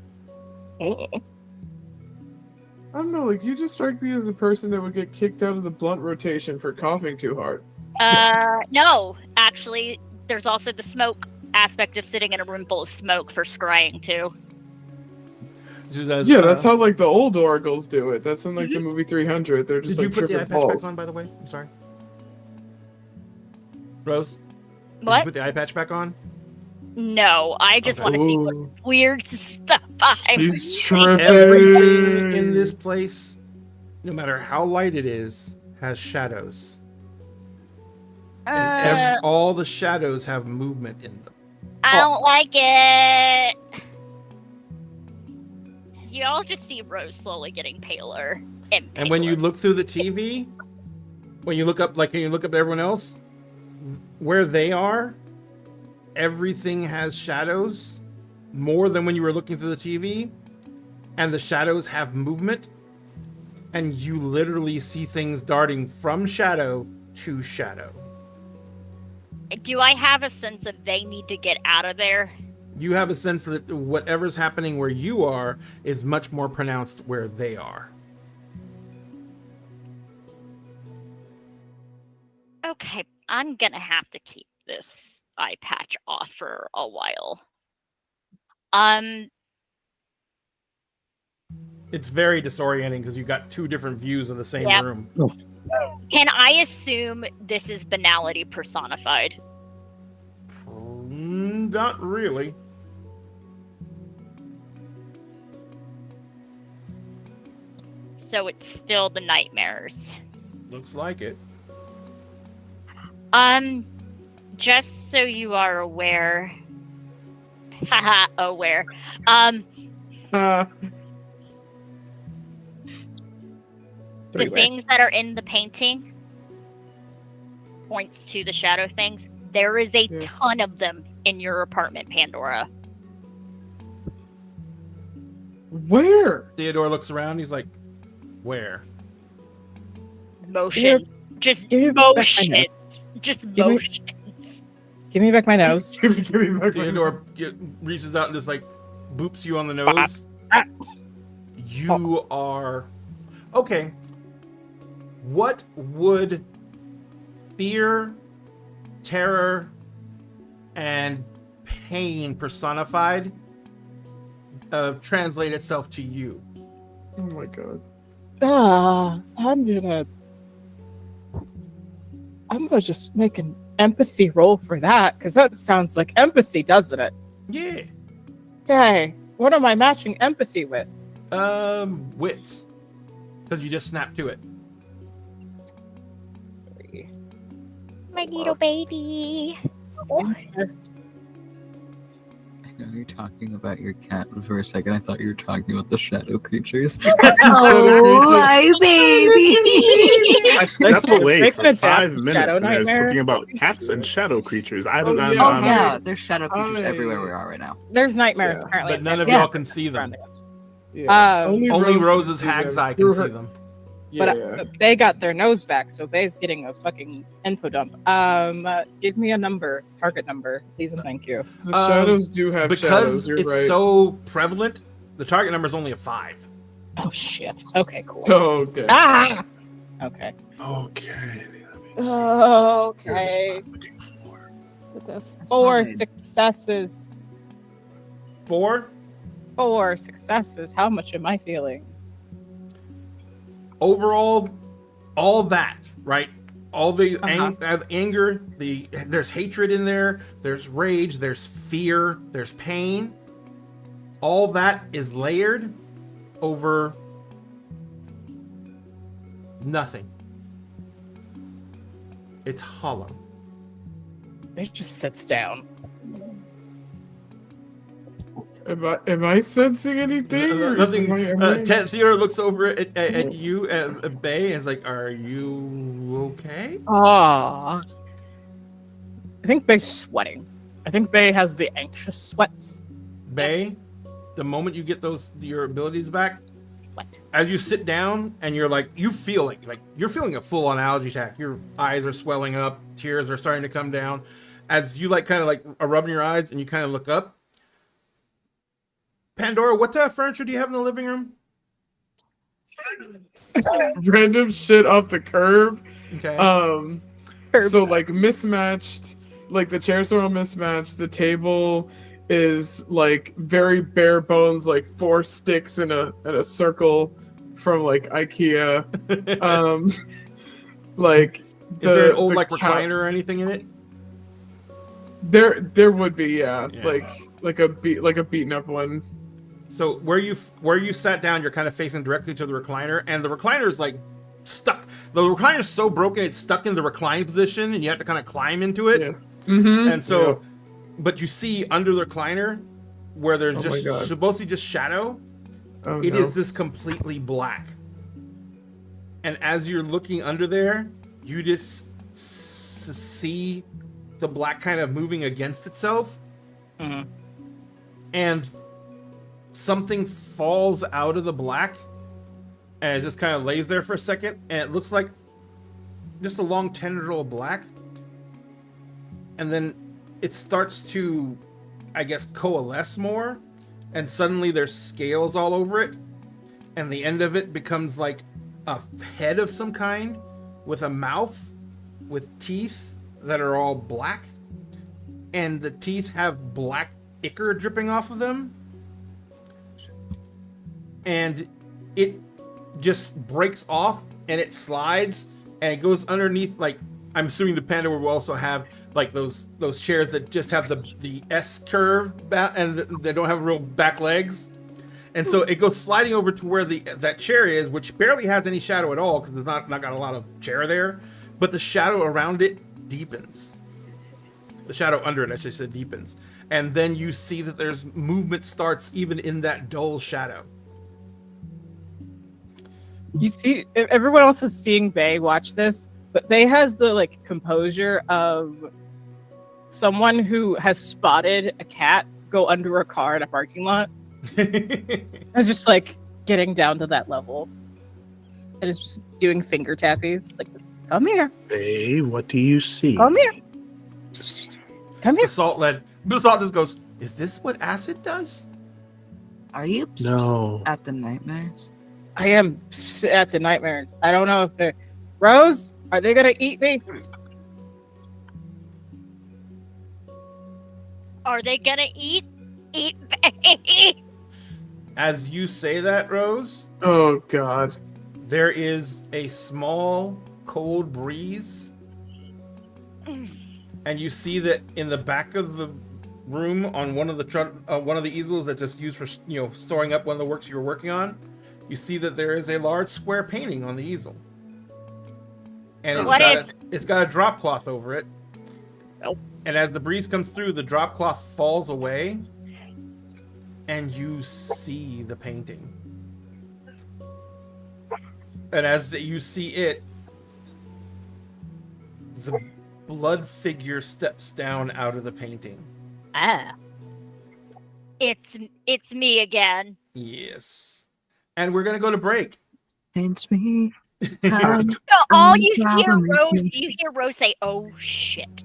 I don't know, like you just strike me as a person that would get kicked out of the blunt rotation for coughing too hard. No, actually, there's also the smoke aspect of sitting in a room full of smoke for scrying too. She says, Yeah, that's how like the old oracles do it. That's in like Mm-hmm. the movie 300. They're just Did you like put the eye tripping patch balls. back on, by the way? I'm sorry. Rose? Did What? you put the eye patch back on? No, I just Okay. want to see what Ooh, weird stuff I'm he's seeing. tripping. Everything in this place, no matter how light it is, has shadows. And all the shadows have movement in them. I don't like it. You all just see Rose slowly getting paler. And when you impaled. look through the TV, when you look up at everyone else, where they are, everything has shadows more than when you were looking through the TV, and the shadows have movement, and you literally see things darting from shadow to shadow. Do I have a sense of they need to get out of there? You have a sense that whatever's happening where you are is much more pronounced where they are. Okay, I'm gonna have to keep this eye patch off for a while. It's very disorienting because you got two different views of the same Yeah. room. Can I assume this is banality personified? Not really. So it's still the nightmares. Looks like it. Just so you are aware. Haha, aware. The things that are in the painting points to the shadow things. There is a ton of them in your apartment, Pandora. Where? Theodore looks around. He's like, "Where?" Motions. Just give me back my motions. Just Give me- motions. Give me back my nose. Give me back my- Theodore reaches out and just like boops you on the nose. You are okay. What would fear, terror, and pain personified translate itself to you? Oh my god. I'm gonna just make an empathy roll for that, because that sounds like empathy, doesn't it? Yeah. Okay. What am I matching empathy with? Wits. Because you just snapped to it. My little baby. Oh. I know you're talking about your cat, but for a second I thought you were talking about the shadow creatures. Oh, my baby! I stepped away Making for a tap 5 minutes shadow and I was nightmare. thinking about cats and shadow creatures. I don't know. yeah. Oh yeah, there's shadow creatures I- everywhere we are right now. There's nightmares Yeah. apparently. But none of Yeah. y'all can see them. surrounding us. Yeah. Only Only Rose Rose's can see hag's them eye through can her- see them. Yeah. But Bay got their nose back, so Bay's getting a fucking info dump. Give me a number, target number, please and thank you. The shadows do have Because shadows. You're it's right. so prevalent, the target number is only a 5. Oh shit. Okay, cool. Oh, okay. Ah. Okay. Okay. Okay. With the 4 fine. successes. 4. 4 successes. How much am I feeling? Overall, all that, right? All the anger, there's hatred in there, there's rage, there's fear, there's pain. All that is layered over nothing. It's hollow. It just sits down. Am I sensing anything? or Nothing. am I- Theodore looks over at you, at Bay, and is like, "Are you okay?" Ah. I think Bay's sweating. I think Bay has the anxious sweats. Bay, the moment you get your abilities back, What? as you sit down and you're like, you feel like you're feeling a full-on allergy attack. Your eyes are swelling up, tears are starting to come down. As you are rubbing your eyes and you kind of look up. Pandora, what furniture do you have in the living room? Random shit off the curb. Okay. So like mismatched, like the chairs are all mismatched. The table is like very bare bones, like 4 sticks in a circle from like IKEA. Like Is there an old the recliner or anything in it? There would be, yeah. Yeah. like a beaten up one. So where you sat down, you're kind of facing directly to the recliner, and the recliner is like stuck. The recliner is so broken, it's stuck in the recline position, and you have to kind of climb into it. Yeah. Mm-hmm. And so, but you see under the recliner where there's Oh my God. supposedly just shadow. Oh, It no. is just completely black. And as you're looking under there, you just see the black kind of moving against itself. Mm-hmm. And something falls out of the black and it just kind of lays there for a second. And it looks like just a long tendril of black. And then it starts to, I guess, coalesce more. And suddenly there's scales all over it. And the end of it becomes like a head of some kind with a mouth with teeth that are all black. And the teeth have black ichor dripping off of them. And it just breaks off and it slides and it goes underneath, like, I'm assuming the panda will also have like those chairs that just have the S curve and they don't have real back legs. And so it goes sliding over to where that chair is, which barely has any shadow at all because it's not got a lot of chair there. But the shadow around it deepens. The shadow under it, I should say, deepens. And then you see that there's movement starts even in that dull shadow. You see, everyone else is seeing Bay watch this, but Bay has the like composure of someone who has spotted a cat go under a car in a parking lot. It's just like getting down to that level, and it's just doing finger tappies, like, "Come here, Hey, what do you see? come here, come here." Basalt just goes, "Is this what acid does?" Are you No. at the nightmares? I am at the nightmares. I don't know if they're Rose. Are they gonna eat me? Are they gonna eat baby? As you say that, Rose, Oh God. there is a small cold breeze, and you see that in the back of the room on one of the easels that's just used for storing up one of the works you're working on, you see that there is a large square painting on the easel, and it's got a drop cloth over it. Nope. And as the breeze comes through, the drop cloth falls away, and you see the painting. And as you see it, the blood figure steps down out of the painting. Ah. It's me again. Yes. And we're gonna go to break. It's me. No, all you hear Rose say, "Oh shit."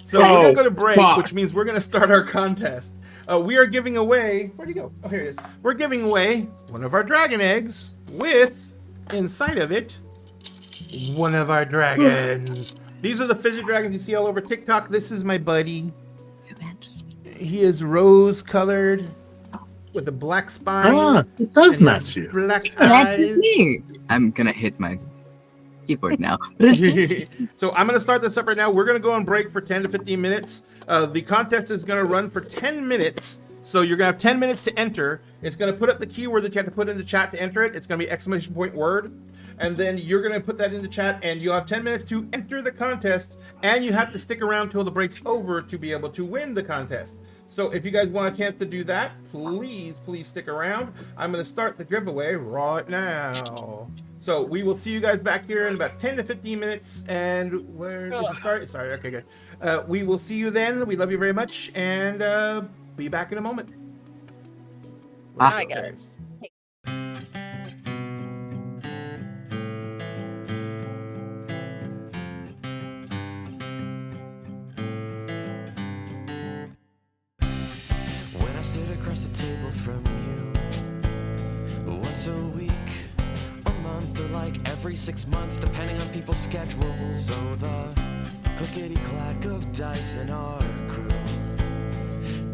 So we're gonna Oh, go to break, fuck. which means we're gonna start our contest. We are giving away. Where'd he go? Oh, here it is. We're giving away one of our dragon eggs with, inside of it, one of our dragons. These are the fizzy dragons you see all over TikTok. This is my buddy. He is rose-colored with a black spine. Ah, it does and match you. Black Matches eyes. me. I'm gonna hit my keyboard now. So I'm going to start this up right now. We're going to go on break for 10 to 15 minutes. The contest is going to run for 10 minutes. So you're going to have 10 minutes to enter. It's going to put up the keyword that you have to put in the chat to enter it. It's going to be ! word. And then you're going to put that in the chat, and you'll have 10 minutes to enter the contest. And you have to stick around till the break's over to be able to win the contest. So if you guys want a chance to do that, please stick around. I'm going to start the giveaway right now. So we will see you guys back here in about 10 to 15 minutes. And where does it start? It started. Okay, good. We will see you then. We love you very much. And be back in a moment. I got it. When I stood across the table from you, once a week, a month, or like every 6 months, depending on people's schedules. So the clickety-clack of dice in our crew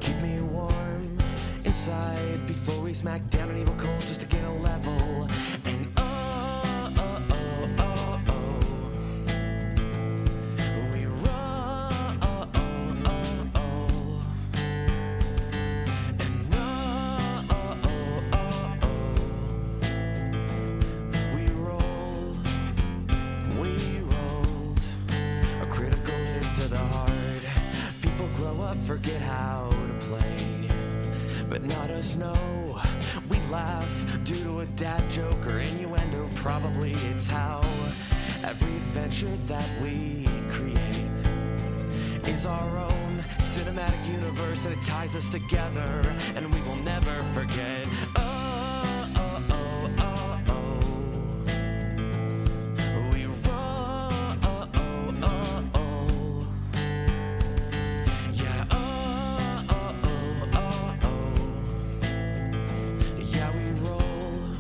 keep me warm inside before we smack down an evil cold just to gain a level. And we roll. We rolled a critical hit to the heart. People grow up, forget how to play, but not us, no. We laugh due to a dad joke or innuendo. Probably it's how every adventure that we create is our own cinematic universe, and it ties us together, and we will never forget. Oh, oh, oh, oh, oh. We roll, oh, oh, oh, oh. Yeah, oh, oh, oh, oh, oh. Yeah, we rolled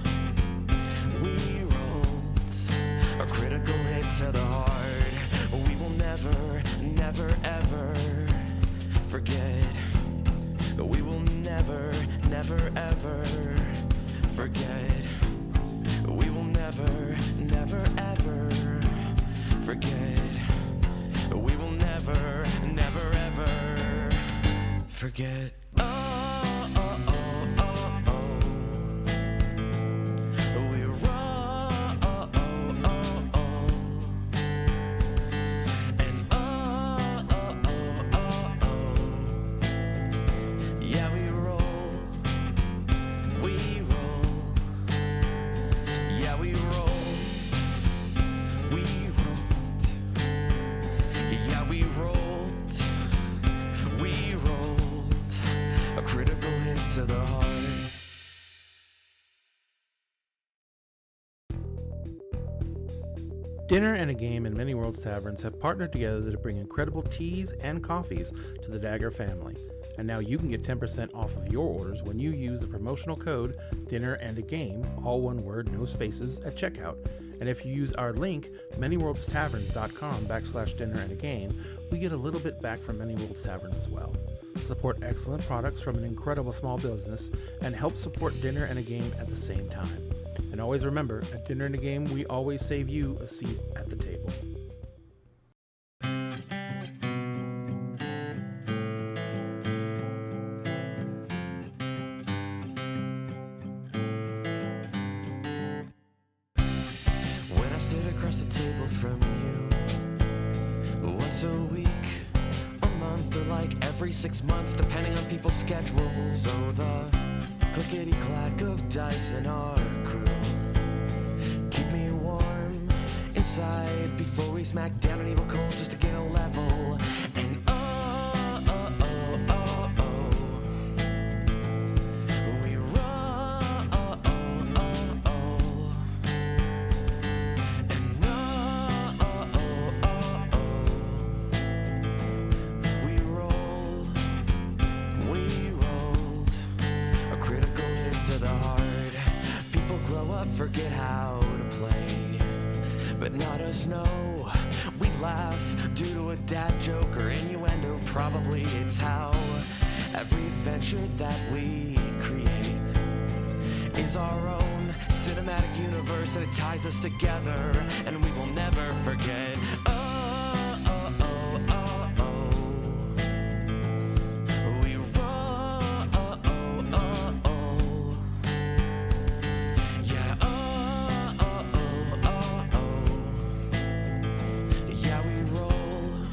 a critical hit to the heart. We will never, never, ever forget. We will never, never, ever forget. We will never, never, ever forget. We will never, never, ever forget. Oh, oh, oh, oh, oh. We roll, oh, oh, oh, oh. And oh, oh, oh, oh, oh. Yeah, we roll. Yeah, we rolled. Yeah, we rolled. A critical hit to the heart. Dinner and a Game and Many Worlds Taverns have partnered together to bring incredible teas and coffees to the Dagger family. And now you can get 10% off of your orders when you use the promotional code Dinner and a Game, all one word, no spaces, at checkout. And if you use our link, manyworldstaverns.com/dinner and a game, we get a little bit back from Many Worlds Taverns as well. Support excellent products from an incredible small business and help support Dinner and a Game at the same time. And always remember, at Dinner and a Game, we always save you a seat at the table. When I sit across the table from you, once a week, a month, or like every 6 months, depending on people's schedules. So the clickety-clack of dice in our crew keep me warm inside before we smack down an evil cold just to gain a level. And oh, oh, oh, oh, oh. We roll, oh, oh, oh, oh. And oh, oh, oh, oh, oh. We rolled a critical hit to the heart. People grow up, forget how to play, but not us, no. We laugh due to a dad joke or innuendo. Probably it's how every adventure that we create is our own cinematic universe, and it ties us together, and we will never forget. Oh, oh, oh, oh, oh. We roll, oh, oh, oh, oh. Yeah, oh, oh, oh, oh, oh. Yeah, we rolled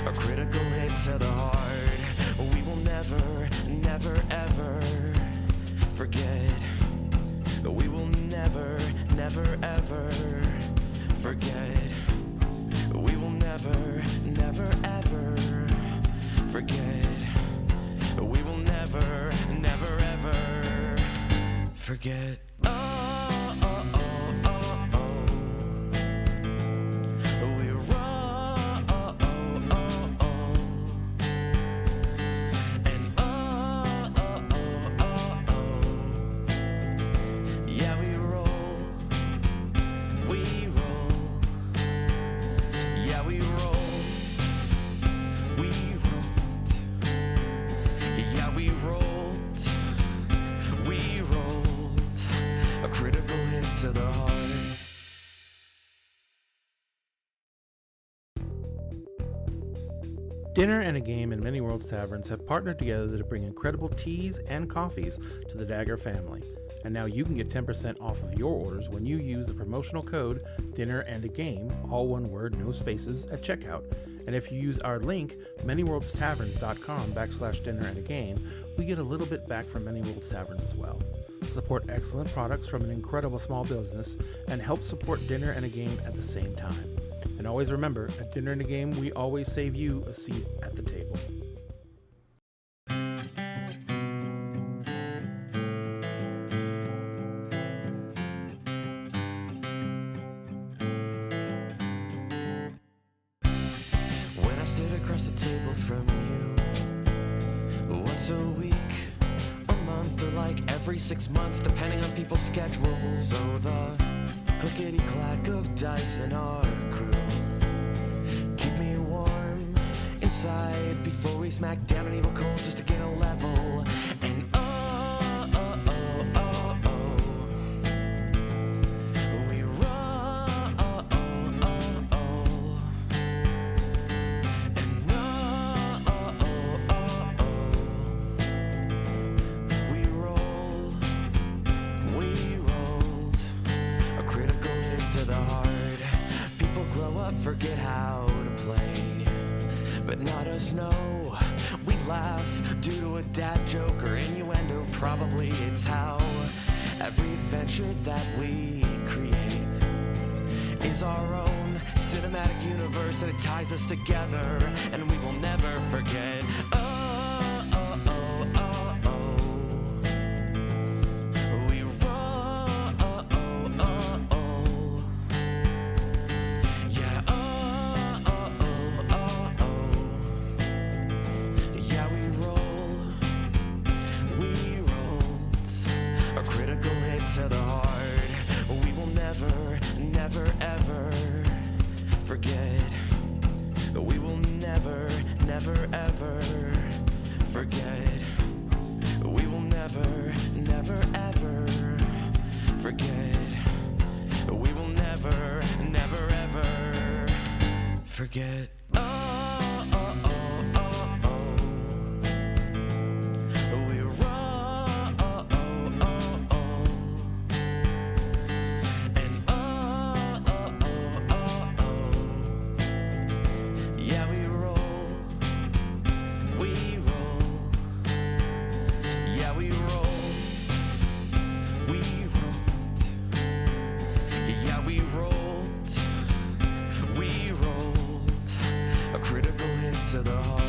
a critical hit to the heart. We will never, never, ever forget. We will never, never, ever forget. We will never, never, ever forget. We will never, never, ever forget. Oh, oh, oh, oh, oh. We roll, oh, oh, oh, oh. And oh, oh, oh, oh, oh. Yeah, we rolled. Yeah, we rolled. Yeah, we rolled a critical hit to the heart. Dinner and a Game and Many Worlds Taverns have partnered together to bring incredible teas and coffees to the Dagger family. And now you can get 10% off of your orders when you use the promotional code Dinner and a Game, all one word, no spaces, at checkout. And if you use our link, manyworldstaverns.com/dinner and a game, we get a little bit back from Many Worlds Taverns as well. Support excellent products from an incredible small business and help support Dinner and a Game at the same time. And always remember, at Dinner and a Game, we always save you a seat at the table. When I sit across the table from you, once a week, a month, or like every 6 months, depending on people's schedules. So the clickety-clack of dice in our crew keep me warm inside before we smack down an evil cold just to gain a level. And we roll. And we rolled a critical hit to the heart. People grow up, forget how to play, but not us, no. We laugh due to a dad joke or innuendo. Probably it's how every adventure that we create is our own cinematic universe, and it ties us together, and we will never forget. We roll. Yeah. Yeah, we roll. We rolled a critical hit to the heart. We will never, never, ever forget. We will never, never, ever forget. We will never, never, ever forget. We will never, never, ever forget. We roll. And yeah, we roll. We roll. Yeah, we rolled. We rolled. Yeah, we rolled. We rolled a critical hit to the heart.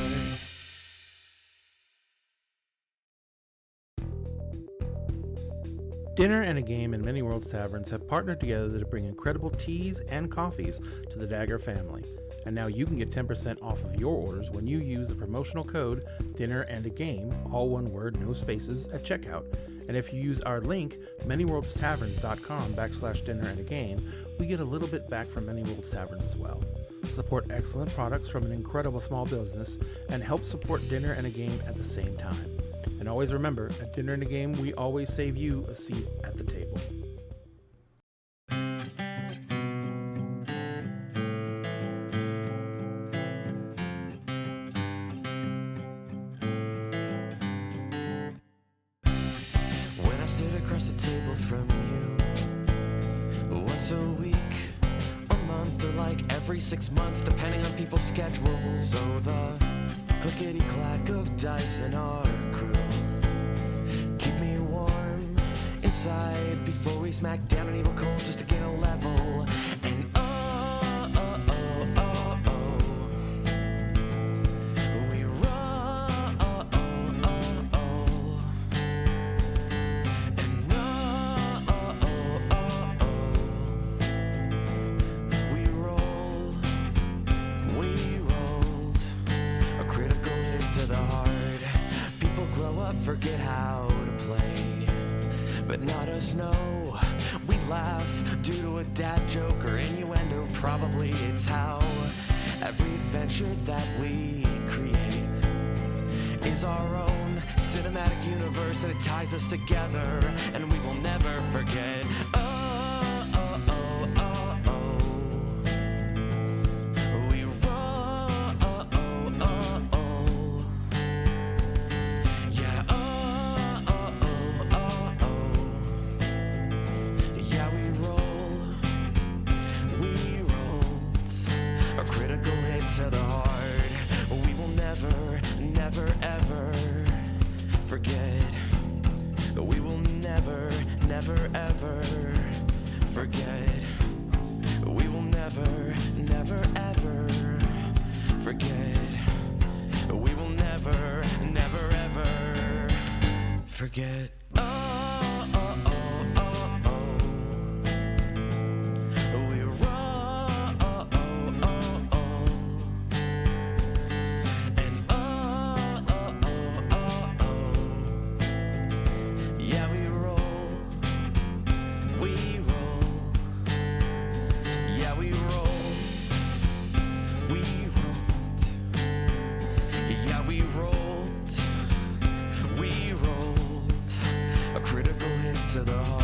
Dinner and a Game and Many Worlds Taverns have partnered together to bring incredible teas and coffees to the Dagger family. And now you can get 10% off of your orders when you use the promotional code Dinner and a Game, all one word, no spaces, at checkout. And if you use our link, manyworldstaverns.com/dinner and a game, we get a little bit back from Many Worlds Taverns as well. Support excellent products from an incredible small business and help support Dinner and a Game at the same time. And always remember, at Dinner and a Game, we always save you a seat at the table. When I sit across the table from you, once a week, a month, or like every 6 months, depending on people's schedules. So the clickety-clack of dice in our crew keep me warm inside before we smack down an evil cold just to gain a level. And we roll. And we roll. We rolled a critical hit to the heart. People grow up, forget how to play, but not us, no. We laugh due to a dad joke or innuendo. Probably it's how every adventure that we create is our own cinematic universe, and it ties us together, and we will never forget. We roll. Yeah. Yeah, we roll. We rolled a critical hit to the heart. forget. Oh, oh, oh, oh, oh. We run, oh, oh, oh, oh. And oh, oh, oh, oh, oh. Yeah, we roll. We roll. Yeah, we rolled. We rolled. Yeah, we rolled. We rolled. A critical hit to the heart.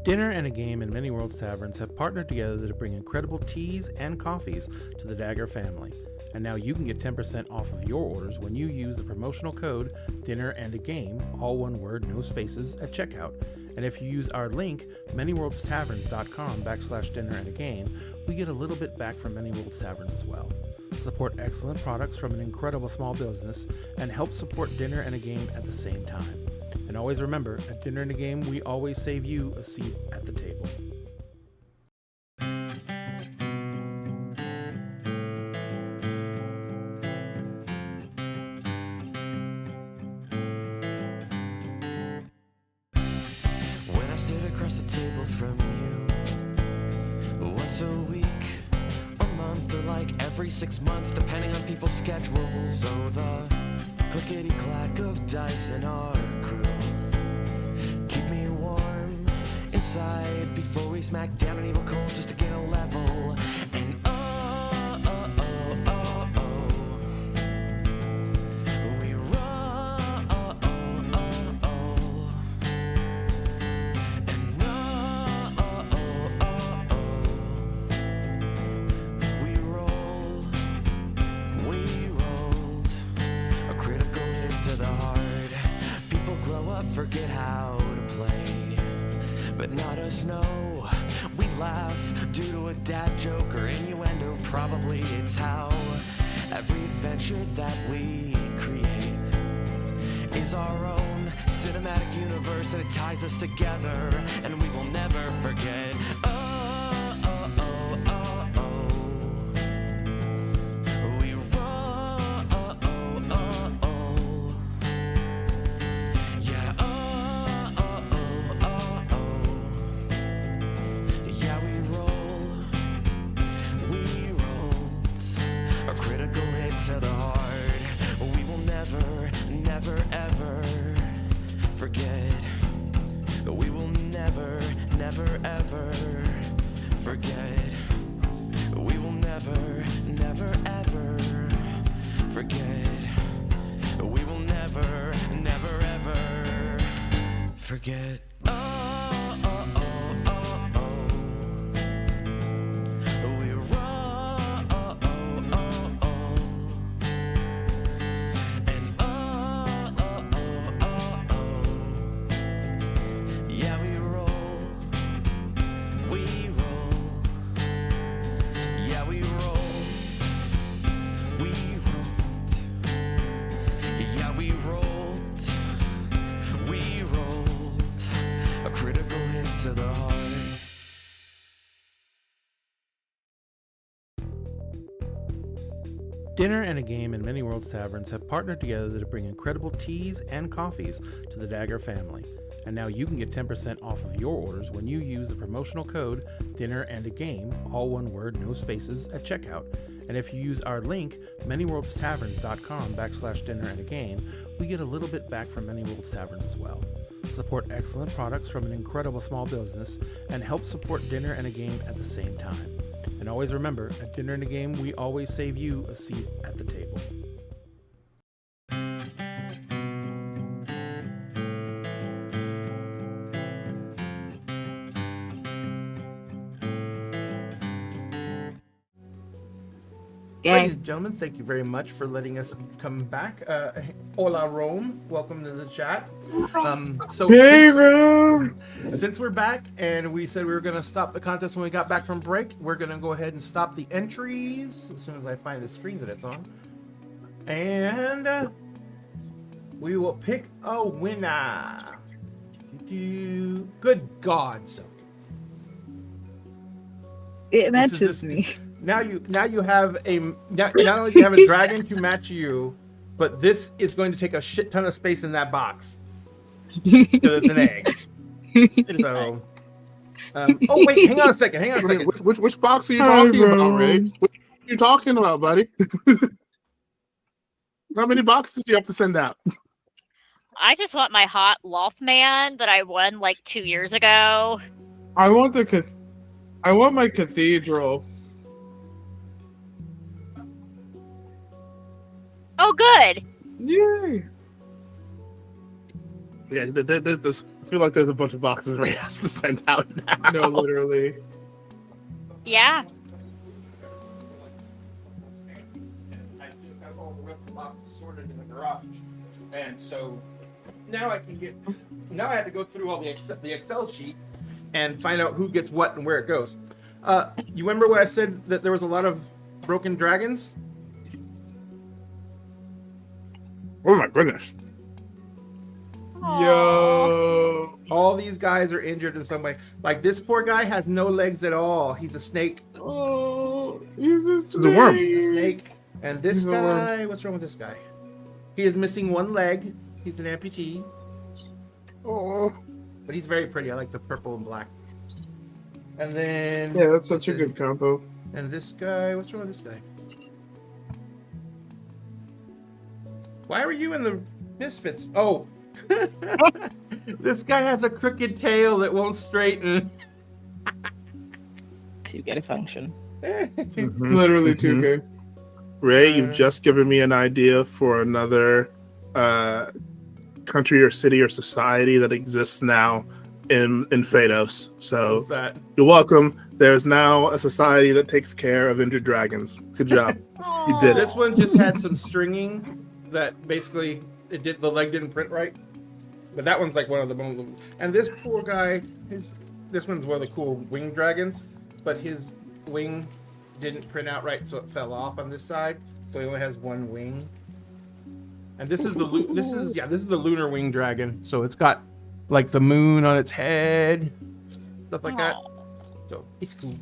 Dinner and a Game and Many Worlds Taverns have partnered together to bring incredible teas and coffees to the Dagger family. And now you can get 10% off of your orders when you use the promotional code Dinner and a Game, all one word, no spaces, at checkout. And if you use our link, manyworldstaverns.com/dinner and a game, we get a little bit back from Many Worlds Taverns as well. Support excellent products from an incredible small business and help support Dinner and a Game at the same time. And always remember, at Dinner and a Game, we always save you a seat at the table. When I sit across the table from you, once a week, a month, or like every 6 months, depending on people's schedules. So the clickety-clack of dice in our crew keep me warm inside before we smack down an evil cold just to gain a level. And oh, oh, oh, oh, oh. We run, oh, oh, oh, oh. And oh, oh, oh, oh, oh. We roll, we rolled. A critical hit to the heart. People grow up, forget how to play, but not us, no. We laugh due to a dad joke or innuendo. Probably it's how every adventure that we create is our own cinematic universe, and it ties us together, and we will never forget. Oh, oh, oh, oh, oh. We run, oh, oh, oh, oh. Yeah, oh, oh, oh, oh, oh. Yeah, we roll. We rolled. A critical hit to the heart. We will never, never, ever forget. We will never, never, ever forget. We will never, never, ever forget. We will never, never, ever forget. Oh, oh, oh, oh, oh. We run, oh, oh, oh, oh. And oh, oh, oh, oh, oh. Yeah, we roll. We roll. Yeah, we rolled. We rolled. Yeah, we rolled. We rolled. A critical hit to the heart. Dinner and a Game and Many Worlds Taverns have partnered together to bring incredible teas and coffees to the Dagger family. And now you can get 10% off of your orders when you use the promotional code Dinner and a Game, all one word, no spaces, at checkout. And if you use our link, manyworldstaverns.com/dinner and a game, we get a little bit back from Many Worlds Taverns as well. Support excellent products from an incredible small business and help support Dinner and a Game at the same time. And always remember, at Dinner and a Game, we always save you a seat at the table. Ladies and gentlemen, thank you very much for letting us come back. Hola, Rome. Welcome to the chat. Since we're back and we said we were going to stop the contest when we got back from break, we're going to go ahead and stop the entries as soon as I find the screen that it's on. And we will pick a winner. Good God, Sophie. It matches me. Now you have not only do you have a dragon to match you, but this is going to take a shit ton of space in that box because it's an egg. So, oh wait, hang on a second. Which box are you talking about, Ray? What are you talking about, buddy? How many boxes do you have to send out? I just want my hot Lothman that I won like 2 years ago. I want my cathedral. Oh, good. Yay! Yeah, there's this. I feel like there's a bunch of boxes Ray has to send out now. No, literally. Yeah. I do have all the rest of the boxes sorted in the garage, and so now I can get. Now I have to go through all the Excel sheet and find out who gets what and where it goes. You remember when I said that there was a lot of broken dragons? Oh my goodness. Yo. All these guys are injured in some way. Like this poor guy has no legs at all. He's a snake. Oh, he's a snake. The worm. He's a snake. And this He's a worm. guy, what's wrong with this guy? He is missing one leg. He's an amputee. Oh. But he's very pretty. I like the purple and black. And then Yeah, that's such a what's it- good combo. And this guy, what's wrong with this guy? Why were you in the Misfits? Oh. This guy has a crooked tail that won't straighten. To get a function. Literally 2K. Ray, you've just given me an idea for another country or city or society that exists now in Phaedos. So What's that? you're welcome. There's now a society that takes care of injured dragons. Good job. You did it. This one just had some stringing that basically the leg didn't print right. But that one's like one of the most. And this poor guy, this one's one of the cool wing dragons, but his wing didn't print out right, so it fell off on this side. So he only has one wing. And this is the lunar wing dragon. So it's got like the moon on its head, stuff like that. So it's cool.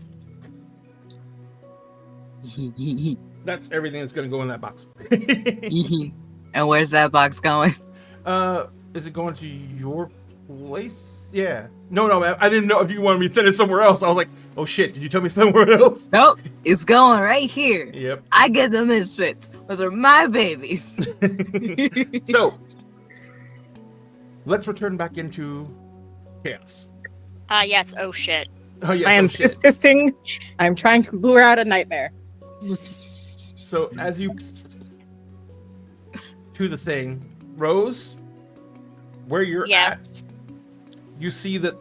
That's everything that's gonna go in that box. And where's that box going? Is it going to your place? Yeah. No, I didn't know if you wanted me to send it somewhere else. I was like, oh shit, did you tell me somewhere else? Nope, it's going right here. Yep. I get the misfits. Those are my babies. So, let's return back into chaos. Yes. Oh shit. Oh yes. I am oh, shit. fisting. I'm trying to lure out a nightmare. So as you to the thing, Rose, where you're at, Yes. you see that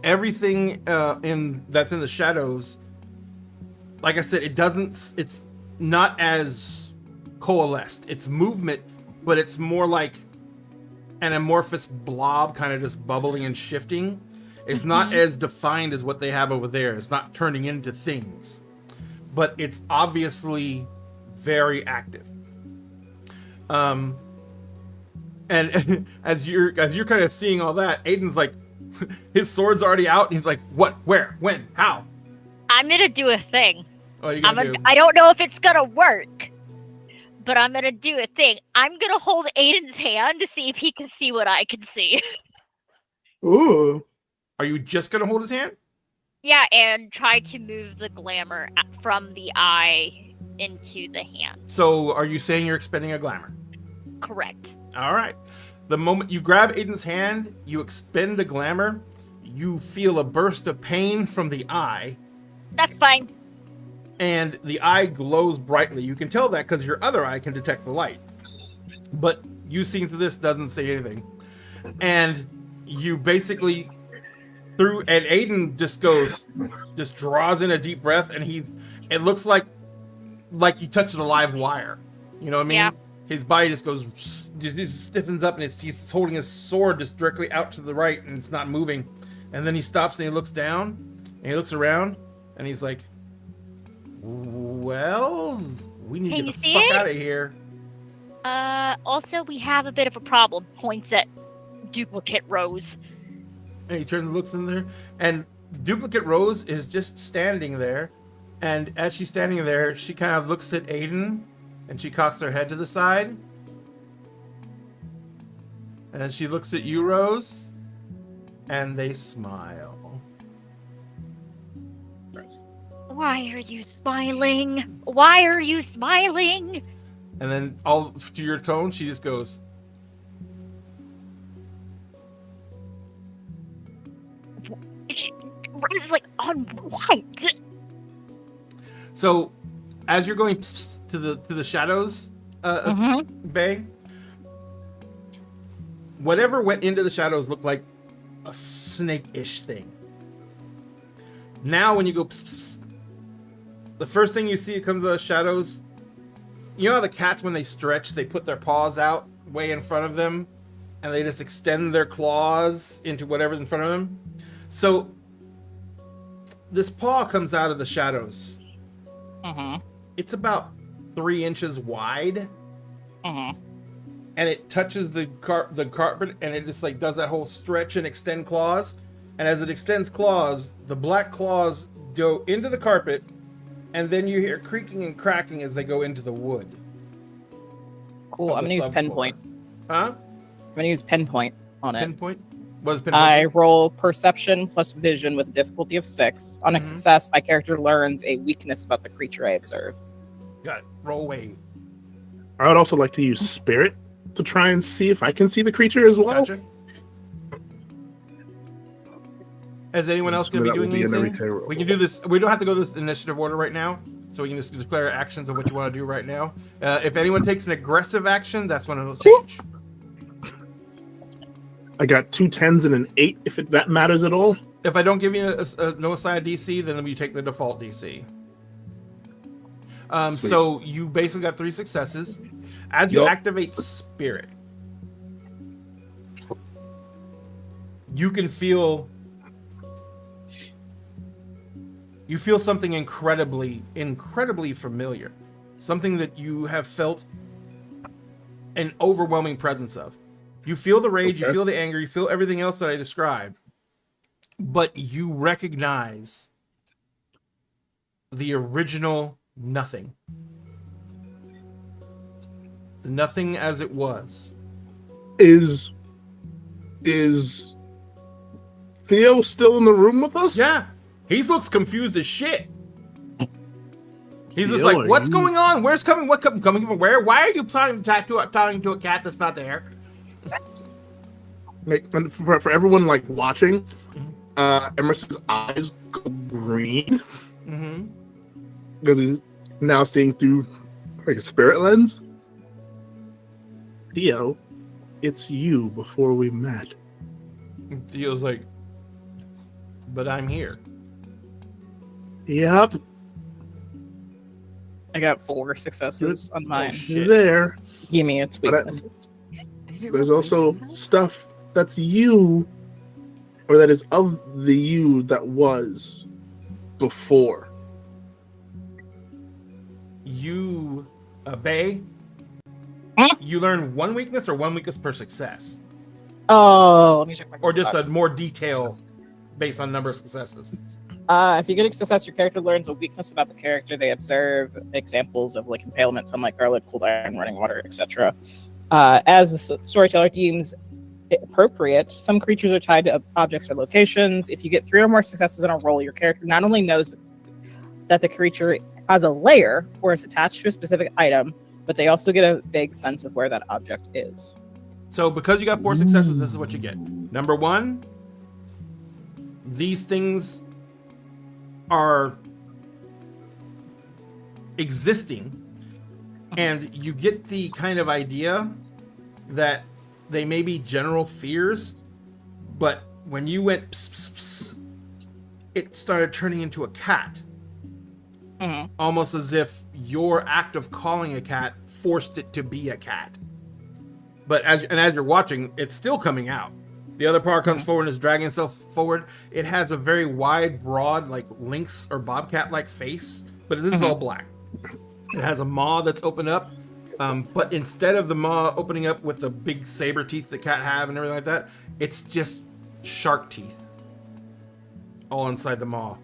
everything that's in the shadows, like I said, it's not as coalesced. It's movement, but it's more like an amorphous blob kind of just bubbling and shifting. It's not as defined as what they have over there. It's not turning into things, but it's obviously very active. And as you're kind of seeing all that, Aiden's like, his sword's already out. And he's like, what, where, when, how? I'm gonna do a thing. Oh, you gonna do? I don't know if it's gonna work, but I'm gonna do a thing. I'm gonna hold Aiden's hand to see if he can see what I can see. Ooh. Are you just gonna hold his hand? Yeah, and try to move the glamour from the eye into the hand. So are you saying you're expending a glamour? Correct. All right. The moment you grab Aiden's hand, you expend a glamour, you feel a burst of pain from the eye, That's fine. and the eye glows brightly. You can tell that because your other eye can detect the light. But you seeing through this doesn't say anything. And you basically and Aiden just draws in a deep breath, and it looks like he touched a live wire. You know what I mean? Yeah. His body just stiffens up, and he's holding his sword just directly out to the right, and it's not moving. And then he stops and he looks down, and he looks around, and he's like, well, we need to Can get you the see fuck it? out of here. Also, we have a bit of a problem. Points at duplicate Rose. And he turns and looks in there, and Duplicate Rose is just standing there, And as she's standing there, she kind of looks at Aiden, and she cocks her head to the side. And then she looks at you, Rose, and they smile. Why are you smiling? Why are you smiling? And then all to your tone, she just goes, Rose is like, on what? so as you're going to the shadows, Bay, whatever went into the shadows looked like a snake-ish thing. Now when you go, the first thing you see that comes out of the shadows, you know how the cats, when they stretch, they put their paws out way in front of them, and they just extend their claws into whatever's in front of them? So this paw comes out of the shadows. It's about 3 inches wide. And it touches the carpet, and it just like does that whole stretch and extend claws. And as it extends claws, the black claws go into the carpet, and then you hear creaking and cracking as they go into the wood. Cool. I'm gonna use pinpoint. Huh? I'm gonna use pinpoint on it. Pinpoint? What is pinpoint? I roll perception plus vision with a difficulty of 6. On a success, my character learns a weakness about the creature I observe. Got it. Roll away. I would also like to use spirit to try and see if I can see the creature as well. Gotcha. Is anyone else going to be doing anything? We can do this. We don't have to go this initiative order right now, so we can just declare actions of what you want to do right now. If anyone takes an aggressive action, that's when it'll change. I got 2 10s and an 8, if that matters at all. If I don't give you no assigned DC, then you take the default DC. So you basically got 3 successes. As you activate spirit, you can feel something incredibly familiar, something that you have felt an overwhelming presence of. You feel the rage, you feel the anger, you feel everything else that I described, but you recognize the original nothing. The nothing as it was. Is Theo still in the room with us? Yeah. He looks confused as shit. He's just like, what's going on? Where's coming? What coming from where? Why are you talking to a cat that's not there? Like, for everyone like watching, Emerson's eyes go green because he's now seeing through like a spirit lens. Theo, it's you before we met. Theo's like, but I'm here. Yep. I got 4 successes on mine. There. Give me its weaknesses. There's also stuff that's you, or that is of the you that was before. You, Bay, you learn 1 weakness or 1 weakness per success? Oh, let me check my or just a more detail based on number of successes. If you get a success, your character learns a weakness about the character they observe, examples of like impalement, sunlight, garlic, cold iron, running water, etc. As the storyteller deems it appropriate, some creatures are tied to objects or locations. If you get 3 or more successes in a roll, your character not only knows that the creature has a lair or is attached to a specific item, but they also get a vague sense of where that object is. So because you got 4 successes, this is what you get. Number 1, these things are existing, and you get the kind of idea that they may be general fears, but when you went pss, pss, pss, it started turning into a cat. Almost as if your act of calling a cat forced it to be a cat. But as you're watching, it's still coming out. The other part comes forward and is dragging itself forward. It has a very wide, broad, like lynx or bobcat-like face, but this is all black. It has a maw that's opened up, but instead of the maw opening up with the big saber teeth that cat have and everything like that, it's just shark teeth all inside the maw.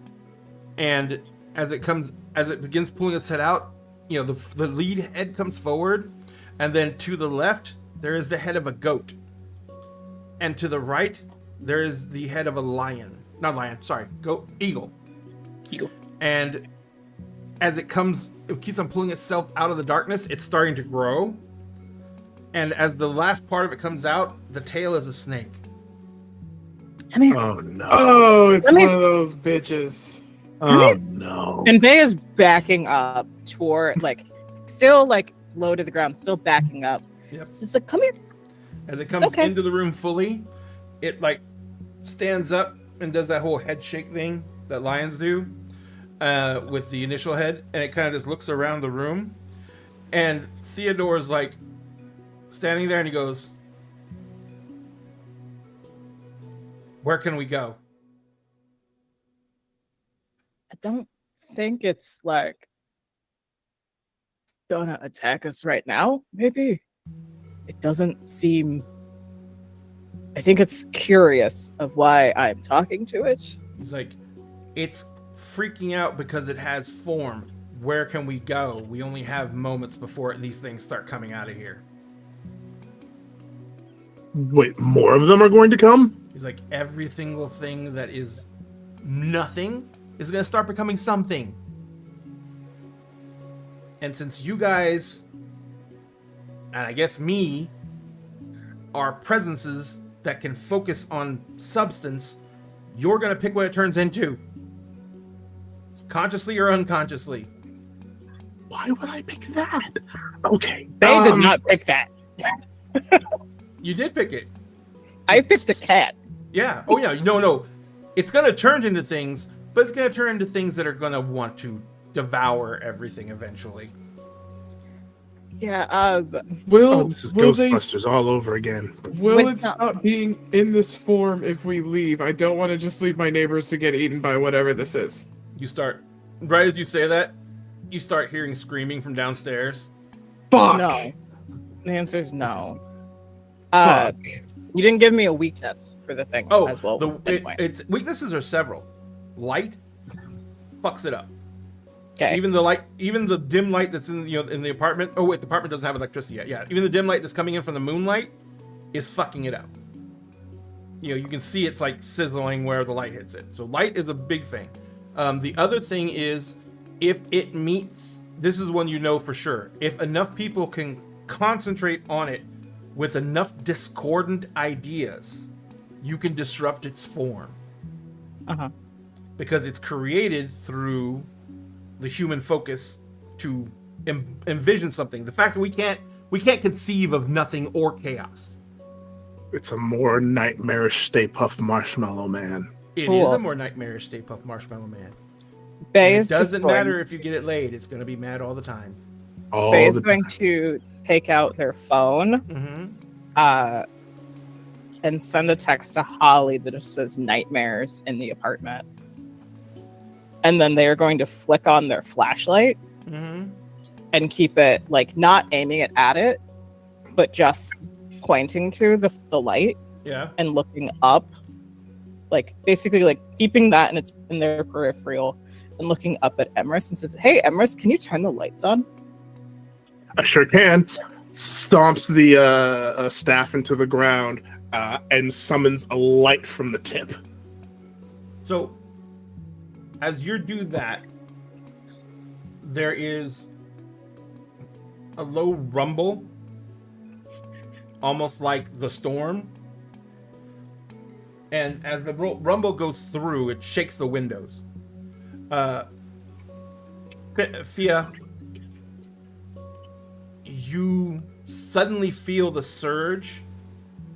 And as it begins pulling its head out, you know, the lead head comes forward, and then to the left there is the head of a goat, and to the right there is the head of a lion. Not lion, sorry, goat, eagle. And as it keeps on pulling itself out of the darkness, it's starting to grow. And as the last part of it comes out, the tail is a snake. Come here. Oh no. Oh, it's Let me- one of those bitches. Oh no. And Bay is backing up toward, like, still like low to the ground, still backing up. Yep. It's just like, come here. As it comes okay. into the room fully, it like stands up and does that whole head shake thing that lions do with the initial head, and it kind of just looks around the room. And Theodore's like standing there, and he goes, "Where can we go?" I don't think it's like gonna attack us right now. Maybe it doesn't seem. I think it's curious of why I'm talking to it. He's like, "It's freaking out because it has form. Where can we go? We only have moments before these things start coming out of here." Wait, more of them are going to come? He's like, "Every single thing that is nothing is going to start becoming something. And since you guys, and I guess me, are presences that can focus on substance, you're going to pick what it turns into. Consciously or unconsciously." Why would I pick that? Okay. They did not pick that. You did pick it. I picked the cat. Yeah. Oh, yeah. No. It's going to turn into things, but it's going to turn into things that are going to want to devour everything eventually. Yeah. Will This is will they- Ghostbusters all over again. Will With it no- stop being in this form if we leave? I don't want to just leave my neighbors to get eaten by whatever this is. You start, right as you say that, you start hearing screaming from downstairs. Fuck. No. The answer is no. Fuck. You didn't give me a weakness for the thing Oh, as well. Anyway. its weaknesses are several. Light fucks it up. Okay. Even the dim light that's in the apartment. Oh wait, the apartment doesn't have electricity yet. Yeah, even the dim light that's coming in from the moonlight is fucking it up. You can see it's like sizzling where the light hits it. So light is a big thing. The other thing is, if it meets, this is one you know for sure. If enough people can concentrate on it with enough discordant ideas, you can disrupt its form. Uh-huh. Because it's created through the human focus to envision something. The fact that we can't conceive of nothing or chaos. It's a more nightmarish Stay Puft Marshmallow Man. It Cool. is a more nightmarish Stay Puft Marshmallow Man. Bay And is it doesn't just going matter if you get it laid. It's going to be mad all the time. Bay is going to take out their phone Mm-hmm. and send a text to Holly that just says nightmares in the apartment. And then they are going to flick on their flashlight Mm-hmm. and keep it, like, not aiming it at it, but just pointing to the light Yeah. and looking up. Like, basically, like, keeping that in their peripheral and looking up at Emrys and says, "Hey, Emrys, can you turn the lights on?" I sure can. Stomps the staff into the ground and summons a light from the tip. So, as you do that, there is a low rumble, almost like the storm. And as the rumble goes through, it shakes the windows. Fia, you suddenly feel the surge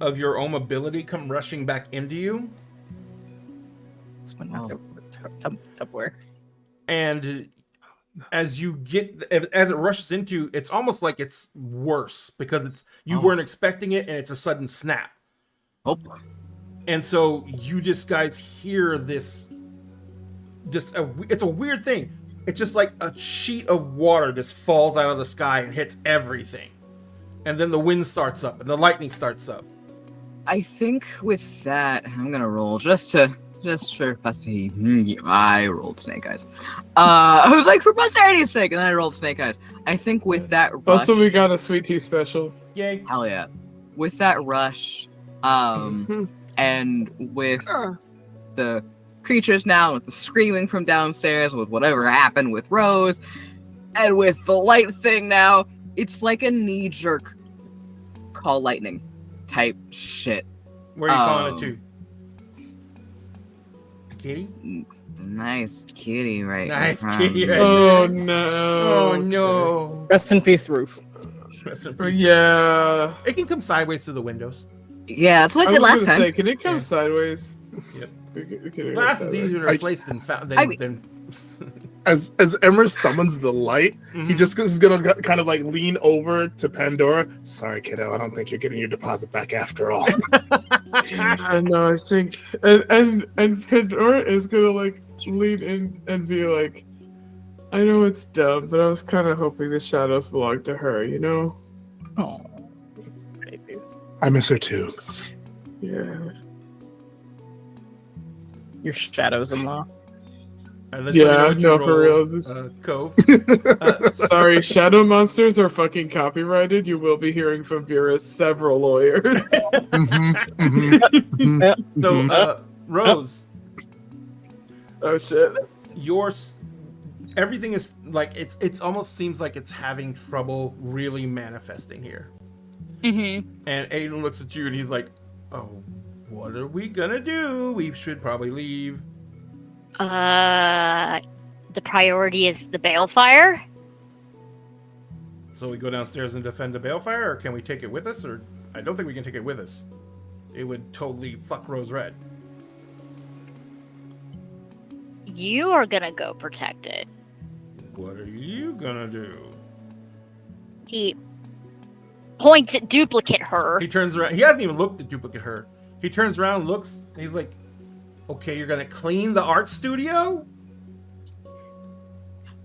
of your own ability come rushing back into you. This one knocked over with Tupperware. And as it rushes into, it's almost like it's worse because you weren't expecting it, and it's a sudden snap. Oh, And so you guys hear this, it's a weird thing. It's just like a sheet of water just falls out of the sky and hits everything. And then the wind starts up and the lightning starts up. I think with that, I'm gonna roll just to Just for posterity. I rolled snake eyes. I was like, for posterity's sake, and then I rolled snake eyes. I think with that rush. Also, we got a sweet tea special. Yay. Hell yeah. With that rush, and with the creatures now, with the screaming from downstairs, with whatever happened with Rose, and with the light thing now, it's like a knee-jerk call lightning type shit. Where are you calling it to? Kitty? Nice kitty right Nice in front kitty of me. right Oh no! Oh no. Rest in peace, Roof. Rest in peace. Yeah. It can come sideways through the windows. Yeah, it's like I the was last gonna time. say, can it come Yeah. sideways? Yep. We can Glass is easier to replace than As Emmer summons the light, he just is gonna kind of like lean over to Pandora. Sorry, kiddo, I don't think you're getting your deposit back after all. I know. I think, and Pandora is gonna like lean in and be like, I know it's dumb, but I was kind of hoping the shadows belonged to her. You know? Oh, babies. I miss her too. Yeah. Your shadows-in-law. Yeah, no, for real. This... Cove. Sorry, shadow monsters are fucking copyrighted. You will be hearing from Bureau's several lawyers. So, Rose. Oh shit. Everything is like it's almost seems like it's having trouble really manifesting here. Mm-hmm. And Aiden looks at you and he's like, "Oh, what are we gonna do? We should probably leave." The priority is the balefire. So we go downstairs and defend the balefire, or can we take it with us? Or I don't think we can take it with us. It would totally fuck Rose Red. You are gonna go protect it. What are you gonna do? He points at duplicate her. He turns around. He hasn't even looked at duplicate her. He turns around, looks, and he's like, "Okay, you're gonna clean the art studio?"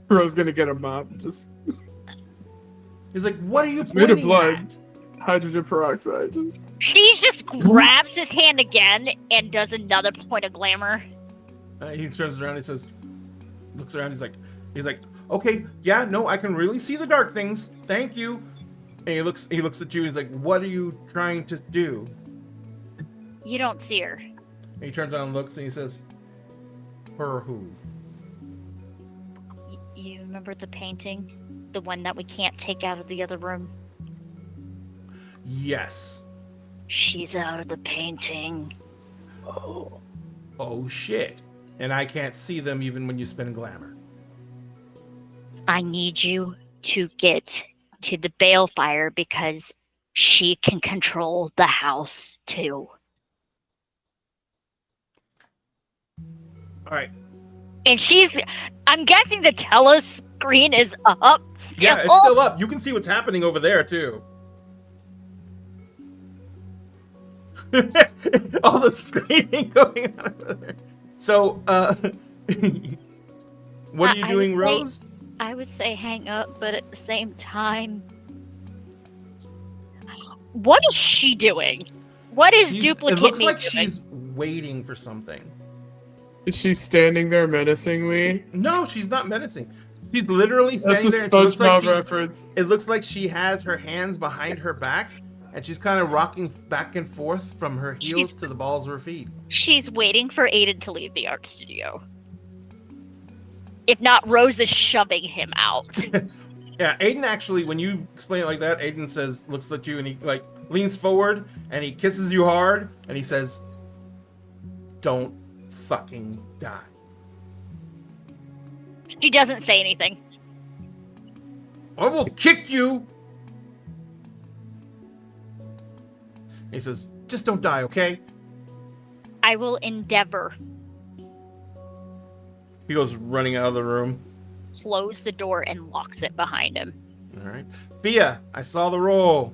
Bro's gonna get a mop. Just He's like, "What are you made of pointing blood. at?" Hydrogen peroxide. Just She just grabs his hand again and does another point of glamour. He turns around. He says, looks around. He's like, "Okay, yeah, no, I can really see the dark things. Thank you." And he looks at you. He's like, "What are you trying to do?" You don't see her. And he turns around and looks and he says, "Her who?" You remember the painting? The one that we can't take out of the other room? Yes. She's out of the painting. Oh shit. And I can't see them even when you spin glamour. I need you to get to the balefire because she can control the house too. All right. And I'm guessing the telescreen is up still. Yeah, it's still up. You can see what's happening over there too. All the screaming going on over there. So, what are you doing, Rose? I would say hang up, but at the same time, what is she doing? What is duplicate? It looks me like doing? she's waiting for something. is she standing there menacingly? No, she's not menacing. She's literally That's standing a there. And she looks like SpongeBob reference. it looks like she has her hands behind her back, and she's kind of rocking back and forth from her heels to the balls of her feet. She's waiting for Aiden to leave the art studio. If not, Rose is shoving him out. Yeah, Aiden actually, when you explain it like that, Aiden says, looks at you, and he like leans forward, and he kisses you hard, and he says, "Don't fucking die." She doesn't say anything. I will kick you. He says, "Just don't die, okay?" I will endeavor. He goes running out of the room. Close the door and locks it behind him. All right. Fia, I saw the roll.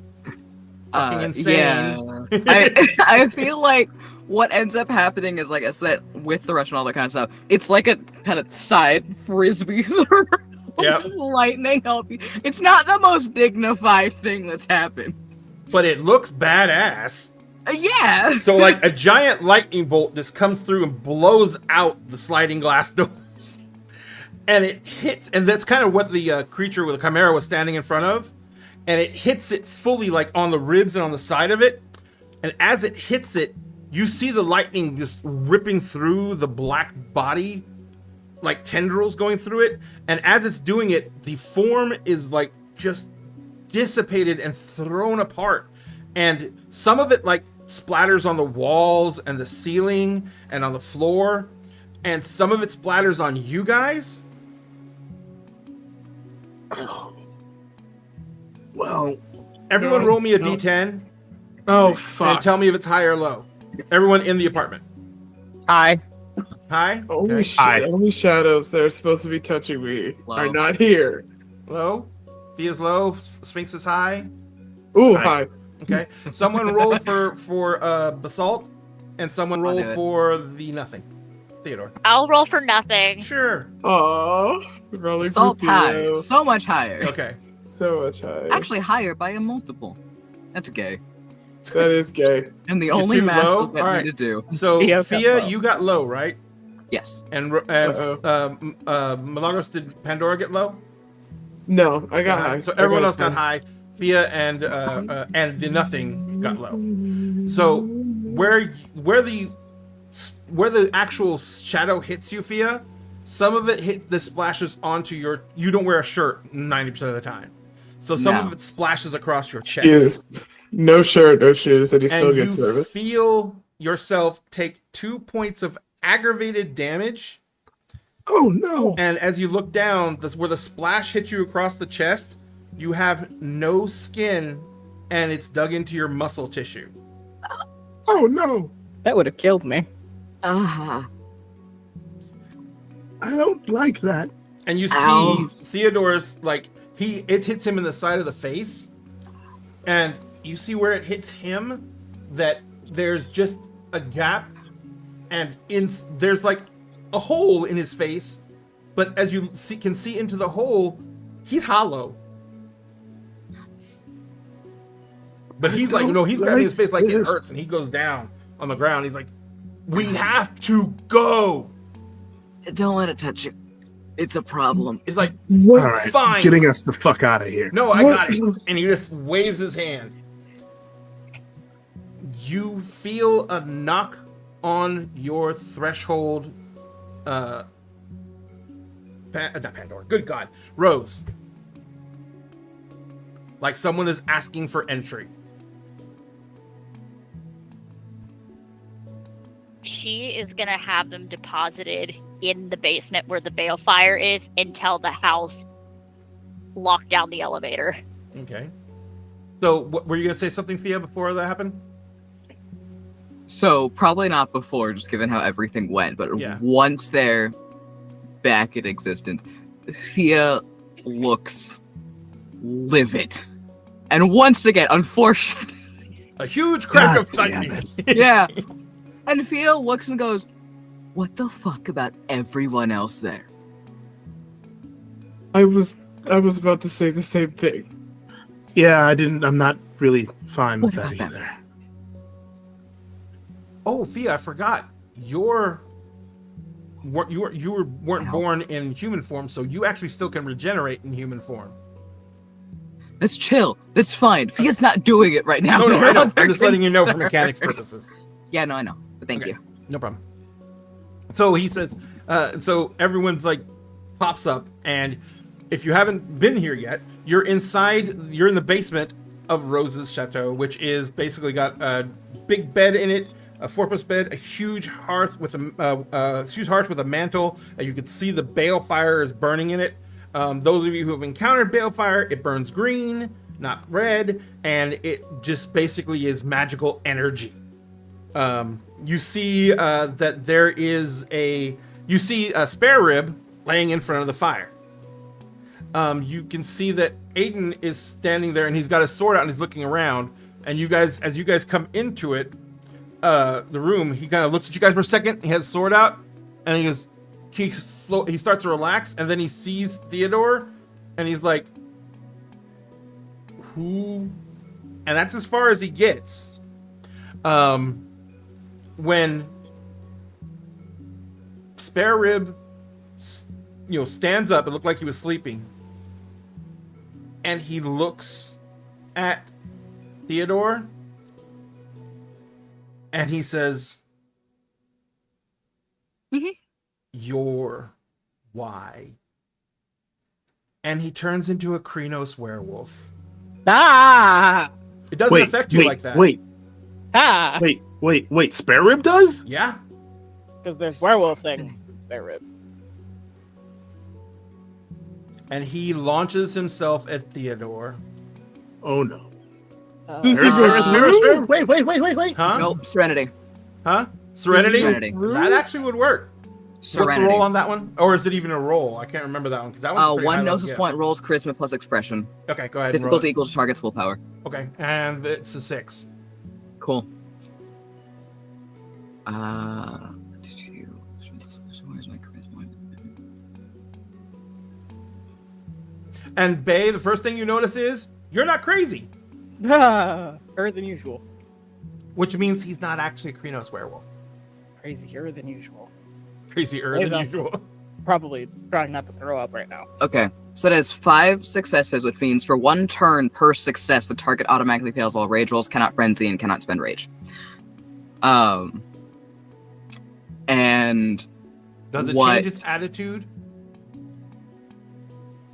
Fucking insane. Yeah. I feel like what ends up happening is like I said with the rush and all that kind of stuff. It's like a kind of side frisbee. Yep. Lightning help you. It's not the most dignified thing that's happened. But it looks badass. Yeah. So like a giant lightning bolt just comes through and blows out the sliding glass doors. And it hits, and that's kind of what the creature with the chimera was standing in front of. And it hits it fully like on the ribs and on the side of it. And as it hits it, you see the lightning just ripping through the black body, like tendrils going through it. And as it's doing it, the form is like just dissipated and thrown apart. And some of it like splatters on the walls and the ceiling and on the floor. And some of it splatters on you guys. Oh. Well, Everyone No, roll me a no. D10 Oh and fuck! tell me if it's high or low. Everyone in the apartment. Hi. High? Only Okay. Aye. only shadows that are supposed to be touching me are Low. not here. Low? Fia's low. Sphinx is high. Ooh, Aye. hi. Okay. Someone roll for basalt, and someone roll do it. for the nothing. Theodore. I'll roll for nothing. Sure. Aw, rolling Salt for high. Theo. So much higher. Okay. So much higher. Actually, higher by a multiple. That's gay. that is gay. And the You're only too math low? will get Alright. me to do. So Theo got Fia, low. you got low, right? Yes. And Uh-oh. Milagros, did Pandora get low? No, I got high. So I everyone got else got a high. Fia and the nothing got low. So where the actual shadow hits you, Fia, some of it splashes onto your. You don't wear a shirt 90% of the time, so some No. of it splashes across your chest, Yes. No shirt, no shoes, and he and still you gets service. feel yourself take 2 points of aggravated damage. oh no. And as you look down, where the splash hits you across the chest, you have no skin, and it's dug into your muscle tissue. Oh no. That would have killed me. Uh-huh. I don't like that. And you Ow. see Theodore's like it hits him in the side of the face, and you see where it hits him that there's just a gap, and there's like a hole in his face, but as you can see into the hole, he's hollow. But he's like, no, he's grabbing his face like it this. hurts, and he goes down on the ground. He's like, we have to go. Don't let it touch you. It's a problem. It's like, All right, fine. getting us the fuck out of here. No, I What got it. else? And he just waves his hand. You feel a knock on your threshold. Not Pandora. Good God. Rose. Like someone is asking for entry. She is going to have them deposited in the basement where the balefire is until the house locked down the elevator. Okay. So, were you going to say something, Fia, before that happened? So, probably not before, just given how everything went, but Yeah. once they're back in existence, Fia looks livid. And once again, unfortunately, A huge crack God of damn lightning. yeah. And Fia looks and goes, what the fuck about everyone else there? I was about to say the same thing. Yeah, I'm not really fine with What that about either. Oh, Fia, I forgot. You weren't born in human form, so you actually still can regenerate in human form. Let's chill. That's fine. Fia's not doing it right now. No, There I are know. other I'm just letting you know for concerns. mechanics purposes. Yeah, no, I know. But thank Okay. you. No problem. So he says, so everyone's like pops up, and if you haven't been here yet, you're in the basement of Rose's chateau, which is basically got a big bed in it, a 4-post bed, a huge hearth with a mantle. You can see the balefire is burning in it. Those of you who have encountered balefire, it burns green, not red, and it just basically is magical energy. You see that there is a spare rib laying in front of the fire. You can see that Aiden is standing there and he's got his sword out and he's looking around. And as you guys come into it, the room, he kind of looks at you guys for a second. He has his sword out and he starts to relax, and then he sees Theodore and he's like, who? And that's as far as he gets. When Spare Rib, stands up, it looked like he was sleeping, and he looks at Theodore, and he says, "You're why?" And he turns into a Krenos werewolf. Ah! It doesn't affect you like that. Wait, Ah! wait. Spare Rib does? Yeah. Because there's werewolf things in Spare Rib. And he launches himself at Theodore. Oh no. This Spare, is Spare, a Spare, Spare. Wait. Huh? Nope, Serenity. Huh? Serenity? Serenity. That actually would work. What's the Serenity. roll on that one? Or is it even a roll? I can't remember that one because that one's pretty high One level, gnosis yeah. point rolls charisma plus expression. Okay, go ahead. and roll Difficulty it. equals target's willpower. Okay, and it's a 6. Cool. Where's my charisma? And Bay, the first thing you notice is you're not crazy, Crazier than usual. which means he's not actually a Krenos werewolf. Crazier than usual. Crazier Maybe than that's- usual. Probably trying not to throw up right now. Okay, so that is 5 successes, which means for 1 turn per success, the target automatically fails all rage rolls, cannot frenzy, and cannot spend rage. And Does it what- change its attitude?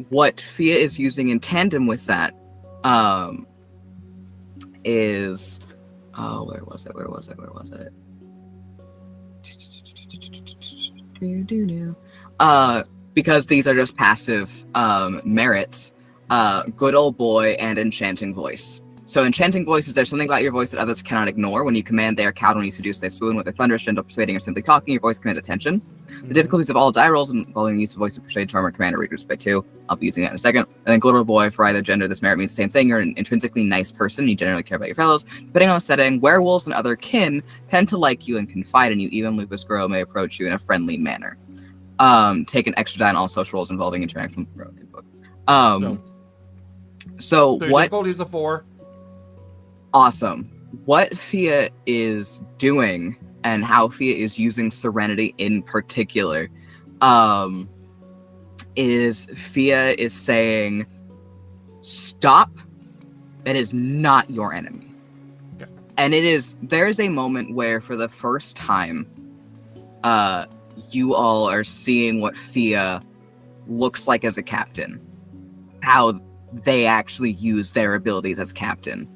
what Fia is using in tandem with that is where was it? Because these are just passive merits, good old boy and enchanting voice. So enchanting voice is there's something about your voice that others cannot ignore. When you command, they are cowed. When you seduce, they swoon. With a thunderous, gentle, persuading, or simply talking, your voice commands attention. The difficulties of all die rolls involving the use of voice of persuade, charm, or command are reduced by 2. I'll be using that in a second. And then good old boy, for either gender, this merit means the same thing. You're an intrinsically nice person. You generally care about your fellows. Depending on the setting, werewolves and other kin tend to like you and confide in you. Even Lupus Grow may approach you in a friendly manner. Take an extra die on all social roles involving interaction with the book. So So your what? difficulty is a 4. Awesome. What Fia is doing and how Fia is using Serenity in particular is Fia is saying, stop. That is not your enemy. Okay. And there's a moment where for the first time, you all are seeing what Fia looks like as a captain. How they actually use their abilities as captain.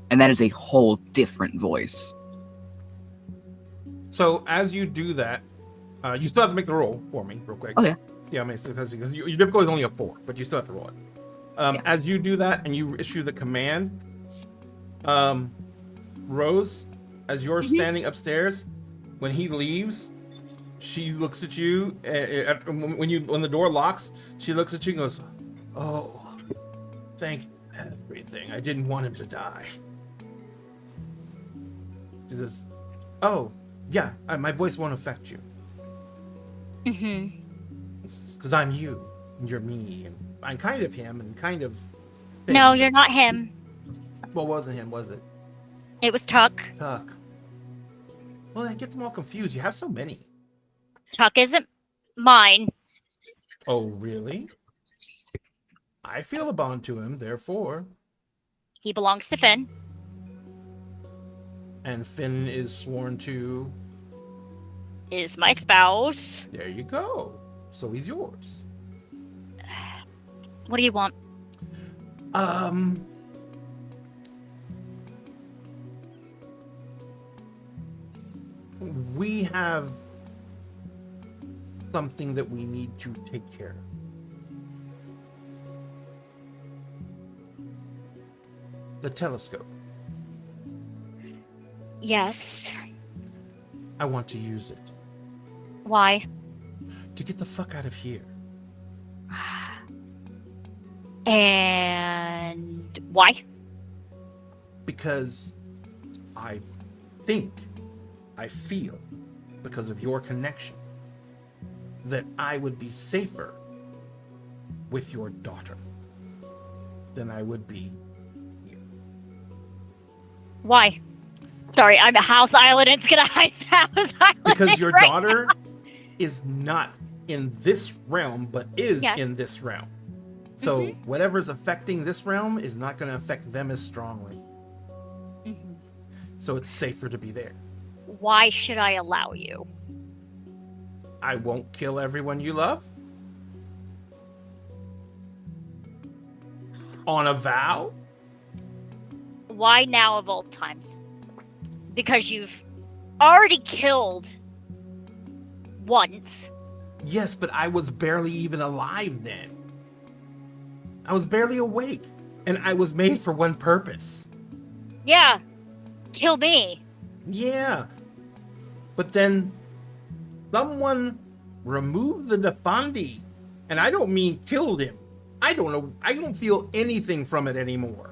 And that is a whole different voice. So as you do that, you still have to make the roll for me real quick. Okay. See how many successes, because your difficulty is only a 4, but you still have to roll it. As you do that and you issue the command, Rose, as you're standing upstairs, when he leaves, she looks at you. When the door locks, she looks at you and goes, "Oh, thank everything. I didn't want him to die." She says, "Oh, yeah, my voice won't affect you. Because I'm you, and you're me, and I'm kind of him, and kind of... Finn." No, you're not him. Well, wasn't him, was it? It was Tuck. Tuck. Well, I get them all confused. You have so many. Tuck isn't mine. Oh, really? I feel a bond to him, therefore. He belongs to Finn. And Finn is sworn to... Is my spouse. There you go. So he's yours. What do you want? We have something that we need to take care of. The telescope. Yes. I want to use it Why? to get the fuck out of here. And why? Because I think, I feel, because of your connection, that I would be safer with your daughter than I would be here. Why? Sorry, I'm a House Island. It's gonna House Island. Because your right daughter is not in this realm, but is Yeah. in this realm. So whatever's affecting this realm is not going to affect them as strongly. Mhm. So it's safer to be there. Why should I allow you? I won't kill everyone you love. On a vow? Why now of all times? Because you've already killed once. Yes, but I was barely even alive then. I was barely awake, and I was made for one purpose. Yeah. Kill me. Yeah. But then someone removed the Defandi, and I don't mean killed him. I don't know. I don't feel anything from it anymore.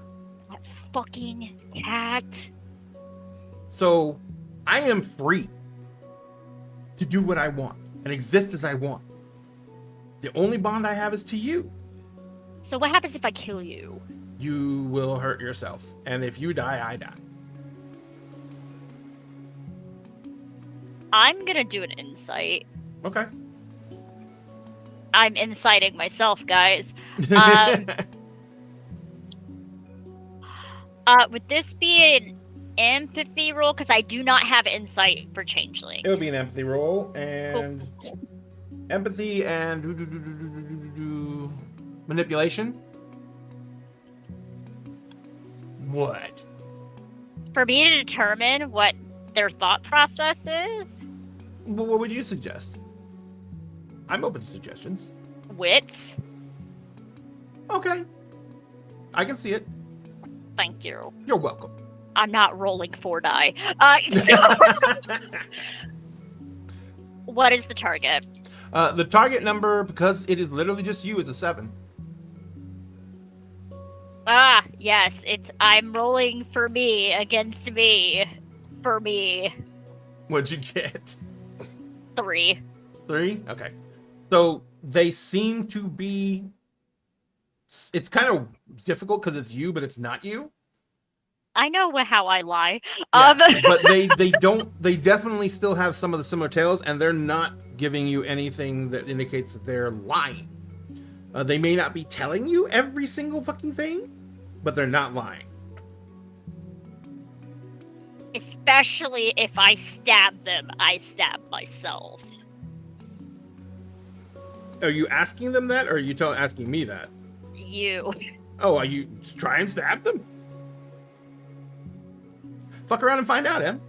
That fucking cat. So I am free to do what I want and exist as I want. The only bond I have is to you. So what happens if I kill you? You will hurt yourself. And if you die, I die. I'm gonna do an insight. Okay. I'm inciting myself, guys. Would this be an empathy roll? Because I do not have insight for changeling. It would be an empathy roll, and empathy and manipulation. What? For me to determine what their thought process is? Well, what would you suggest? I'm open to suggestions. Wits? Okay. I can see it. Thank you. You're welcome. I'm not rolling 4 die. So what is the target? The target number, because it is literally just you, is a 7. Ah, yes, I'm rolling for me against me. For me. What'd you get? 3. 3? Okay. So they seem to be... It's kind of difficult because it's you, but it's not you. I know how I lie. Yeah, but they definitely still have some of the similar tales, and they're not giving you anything that indicates that they're lying. They may not be telling you every single fucking thing, but they're not lying. Especially if I stab them, I stab myself. Are you asking them that, or are you asking me that? You. Oh, are you try and stab them? Fuck around and find out, Em.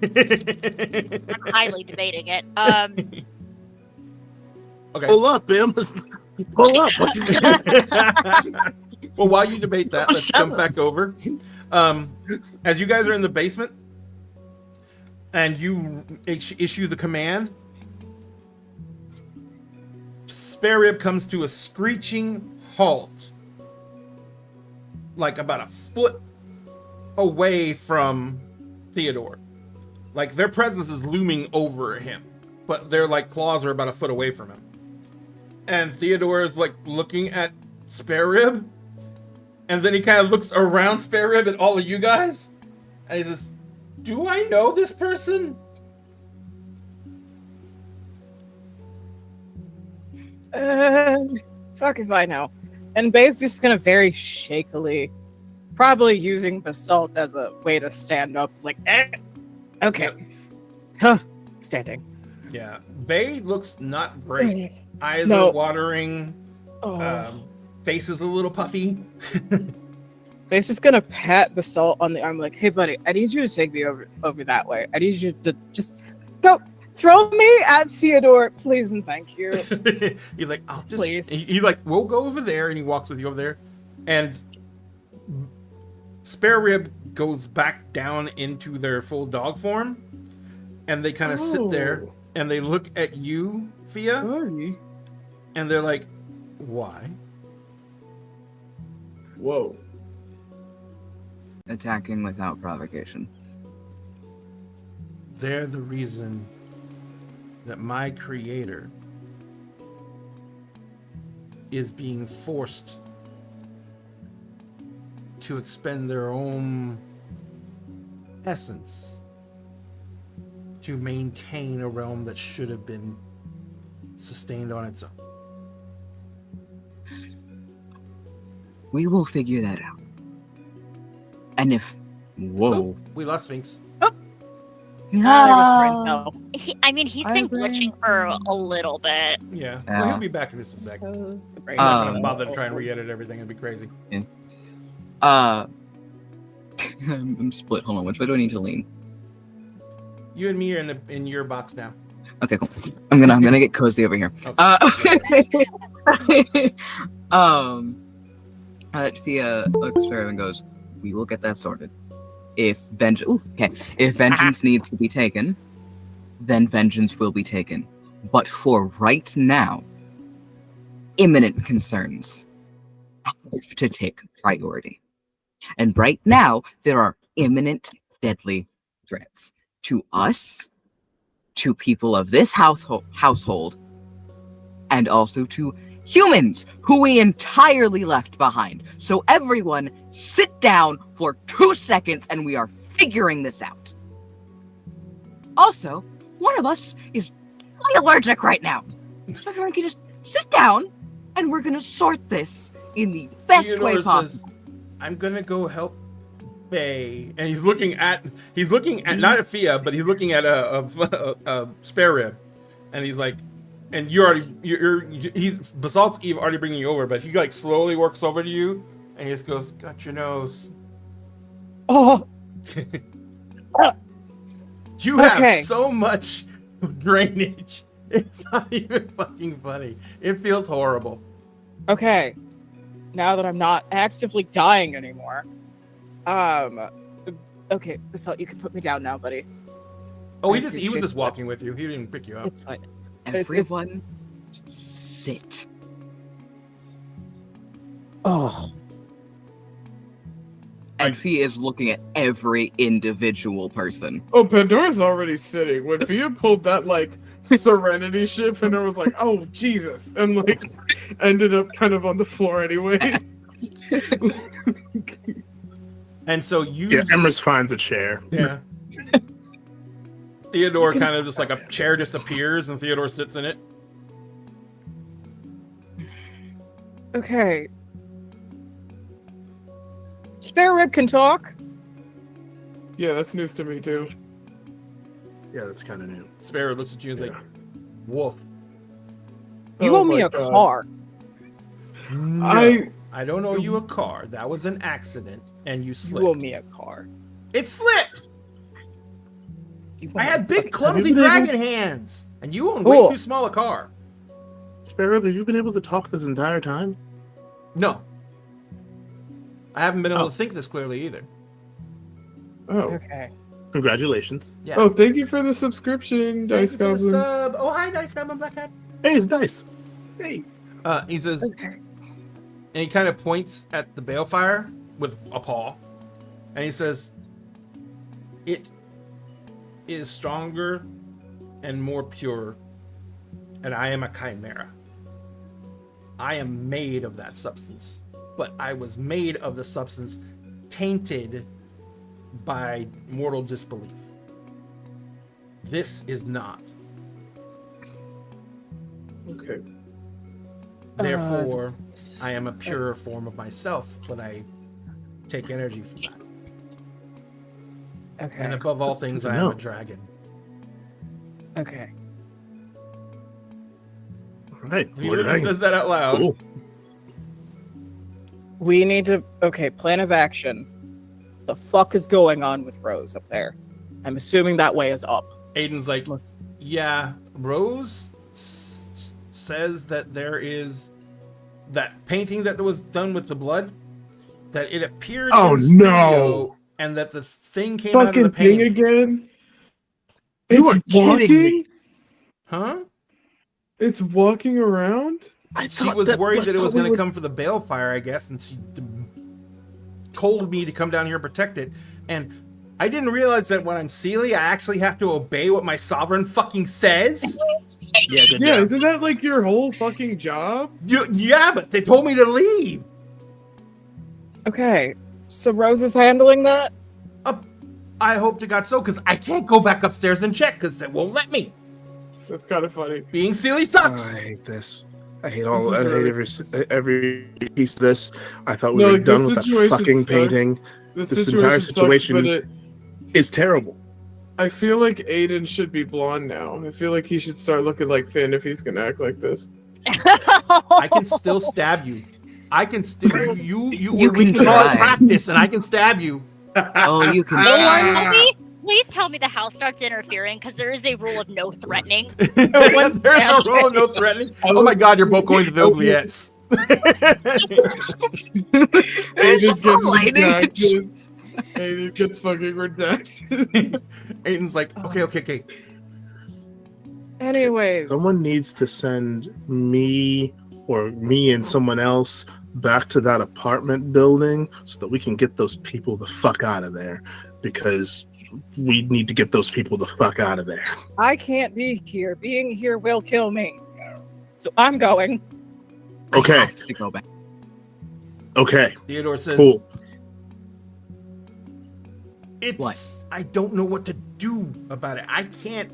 I'm highly debating it. Okay. Pull up, Bim. Pull up. What you doing? Well, while you debate that, let's jump back over. As you guys are in the basement, and you issue the command, Spare Rib comes to a screeching halt, like about a foot away from Theodore. Like their presence is looming over him, but their like claws are about a foot away from him. And Theodore is like looking at Spare Rib, and then he kind of looks around Spare Rib at all of you guys, and he says, "Do I know this person?" Fuck if I know. And Bay's just gonna very shakily, probably using basalt as a way to stand up. It's like, okay. Yep. Huh. Standing. Yeah, Bay looks not great. Eyes No. are watering. Oh. Face is a little puffy. Bay's just gonna pat basalt on the arm, like, "Hey, buddy, I need you to take me over that way. I need you to just go." Throw me at Theodore, please and thank you. He's like, "I'll just." Please. He like, "We'll go over there," and he walks with you over there. And Spare Rib goes back down into their full dog form, and they kind of sit there and they look at you, Fia, Sorry. and they're like, "Why?" Whoa. Attacking without provocation. They're the reason that my creator is being forced to expend their own essence to maintain a realm that should have been sustained on its own. We will figure that out. And if... Whoa. Oh, we lost Sphinx. There goes Brain's He's Our been glitching for brains- a little bit. Yeah. Yeah. Well, he'll be back in just a sec. goes the brain. I'm not gonna bother to try and re-edit everything. It'd be crazy. I'm split. Hold on. Which way do I need to lean? You and me are in your box now. Okay, cool. I'm gonna get cozy over here. Thea looks at her and goes, "We will get that sorted. If vengeance needs to be taken, then vengeance will be taken. But for right now, imminent concerns have to take priority. And right now, there are imminent deadly threats to us, to people of this household, and also to humans who we entirely left behind. So everyone sit down for 2 seconds and we are figuring this out. Also, one of us is really allergic right now. So everyone can just sit down and we're gonna sort this in the best way Theodore possible." says, I'm gonna go help Bay, and he's looking at not at Fia, but he's looking at a spare rib, and he's like, and he's Basalt's Eve already bringing you over, but he like slowly works over to you, and he just goes, "Got your nose." Oh, You have Okay. so much drainage. It's not even fucking funny. It feels horrible. okay. Now that I'm not actively dying anymore. Okay, so you can put me down now, buddy. Oh, I he was appreciate just that. walking with you. He didn't pick you up. It's fine. Everyone, sit. Oh, And Fia is looking at every individual person. Oh, Pandora's already sitting. When Via pulled that like Serenity ship, Pandora was like, "Oh Jesus," and like ended up kind of on the floor anyway. And so you, Yeah, Emrys finds a chair. yeah. Theodore kind of just like a chair just appears, and Theodore sits in it. okay. Spare rib can talk. Yeah, that's news to me too. Yeah, that's kind of new. Sparrow looks at you and is like, "Wolf." You Oh owe me my a God. car. No, I don't owe you a car. That was an accident, and you You owe slipped. me a car. It slipped. You I owe had me big, clumsy Have you been able- dragon hands, and you own Cool. way too small a car. Sparrow, have you been able to talk this entire time? No, I haven't been able Oh. to think this clearly either. Oh, Okay. Congratulations. Yeah. oh, thank you for the subscription, Thank Dice you for the Goblin. sub. Oh, hi, Dice Goblin Black Hat. Hey, it's nice. Hey. He says, Okay. and he kind of points at the balefire with a paw, and he says, "It is stronger and more pure, and I am a chimera. I am made of that substance, but I was made of the substance tainted by mortal disbelief. This is not. Okay. Therefore, I am a purer form of myself, but I take energy from that. Okay. And above all things, good I to am know. a dragon." Okay. All right. He More literally dragons. says that out loud. Cool. We need to. Okay, plan of action. The fuck is going on with Rose up there? I'm assuming that way is up. Aiden's like, Must- yeah, Rose says that there is that painting that was done with the blood, that it appeared Oh, in the no. studio, and that the thing came out of Fucking the thing painting. again. You are It's kidding me. walking. Huh? It's walking around. She was worried that it was going to come for the balefire, I guess, and she told me to come down here and protect it. And I didn't realize that when I'm Sealy, I actually have to obey what my sovereign fucking says. Yeah, good Yeah, job. isn't that like your whole fucking job? Yeah, but they told me to leave. Okay. So Rose is handling that? I hope to God so, because I can't go back upstairs and check, because they won't let me. That's kind of funny. Being silly sucks. I hate this. I hate every piece of this. I thought we No, were like, done this with that situation fucking sucks. painting. This entire sucks, situation but is terrible. I feel like Aiden should be blonde now. I feel like he should start looking like Finn if he's gonna act like this. I can still stab you. I can still you we can can call it try. practice, and I can stab you. Oh, you can. Tell me, please tell me the house starts interfering because there is a rule of no threatening. There's a rule of no threatening. Oh my God, you're both going to the oubliettes. Aiden gets redacted. Aiden gets fucking redacted. Aiden's like, okay. Anyways, Someone needs to send me and someone else back to that apartment building so that we can get those people the fuck out of there, because we need to get those people the fuck out of there. I can't be here. Being here will kill me. So I'm going. Okay. I have to go back. Okay. Theodore says, Cool. It's What? I don't know what to do about it. I can't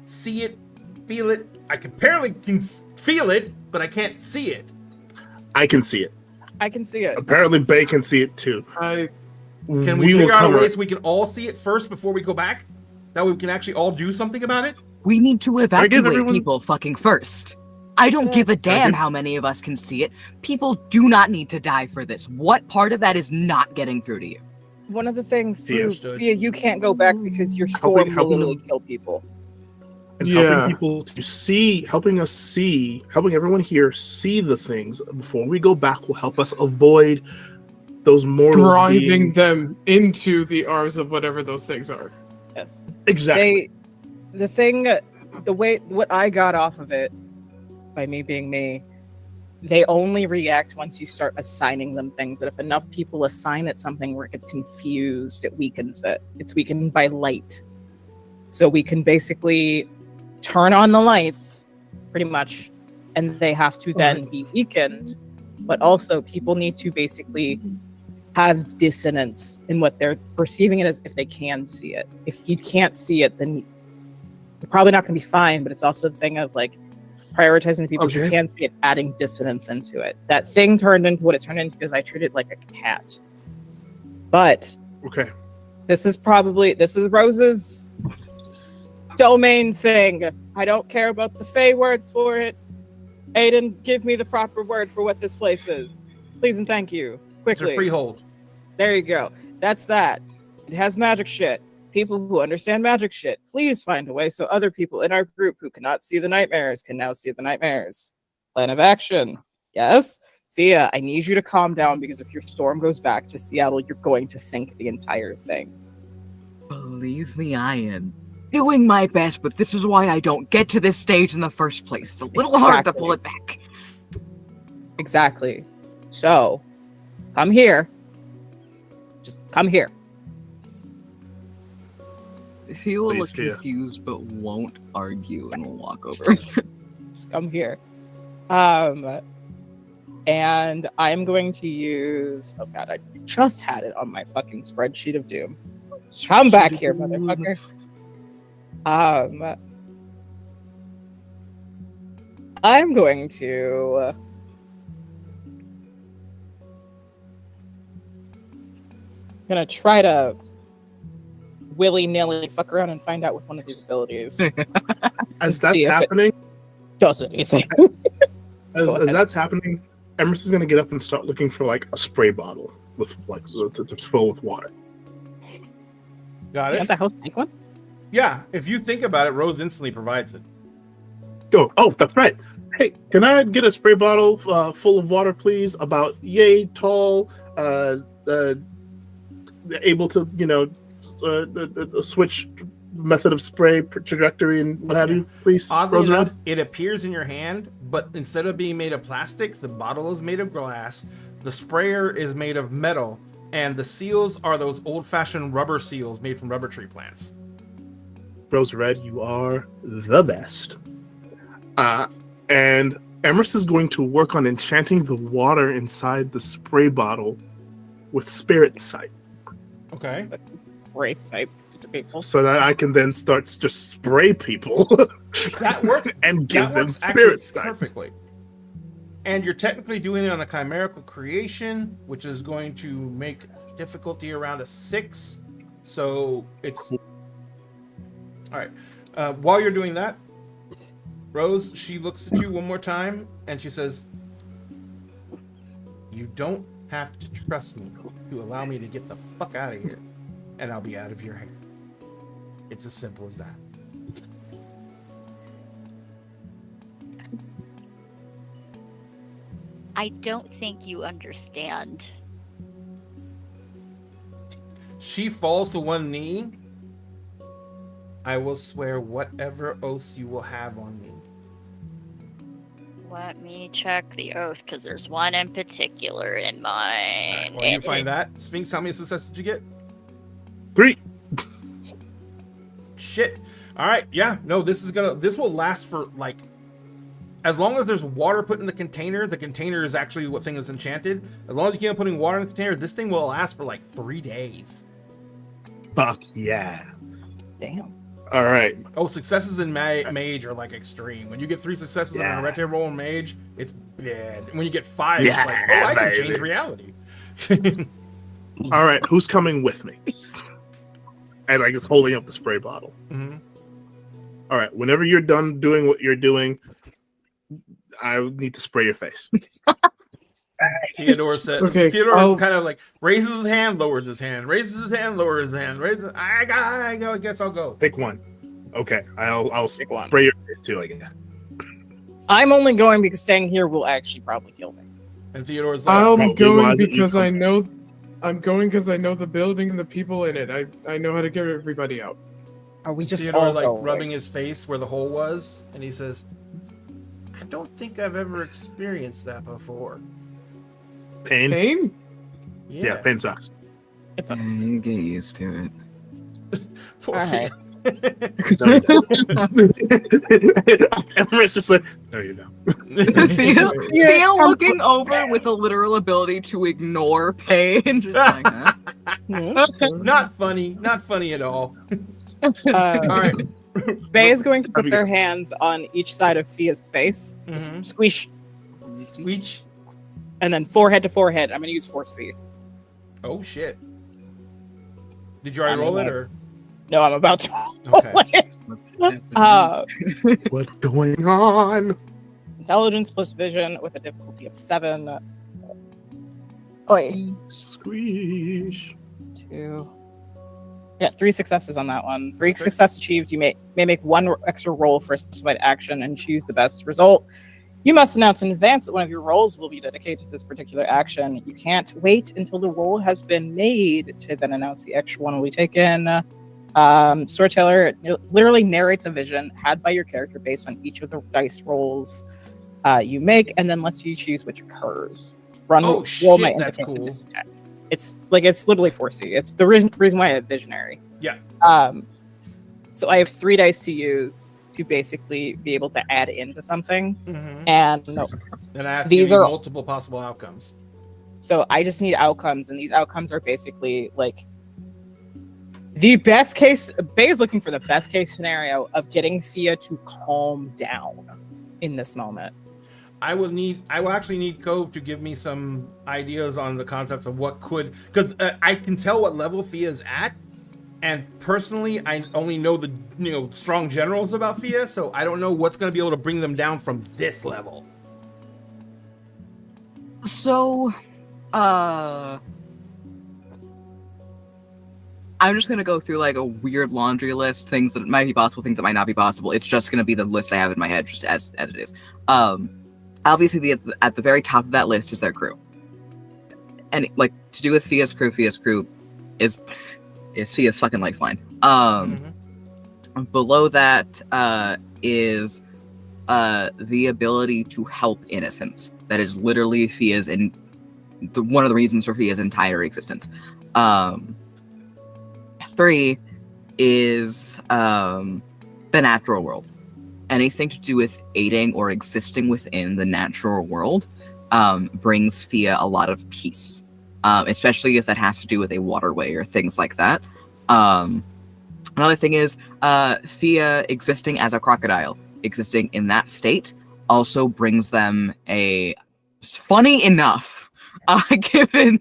see it, feel it. I apparently can feel it, but I can't see it. I can see it. I can see it. Apparently, Bay can see it too. Can we will figure out a cover way it. so we can all see it first before we go back? That way we can actually all do something about it? We need to give evacuate everyone- people fucking first. I don't give a damn give- how many of us can see it. People do not need to die for this. What part of that is not getting through to you? One of the things, Yeah. too, Fia, you can't go back because your Helping- storm will helping literally them. kill people. And Yeah. helping people to see, helping everyone here see the things before we go back will help us avoid those mortals Driving being... them into the arms of whatever those things are. Yes. Exactly. What I got off of it, by me being me, they only react once you start assigning them things. But if enough people assign it something where it gets confused, it weakens it. It's weakened by light. So we can basically turn on the lights, pretty much, and they have to then be weakened. But also, people need to basically have dissonance in what they're perceiving it as if they can see it. If you can't see it, then you're probably not going to be fine. But it's also the thing of like prioritizing the people who Okay. can see it, adding dissonance into it. That thing turned into what it turned into because I treated it like a cat. But Okay. this is Rose's domain thing. I don't care about the Fey words for it. Aiden, give me the proper word for what this place is. Please and thank you. It's a Quickly. freehold. There you go. That's that. It has magic shit. People who understand magic shit, please find a way so other people in our group who cannot see the nightmares can now see the nightmares. Plan of action. Yes? Thea, I need you to calm down because if your storm goes back to Seattle, you're going to sink the entire thing. Believe me, I am doing my best, but this is why I don't get to this stage in the first place. It's a little hard to Exactly. pull it back. Exactly. So, come here. Just come here. He will Please, look Fia. confused but won't argue and will walk over. Just come here. And I'm going to use. Oh god, I just had it on my fucking spreadsheet of doom. Come back here, motherfucker. I'm going to. Gonna try to willy-nilly fuck around and find out with one of these abilities As that's See if it- happening, does anything. as that's happening, Emerson's gonna get up and start looking for like a spray bottle with like to fill with water. Got Can't it? the house make one? Yeah, if you think about it, Rose instantly provides it. Go. Oh, that's right. Hey, can I get a spray bottle full of water, please? About yay tall, able to switch method of spray trajectory and what have you, please. Oddly Rose enough, Red? it appears in your hand, but instead of being made of plastic, the bottle is made of glass, the sprayer is made of metal, and the seals are those old-fashioned rubber seals made from rubber tree plants. Rose Red, you are the best. And Emerson is going to work on enchanting the water inside the spray bottle with spirit sight. Okay. spray sight to people. so that I can then start to just spray people That works. and give That them works actually spirit sight. perfectly. And you're technically doing it on a chimerical creation, which is going to make difficulty around a 6. So it's all right. While you're doing that, Rose, she looks at you one more time and she says, "You don't have to trust me to allow me to get the fuck out of here, and I'll be out of your hair. It's as simple as that." I don't think you understand. She falls to one knee. "I will swear whatever oaths you will have on me." Let me check the oath, because there's one in particular in mind. While you find that, Sphinx, how many successes did you get? 3. Shit. All right. Yeah. No. This will last for like, as long as there's water put in the container. The container is actually what thing that's enchanted. As long as you keep on putting water in the container, this thing will last for like 3 days. Fuck yeah. Damn. All right. Oh, successes in mage are like extreme. When you get 3 successes on a red table roll in mage, it's bad. When you get 5, it's like, oh, I can change reality. All right. Who's coming with me? And I guess holding up the spray bottle. Mm-hmm. All right. Whenever you're done doing what you're doing, I need to spray your face. Theodore said. Okay, Theodore I'll- is kind of like raises his hand, lowers his hand, raises his hand, lowers his hand. I go. I guess I'll go. Pick one. Okay. I'll Pick one. spray your face too, I guess. I'm only going because staying here will actually probably kill me. And Theodore's like, Probably I'm going wise that you because come. I know. I'm going because I know the building and the people in it. I know how to get everybody out. Are we just Theodore all like going? rubbing his face where the hole was, and he says, "I don't think I've ever experienced that before." Pain? Pain? Yeah, pain sucks. It's us. You get used to it. Poor All right. No, you don't. Emmer's just like, no, you don't. Theo looking over with a literal ability to ignore pain. Just like, huh? Not funny. Not funny at all. All right. Bay is going to put Have you their got- hands on each side of Fia's face. Just Mhm. squish. Squeech. And then forehead to forehead. I'm going to use Force C. Oh shit. Did you already I'm roll it gonna- or? No, I'm about to. Okay. What's going on? Intelligence plus vision with a difficulty of 7. Oi. Squeeze. 2. Yeah, 3 successes on that one. For each success achieved, you may make 1 extra roll for a specified action and choose the best result. You must announce in advance that one of your rolls will be dedicated to this particular action. You can't wait until the roll has been made to then announce the extra one will be taken. Storyteller literally narrates a vision had by your character based on each of the dice rolls you make, and then lets you choose which occurs. Roll shit, my that's independent cool. disadvantage. It's literally 4C. It's the reason why I have visionary. Yeah. So I have 3 dice to use to basically be able to add into something, Mm-hmm. and And I have to These give you are- multiple possible outcomes. so I just need outcomes, and these outcomes are basically like the best case. Bay is looking for the best case scenario of getting Thea to calm down in this moment. I will actually need Cove to give me some ideas on the concepts of what could, because I can tell what level Thea's at, and personally, I only know the strong generals about Thea, so I don't know what's going to be able to bring them down from this level. So, I'm just gonna go through like a weird laundry list, things that might be possible, things that might not be possible. It's just gonna be the list I have in my head, just as it is. Obviously, at the very top of that list is their crew, and like to do with Fia's crew is Fia's fucking lifeline. Below that is the ability to help innocents. That is literally Fia's one of the reasons for Fia's entire existence. 3 is the natural world. Anything to do with aiding or existing within the natural world brings Fia a lot of peace, especially if that has to do with a waterway or things like that. Another thing is Thea existing as a crocodile, existing in that state, also brings them a funny enough, given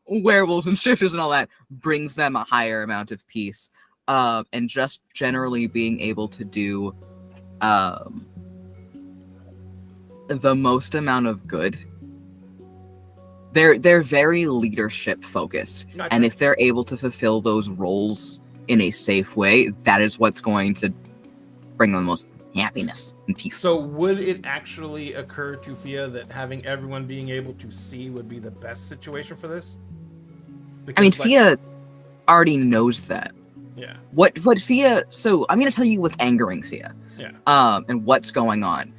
werewolves and shifters and all that, brings them a higher amount of peace, and just generally being able to do the most amount of good. They're very leadership focused, Gotcha. and if they're able to fulfill those roles in a safe way, that is what's going to bring them the most happiness and peace. So would it actually occur to Fia that having everyone being able to see would be the best situation for this? I mean, Because, Fia already knows that. Yeah. What Fia? So I'm gonna tell you what's angering Fia. Yeah. And what's going on.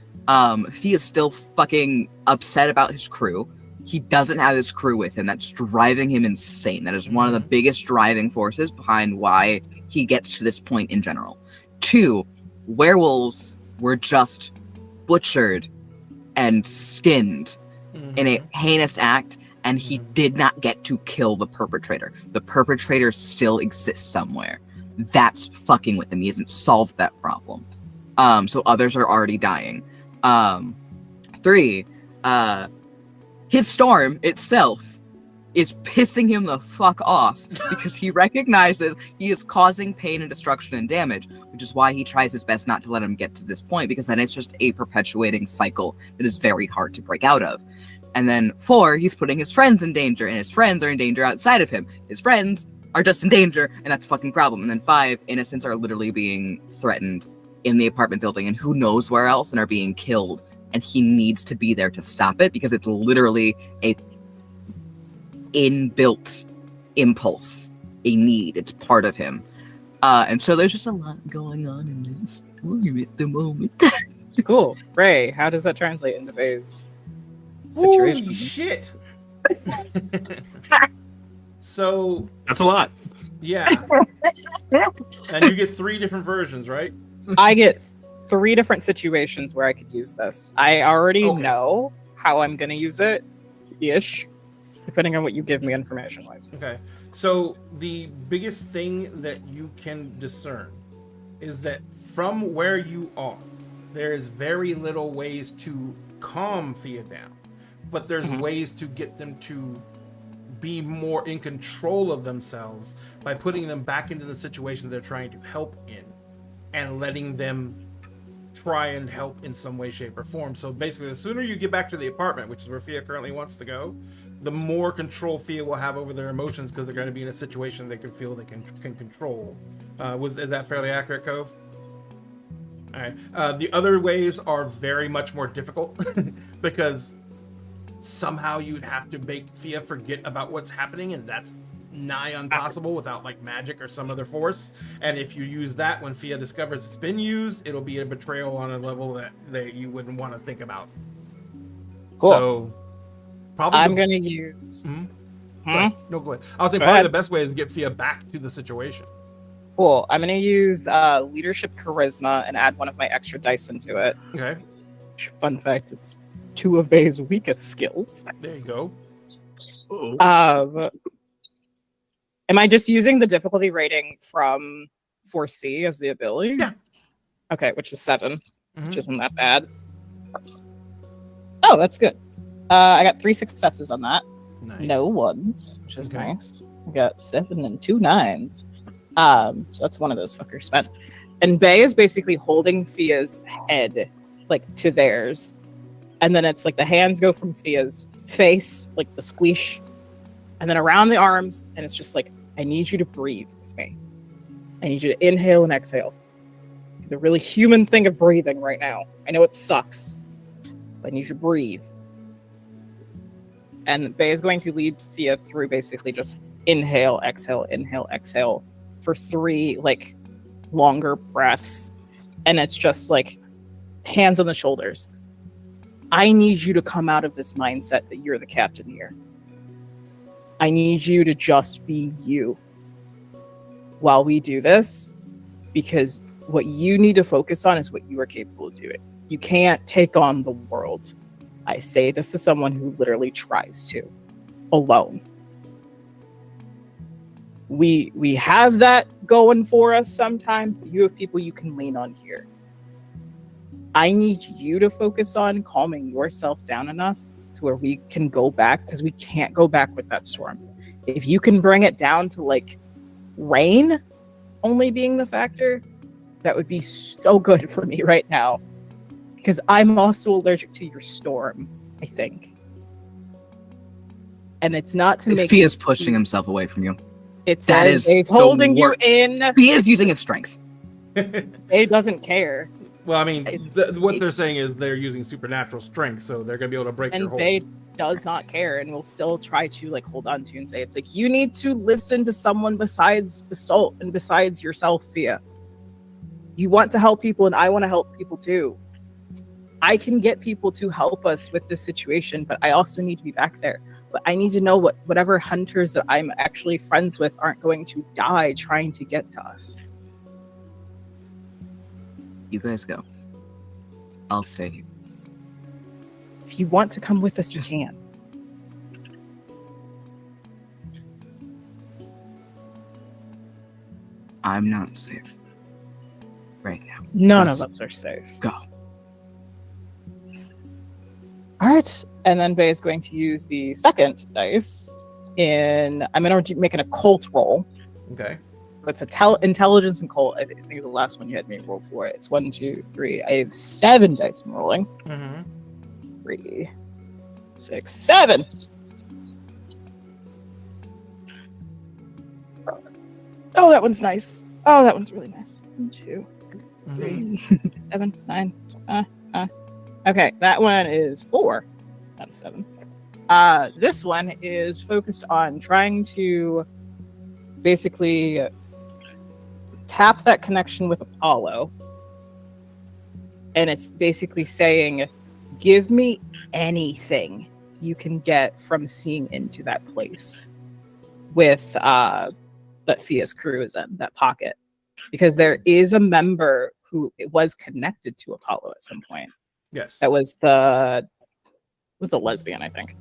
Fia's still fucking upset about his crew. He doesn't have his crew with him. That's driving him insane. That is one of the biggest driving forces behind why he gets to this point in general. 2, werewolves were just butchered and skinned in a heinous act, and he did not get to kill the perpetrator. The perpetrator still exists somewhere. That's fucking with him. He hasn't solved that problem. So others are already dying. 3, his storm itself is pissing him the fuck off because he recognizes he is causing pain and destruction and damage, which is why he tries his best not to let him get to this point, because then it's just a perpetuating cycle that is very hard to break out of. And then 4, he's putting his friends in danger, and his friends are in danger outside of him. His friends are just in danger, and that's a fucking problem. And then 5, innocents are literally being threatened in the apartment building and who knows where else, and are being killed. And he needs to be there to stop it because it's literally a inbuilt impulse, a need. It's part of him. And so there's just a lot going on in this story at the moment. Cool. Ray, how does that translate into Bay's situation? Holy shit! So That's a lot. yeah, and you get 3 different versions, right? I get 3 different situations where I could use this. I already know how I'm going to use it, ish, depending on what you give me information-wise. Okay. So the biggest thing that you can discern is that from where you are, there is very little ways to calm Fia down, but there's ways to get them to be more in control of themselves by putting them back into the situation they're trying to help in and letting them try and help in some way, shape, or form. So basically, the sooner you get back to the apartment, which is where Fia currently wants to go, the more control Fia will have over their emotions, because they're going to be in a situation they can feel they can control. Is that fairly accurate, Cove? All right. The other ways are very much more difficult because somehow you'd have to make Fia forget about what's happening, and that's nigh impossible without like magic or some other force. And if you use that when Fia discovers it's been used, it'll be a betrayal on a level that you wouldn't want to think about. Cool. So probably I'm going to use... Go ahead. No, go ahead. I would say Go probably ahead. the best way is to get Fia back to the situation. Cool. I'm going to use leadership charisma and add one of my extra dice into it. Okay. Fun fact, it's 2 of Bay's weakest skills. There you go. Am I just using the difficulty rating from 4C as the ability? Yeah. Okay, which is 7, Mhm. which isn't that bad. Oh, that's good. I got 3 successes on that. Nice. No ones, which is Okay. nice. I got 7 and 2 9s. So that's one of those fuckers spent. And Bay is basically holding Fia's head like to theirs. And then it's like the hands go from Fia's face, like the squish, and then around the arms, and it's just like, I need you to breathe with me. I need you to inhale and exhale. The really human thing of breathing right now. I know it sucks, but I need you to breathe. And Bay is going to lead Fia through basically just inhale, exhale for 3 like longer breaths. And it's just like hands on the shoulders. I need you to come out of this mindset that you're the captain here. I need you to just be you while we do this, because what you need to focus on is what you are capable of doing. You can't take on the world. I say this as someone who literally tries to, alone. we have that going for us sometimes. You have people you can lean on here. I need you to focus on calming yourself down enough to where we can go back, because we can't go back with that storm. If you can bring it down to like rain only being the factor, that would be so good for me right now, because I'm also allergic to your storm, I think. And it's not to make Fia's pushing himself away from you. it That says is he's the holding you worst. in. Fia is using his strength. He doesn't care. Well, I mean, what they're saying is they're using supernatural strength, so they're gonna be able to break your And hold. Faye does not care and will still try to like hold on to you and say, it's like, you need to listen to someone besides Basalt and besides yourself, Fia. You want to help people and I want to help people too. I can get people to help us with this situation, but I also need to be back there. But I need to know whatever hunters that I'm actually friends with aren't going to die trying to get to us. You guys go. I'll stay here. If you want to come with us, you can. I'm not safe right now. None Just of us are safe. Go. All right, and then Bay is going to use the second dice I'm going to make an occult roll. Okay. It's intelligence and occult. I think the last one you had me roll for it. It's 1, 2, 3. I have 7 dice I'm rolling. Mm-hmm. 3, 6, 7. Oh, that one's nice. Oh, that one's really nice. 1, 2, 3, 7, 9. Okay, that one is 4 out of 7. This one is focused on trying to basically tap that connection with Apollo. And it's basically saying, give me anything you can get from seeing into that place with that Fia's crew is in, that pocket. Because there is a member who was connected to Apollo at some point. Yes. That was the lesbian, I think.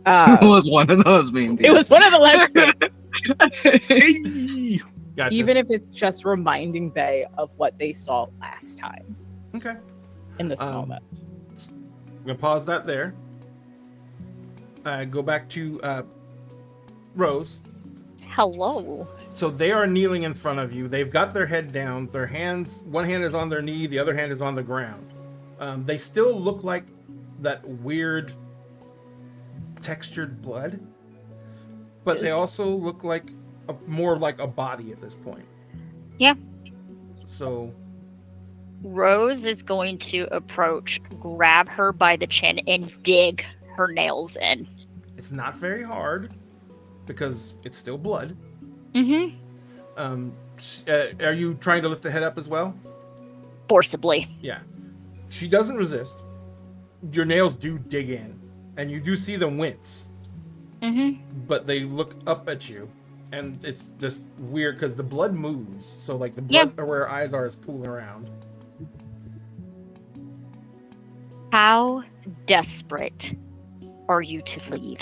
It was one of those being. It was one of the lesbians. Gotcha. Even if it's just reminding Bay of what they saw last time Okay. in this moment. I'm gonna pause that there. Go back to Rose. Hello. So they are kneeling in front of you. They've got their head down. Their hands, one hand is on their knee, the other hand is on the ground. They still look like that weird textured blood, but they also look like more like a body at this point. Yeah. So Rose is going to approach, grab her by the chin, and dig her nails in. it's not very hard because it's still blood. Mm-hmm. Are you trying to lift the head up as well? Forcibly. Yeah. She doesn't resist. Your nails do dig in, and you do see them wince. Mm-hmm. But they look up at you, and it's just weird because the blood moves. So like the blood where her eyes are is pooling around. How desperate are you to leave?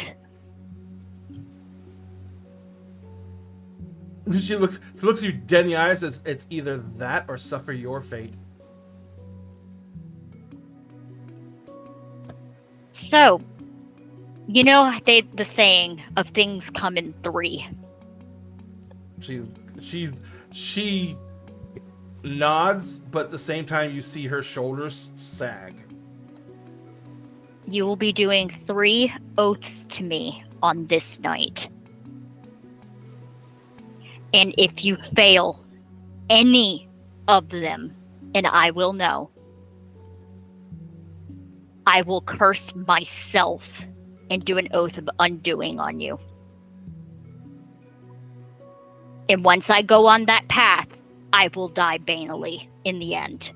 She looks you dead in the eyes as it's either that or suffer your fate. So, you know the saying of things come in 3. She nods, but at the same time you see her shoulders sag. You will be doing 3 oaths to me on this night. And if you fail any of them, and I will know, I will curse myself and do an oath of undoing on you. And once I go on that path, I will die banally in the end.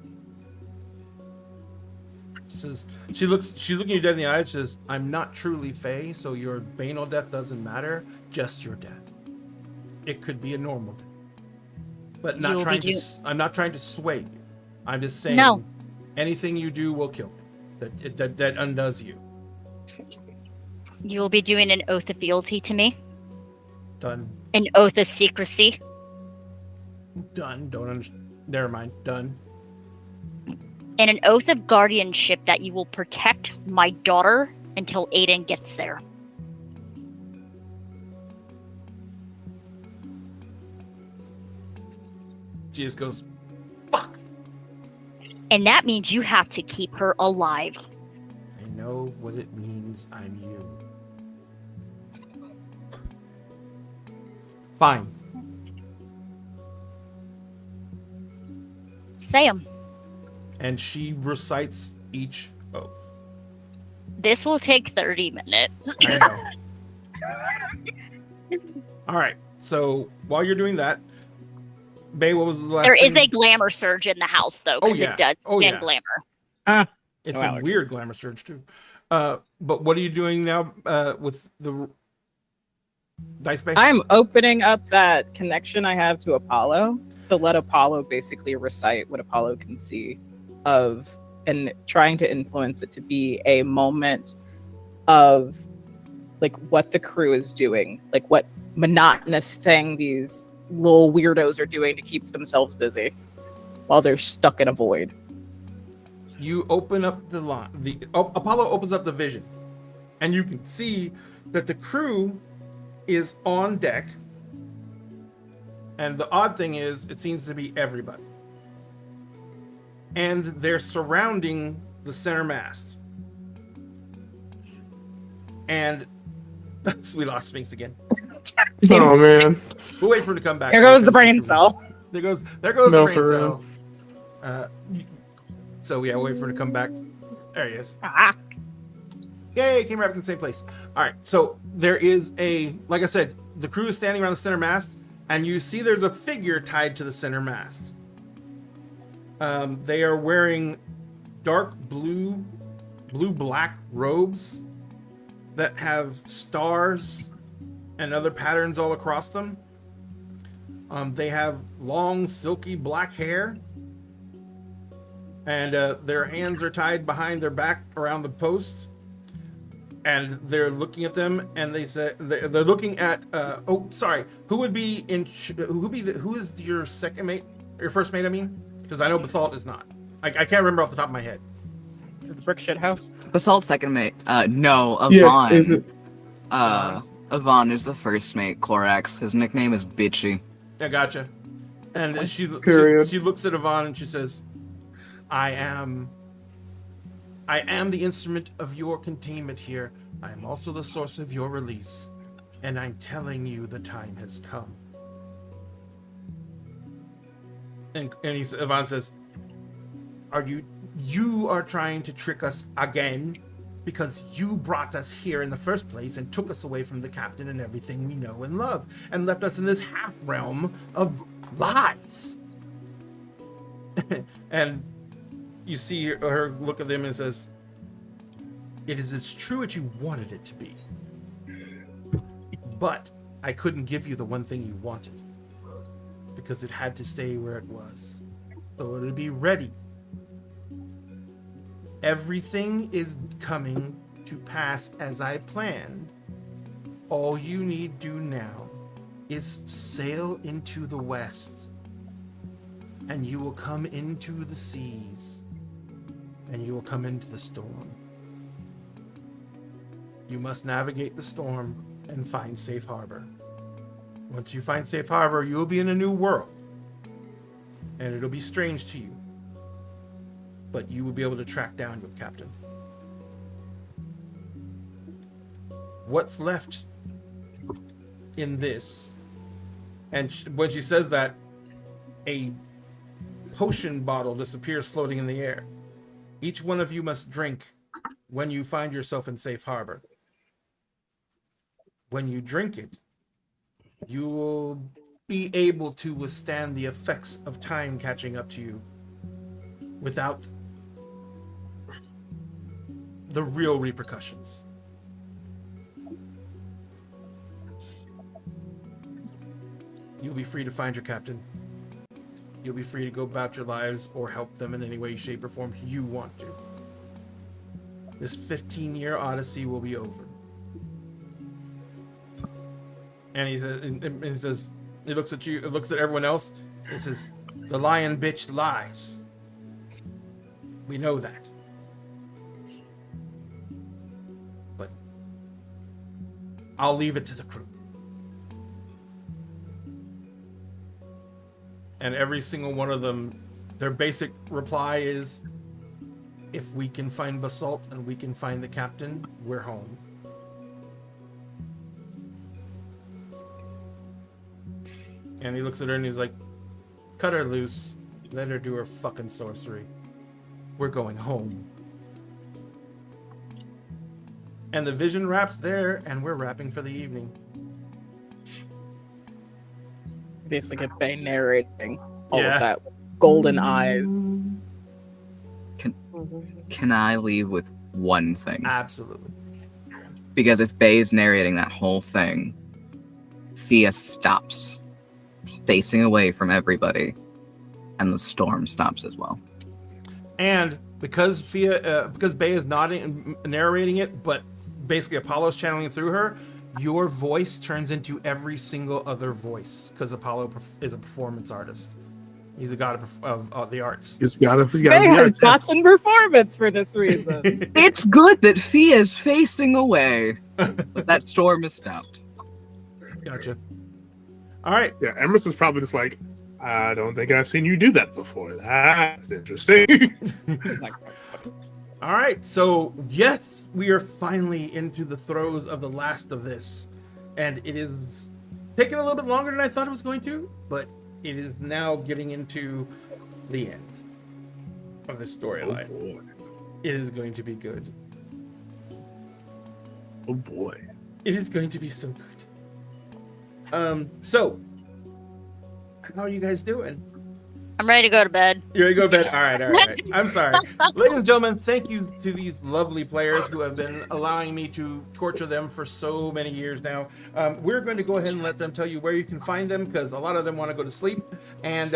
She's looking you dead in the eyes. Says, "I'm not truly Fae, so your banal death doesn't matter. Just your death. It could be a normal death, but I'm not trying to sway you. I'm just saying, no. Anything you do will kill me. That undoes you. You will be doing an oath of fealty to me. Done. An oath of secrecy. Done. Don't understand. Never mind. Done. And an oath of guardianship that you will protect my daughter until Aiden gets there. She just goes, fuck. And that means you have to keep her alive. I know what it means. I'm you. Fine. Say 'em. And she recites each oath. This will take 30 minutes. I know. All right. So while you're doing that, Bay, what was the last There thing? is a glamour surge in the house, though, because yeah. it does Oh, spin yeah. glamour. It's No a allergies. weird glamour surge too. But what are you doing now with the Dice Bay? I'm opening up that connection I have to Apollo to let Apollo basically recite what Apollo can see of, and trying to influence it to be a moment of like what the crew is doing, like what monotonous thing these little weirdos are doing to keep themselves busy while they're stuck in a void. You open up the line. Apollo opens up the vision, and you can see that the crew is on deck. And the odd thing is, it seems to be everybody. And they're surrounding the center mast. And we lost Sphinx again. Oh man. We'll wait for him to come back. Here goes the brain cell. There goes No, the brain for cell. real. So yeah, we'll wait for him to come back. There he is. Ah. Yay, came right back in the same place. All right, so there is like I said, the crew is standing around the center mast, and you see there's a figure tied to the center mast. They are wearing dark blue-black robes that have stars and other patterns all across them. They have long, silky black hair, and their hands are tied behind their back around the post. And they're looking at them, and they say they're looking at. Who is your second mate? Your first mate, I mean, because I know Basalt is not. I can't remember off the top of my head. Is it the brick shit house? Basalt second mate. No, Avon. Yeah, is it? Avon is the first mate. Corax. His nickname is Bitchy. I gotcha. And she looks at Avon and she says, I am the instrument of your containment here. I am also the source of your release. And I'm telling you the time has come. And Avon says, you are trying to trick us again because you brought us here in the first place and took us away from the captain and everything we know and love and left us in this half realm of lies. And you see her look at them and says, it is as true as you wanted it to be. But I couldn't give you the one thing you wanted because it had to stay where it was. So it'll be ready. Everything is coming to pass as I planned. All you need do now is sail into the west, and you will come into the seas, and you will come into the storm. You must navigate the storm and find safe harbor. Once you find safe harbor, you will be in a new world, and it'll be strange to you, but you will be able to track down your captain. What's left in this? And when she says that, a potion bottle disappears floating in the air. Each one of you must drink when you find yourself in safe harbor. When you drink it, you will be able to withstand the effects of time catching up to you without the real repercussions. You'll be free to find your captain. You'll be free to go about your lives or help them in any way, shape, or form you want to. This 15-year odyssey will be over. And he says, he looks at you, looks at everyone else. He says, "The lion bitch lies. We know that. But I'll leave it to the crew." And every single one of them, their basic reply is, "If we can find Basalt and we can find the captain, we're home." And he looks at her and he's like, "Cut her loose. Let her do her fucking sorcery. We're going home." And the vision wraps there, and we're wrapping for the evening. Basically, get Bay narrating all Yeah. of that. Golden eyes. Can I leave with one thing? Absolutely. Because if Bay's narrating that whole thing, Thea stops, facing away from everybody, and the storm stops as well. And because Bay is narrating it, but basically Apollo's channeling it through her, your voice turns into every single other voice, because Apollo is a performance artist. He's a god of the arts. He's got Bay has dots in performance for this reason. It's good that Thea is facing away, but that storm is stopped. Gotcha. All right. Yeah, Emerson's probably just like, I don't think I've seen you do that before. That's interesting. All right. So, yes, we are finally into the throes of the last of this. And it is taking a little bit longer than I thought it was going to, but it is now getting into the end of this storyline. Oh boy. It is going to be good. Oh boy. It is going to be so good. So, how are you guys doing? I'm ready to go to bed. You ready to go to bed? All right. I'm sorry. Ladies and gentlemen, thank you to these lovely players who have been allowing me to torture them for so many years now. We're going to go ahead and let them tell you where you can find them, because a lot of them want to go to sleep. And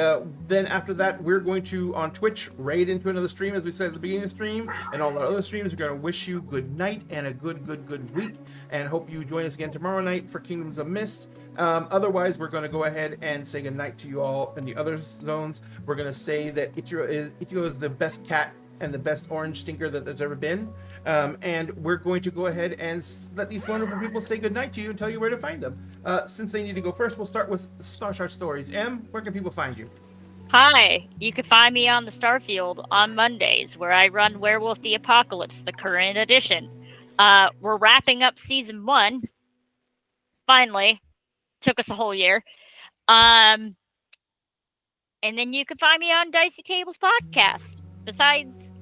then after that, we're going to, on Twitch, raid into another stream, as we said at the beginning of the stream. And all our other streams, we're going to wish you good night and a good week. And hope you join us again tomorrow night for Kingdoms of Mist. Otherwise, we're going to go ahead and say goodnight to you all in the other zones. We're going to say that Ichiro is the best cat and the best orange stinker that there's ever been. And we're going to go ahead and let these wonderful people say goodnight to you and tell you where to find them. Since they need to go first, we'll start with Starshard Stories. Em, where can people find you? Hi, you can find me on the Starfield on Mondays, where I run Werewolf the Apocalypse, the current edition. We're wrapping up season 1. Finally. Took us a whole year. And then you can find me on Dicey Tables Podcast. Besides,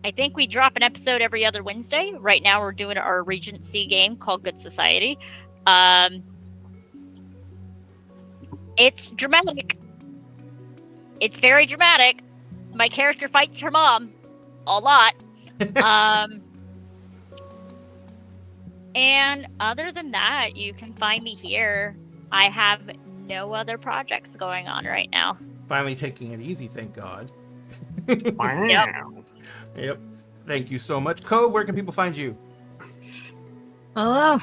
I think we drop an episode every other Wednesday. Right now we're doing our Regency game called Good Society. It's dramatic. It's very dramatic. My character fights her mom a lot. And other than that, you can find me here. I have no other projects going on right now. Finally taking it easy, thank God. Wow. Yep. Thank you so much. Cove, where can people find you? Hello.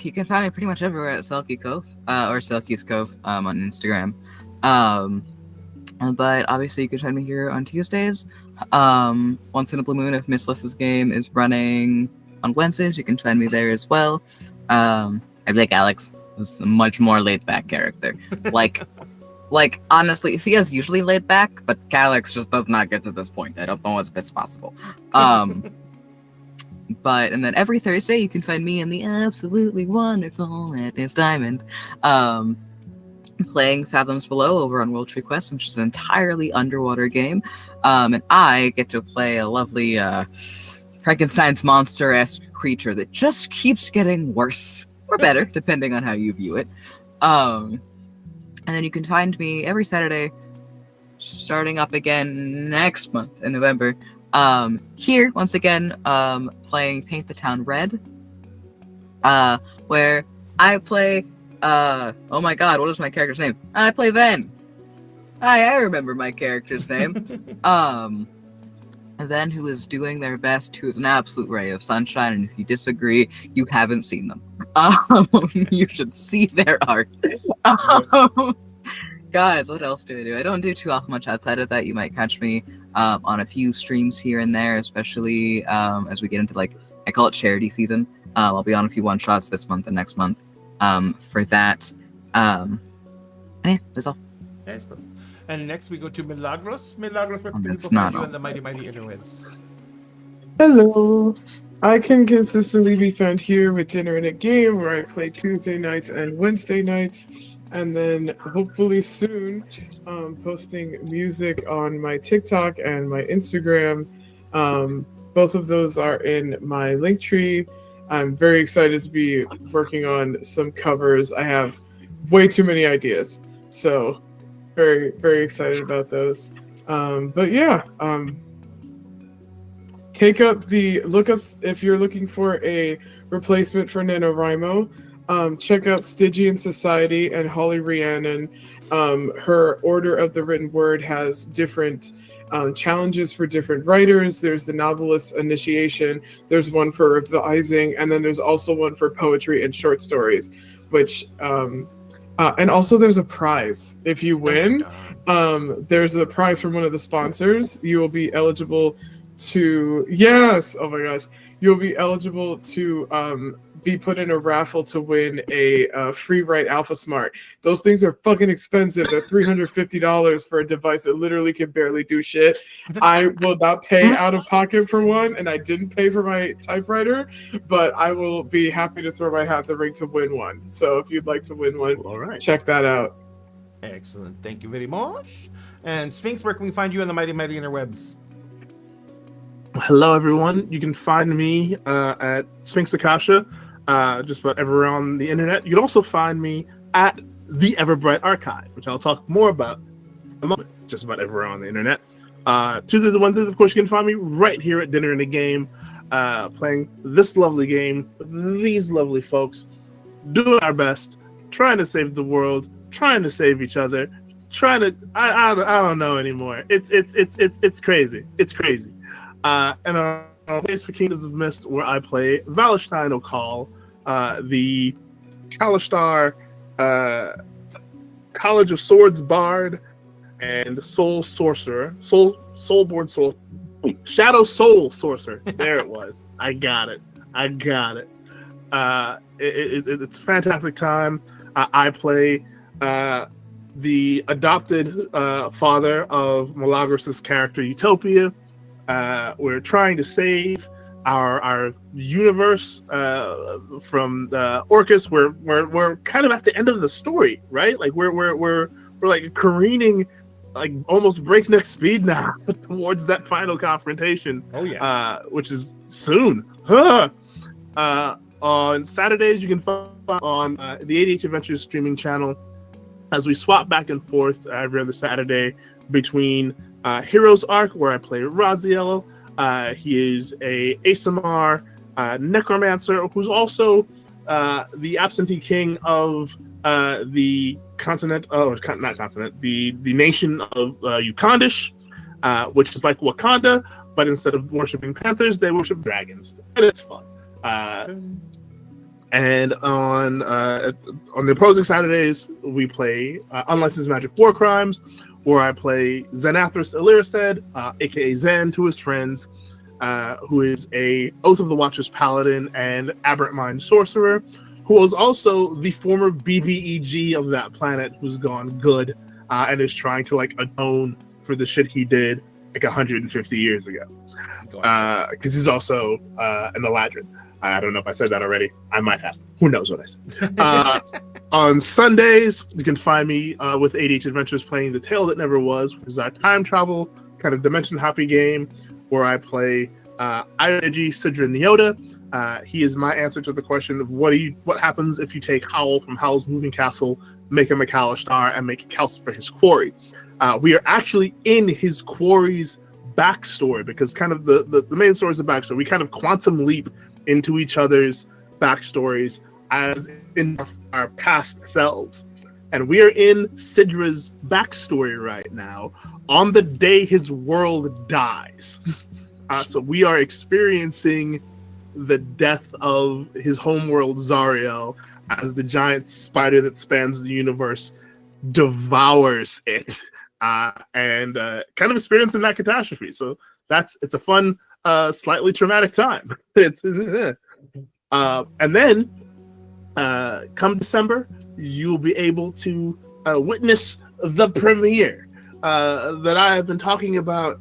You can find me pretty much everywhere at Selkie Cove, or Selkie's Cove, on Instagram. But obviously you can find me here on Tuesdays. Once in a Blue Moon, if Miss Liss's game is running on Wednesdays, you can find me there as well. I think Alex is a much more laid back character. Like honestly, Thea's usually laid back, but Calyx just does not get to this point. I don't know if it's possible. And then every Thursday you can find me in the absolutely wonderful Atlas Diamond, playing Fathoms Below over on World Tree Quest, which is an entirely underwater game. And I get to play a lovely Frankenstein's monster-esque creature that just keeps getting worse or better, depending on how you view it. And then you can find me every Saturday, starting up again next month in November. Here, once again, playing Paint the Town Red, where I play, oh my god, what is my character's name? I play Ven. I remember my character's name. And then who is doing their best, who is an absolute ray of sunshine. And if you disagree, you haven't seen them. You should see their art. Guys, what else do I do? I don't do too much outside of that. You might catch me on a few streams here and there, especially as we get into, like, I call it charity season. I'll be on a few one-shots this month and next month for that. Yeah, that's all. Yes, bro. And next we go to Milagros. Milagros, where can That's people not find you all. on the mighty interwebs? Hello. I can consistently be found here with Dinner and a Game, where I play Tuesday nights and Wednesday nights. And then hopefully soon, posting music on my TikTok and my Instagram. Both of those are in my Linktree. I'm very excited to be working on some covers. I have way too many ideas, so very, very excited about those. But yeah, take up the lookups if you're looking for a replacement for NaNoWriMo. Check out Stygian Society and Holly Rhiannon. Her Order of the Written Word has different challenges for different writers. There's the Novelist Initiation, there's one for revising, and then there's also one for poetry and short stories, which and also there's a prize. If you win, there's a prize from one of the sponsors. You will be eligible to, yes, oh my gosh, you'll be eligible to be put in a raffle to win a free write Alpha Smart. Those things are fucking expensive. They're $350 for a device that literally can barely do shit. I will not pay out of pocket for one, and I didn't pay for my typewriter, but I will be happy to throw my hat in the ring to win one. So if you'd like to win one, All right. check that out. Excellent. Thank you very much. And Sphinx, where can we find you on the mighty interwebs? Hello, everyone. You can find me at Sphinx Akasha, just about everywhere on the internet. You can also find me at the Everbright Archive, which I'll talk more about in a moment, just about everywhere on the internet. Tuesdays and Wednesdays, of course, you can find me right here at Dinner and a Game, playing this lovely game with these lovely folks, doing our best, trying to save the world, trying to save each other, trying to I don't know anymore. It's crazy. It's crazy. And on Place for Kingdoms of Mist, where I play Valentine O'Call, the Kalashtar College of Swords Bard and Soul Sorcerer, Shadow Soul Sorcerer. There it was. I got it. It's a fantastic time. I play the adopted father of Milagros' character Utopia. We're trying to save our universe from Orcus. We're kind of at the end of the story, right? Like we're like careening, like almost breakneck speed now towards that final confrontation. Oh yeah. Which is soon. On Saturdays, you can find on the ADH Adventures streaming channel as we swap back and forth every other Saturday between Heroes Arc, where I play Raziel. He is a ASMR necromancer who's also the absentee king of the continent. Oh, not continent. The nation of Ukandish, which is like Wakanda, but instead of worshiping panthers, they worship dragons, and it's fun. And on the opposing Saturdays, we play Unlicensed Magic War Crimes, where I play Xanathras Illyrised, aka Zen, to his friends, who is a Oath of the Watchers paladin and Aberrant Mind sorcerer, who was also the former BBEG of that planet, who's gone good and is trying to like atone for the shit he did like 150 years ago. Because he's also an Eladrin. I don't know if I said that already. I might have. Who knows what I said? On Sundays, you can find me with ADH Adventures playing The Tale That Never Was, which is our time travel kind of dimension hoppy game where I play Ioji Sidra Nyota. He is my answer to the question of what happens if you take Howl from Howl's Moving Castle, make him a Kalashtar, and make Calcifer his quarry. We are actually in his quarry's backstory, because kind of the main story is the backstory. We kind of quantum leap into each other's backstories as in our past selves. And we are in Sidra's backstory right now on the day his world dies. So we are experiencing the death of his homeworld Zariel as the giant spider that spans the universe devours it, and kind of experiencing that catastrophe. So it's a fun, slightly traumatic time. And then come December, you'll be able to witness the premiere that I have been talking about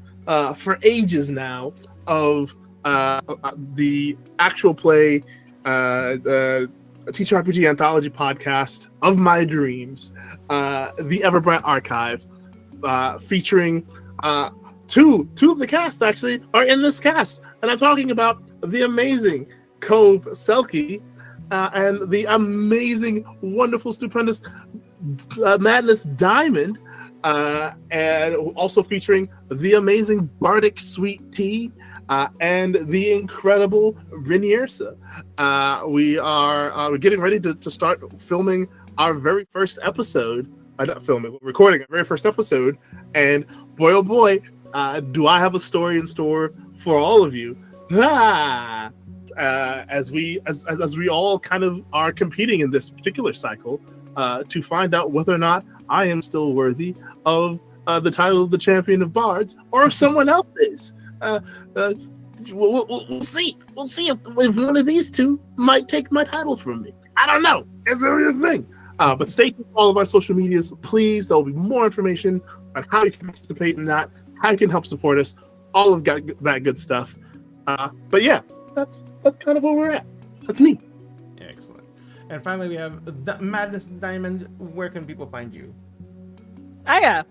for ages now of the actual play, TTRPG anthology podcast of my dreams, the Everbright Archive, featuring two of the cast actually are in this cast, and I'm talking about the amazing Cove Selkie and the amazing, wonderful, stupendous Madness Diamond, and also featuring the amazing Bardic Sweet Tea and the incredible Reniersa. We're getting ready to start filming our very first episode. Not filming, but recording our very first episode. And boy, oh boy, do I have a story in store for all of you. As we all kind of are competing in this particular cycle to find out whether or not I am still worthy of the title of the Champion of Bards, or if someone else is. We'll see. We'll see if one of these two might take my title from me. I don't know. It's a real thing. But stay tuned for all of our social medias, please. There will be more information on how you can participate in that, how you can help support us, all of that good stuff. But yeah, that's kind of where we're at. That's me. Excellent. And finally, we have the Madness Diamond. Where can people find you? Hiya.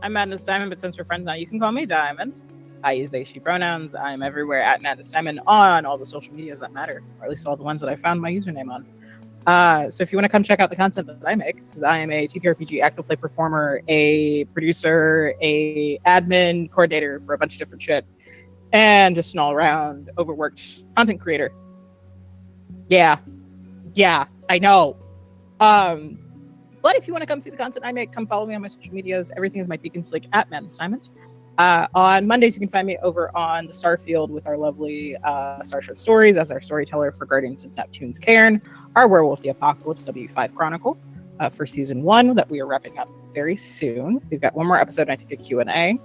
I'm Madness Diamond, but since we're friends now, you can call me Diamond. I use they, she pronouns. I'm everywhere at Madness Diamond on all the social medias that matter, or at least all the ones that I found my username on. So if you want to come check out the content that I make, because I am a TTRPG actual play performer, a producer, a admin coordinator for a bunch of different shit, and just an all-around overworked content creator. Yeah, I know. But if you want to come see the content I make, come follow me on my social medias. Everything is my beacons link at Madness Diamond. On Mondays, you can find me over on the Starfield with our lovely Starship Stories as our storyteller for Guardians of Neptune's Cairn, our Werewolf the Apocalypse W5 Chronicle for Season 1 that we are wrapping up very soon. We've got one more episode, and I think a Q&A,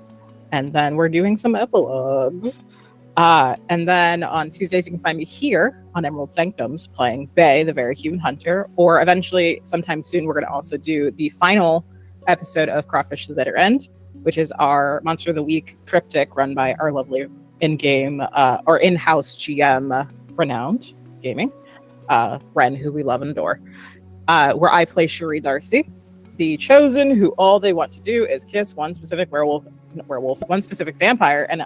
and then we're doing some epilogues. And then on Tuesdays, you can find me here on Emerald Sanctums playing Bay, the Very Human Hunter, or eventually, sometime soon, we're going to also do the final episode of Crawfish to the Bitter End, which is our Monster of the Week triptych run by our lovely in-game or in-house GM, Renowned Gaming, Ren, who we love and adore, where I play Cherie Darcy, the Chosen, who all they want to do is kiss one specific one specific vampire, and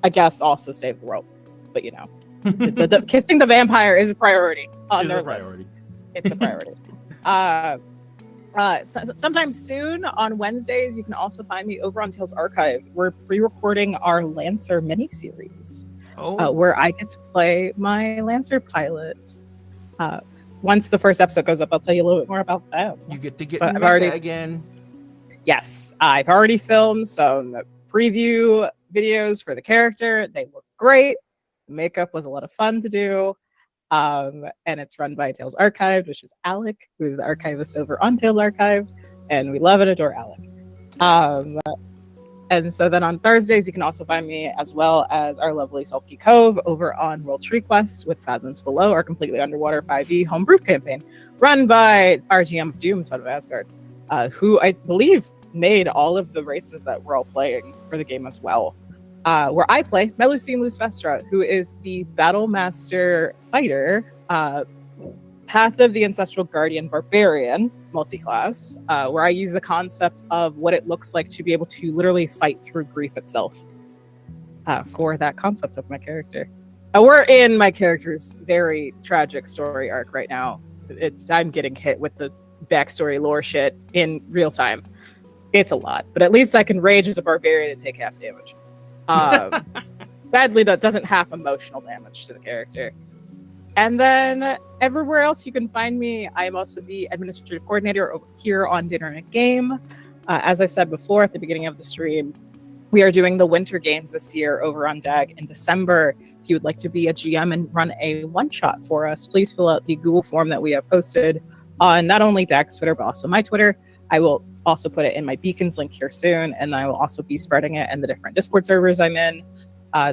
I guess also save the world. But you know, the kissing the vampire is a priority on their list. It's a priority. Sometime soon on Wednesdays, you can also find me over on Tales Archive. We're pre-recording our Lancer miniseries, where I get to play my Lancer pilot. Once the first episode goes up, I'll tell you a little bit more about them. You get to get But meta again. Yes, I've already filmed some preview videos for the character. They look great. The makeup was a lot of fun to do. And it's run by Tales Archive, which is Alec, who is the archivist over on Tales Archive, and we love and adore Alec. And so then on Thursdays, you can also find me, as well as our lovely Selkie Cove, over on World Tree Quest with Fathoms Below, our completely underwater 5e homebrew campaign, run by our GM of Doom, Son of Asgard, who I believe made all of the races that we're all playing for the game as well. Where I play Melusine Lusvestra, who is the Battle Master Fighter, Path of the Ancestral Guardian Barbarian multi-class, where I use the concept of what it looks like to be able to literally fight through grief itself for that concept of my character. We're in my character's very tragic story arc right now. I'm getting hit with the backstory lore shit in real time. It's a lot, but at least I can rage as a barbarian and take half damage. Sadly, that doesn't have emotional damage to the character. And then everywhere else you can find me, I am also the administrative coordinator over here on Dinner and a Game. As I said before at the beginning of the stream, We are doing the winter games this year over on DAG in December. If you would like to be a GM and run a one-shot for us, please fill out the Google form that we have posted on not only DAG's Twitter, but also my Twitter. I will also put it in my Beacons link here soon, and I will also be spreading it in the different Discord servers I'm in.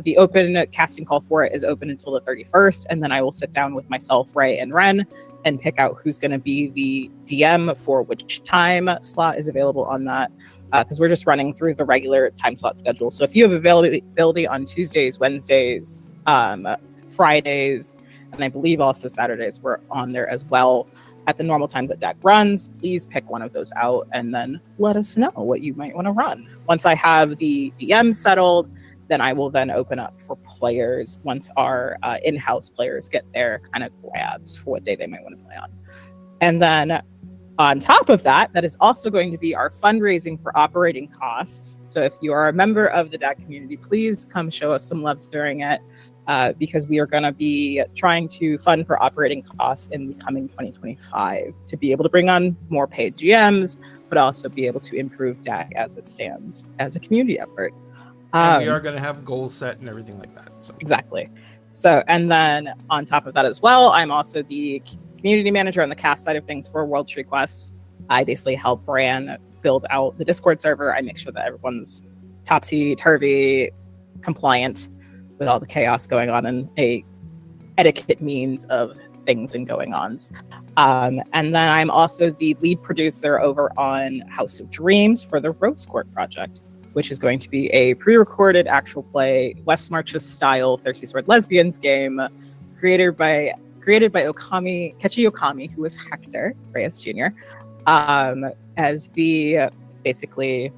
The open casting call for it is open until the 31st, and then I will sit down with myself, Ray, and Ren and pick out who's going to be the DM for which time slot is available on that, because we're just running through the regular time slot schedule. So if you have availability on Tuesdays, Wednesdays, Fridays, and I believe also Saturdays, we're on there as well at the normal times that DAG runs, please pick one of those out and then let us know what you might want to run. Once I have the DM settled, then I will then open up for players once our in-house players get their kind of grabs for what day they might want to play on. And then on top of that, that is also going to be our fundraising for operating costs. So if you are a member of the DAG community, please come show us some love during it, because we are going to be trying to fund for operating costs in the coming 2025 to be able to bring on more paid GMs, but also be able to improve DAG as it stands as a community effort. And we are going to have goals set and everything like that. So. Exactly. So, and then on top of that as well, I'm also the community manager on the cast side of things for World Tree Quests. I basically help Bran build out the Discord server. I make sure that everyone's topsy-turvy compliant with all the chaos going on and a etiquette means of things and going ons. And then I'm also the lead producer over on House of Dreams for the Rose Court project, which is going to be a pre-recorded actual play, West Marches style Thirsty Sword Lesbians game, created by Kechi Okami, who is Hector Reyes Jr., as the basically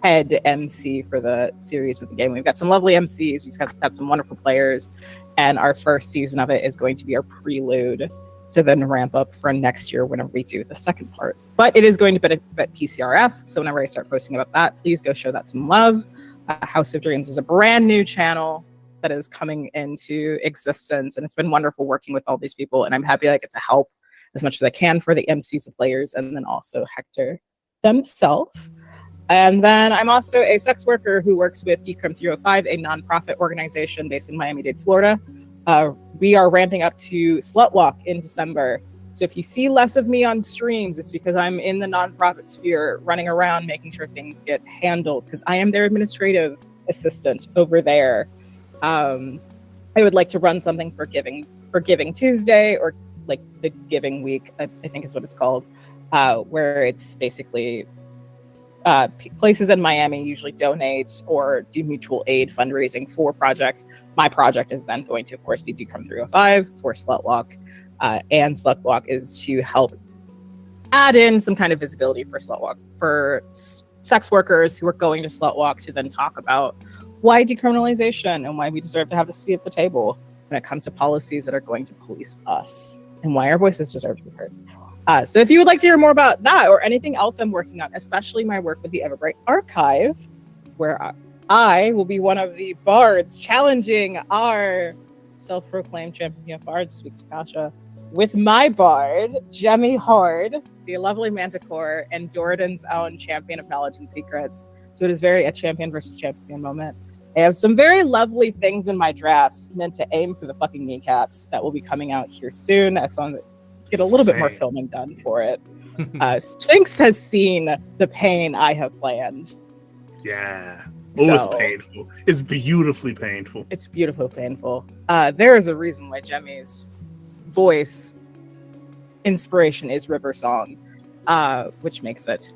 head MC for the series of the game. We've got some lovely MCs, we've got some wonderful players, and our first season of it is going to be our prelude to then ramp up for next year whenever we do the second part. But it is going to benefit PCRF, so whenever I start posting about that, please go show that some love. House of Dreams is a brand new channel that is coming into existence, and it's been wonderful working with all these people, and I'm happy I get to help as much as I can for the MCs, the players, and then also Hector themselves. And then I'm also a sex worker who works with Decrim 305, a nonprofit organization based in Miami-Dade, Florida. We are ramping up to Slut Walk in December. So if you see less of me on streams, it's because I'm in the nonprofit sphere running around making sure things get handled, because I am their administrative assistant over there. I would like to run something for Giving Tuesday, or like the Giving Week, I think is what it's called, where it's basically places in Miami usually donate or do mutual aid fundraising for projects. My project is then going to, of course, be Decrim 305 for Slut Walk. And Slut Walk is to help add in some kind of visibility for Slut Walk, for sex workers who are going to Slut Walk, to then talk about why decriminalization and why we deserve to have a seat at the table when it comes to policies that are going to police us, and why our voices deserve to be heard. So if you would like to hear more about that or anything else I'm working on, especially my work with the Everbright Archive, where I will be one of the bards challenging our self-proclaimed champion of bards, Sweet Skasha, with my bard, Jemmy Hard, the lovely Manticore, and Dordan's own champion of knowledge and secrets. So it is very a champion versus champion moment. I have some very lovely things in my drafts meant to aim for the fucking kneecaps that will be coming out here soon, as long as get a little bit more filming done for it. Sphinx has seen the pain I have planned. Yeah. It's painful. It's beautifully painful. It's beautifully painful. There is a reason why Jemmy's voice inspiration is River Song, which makes it,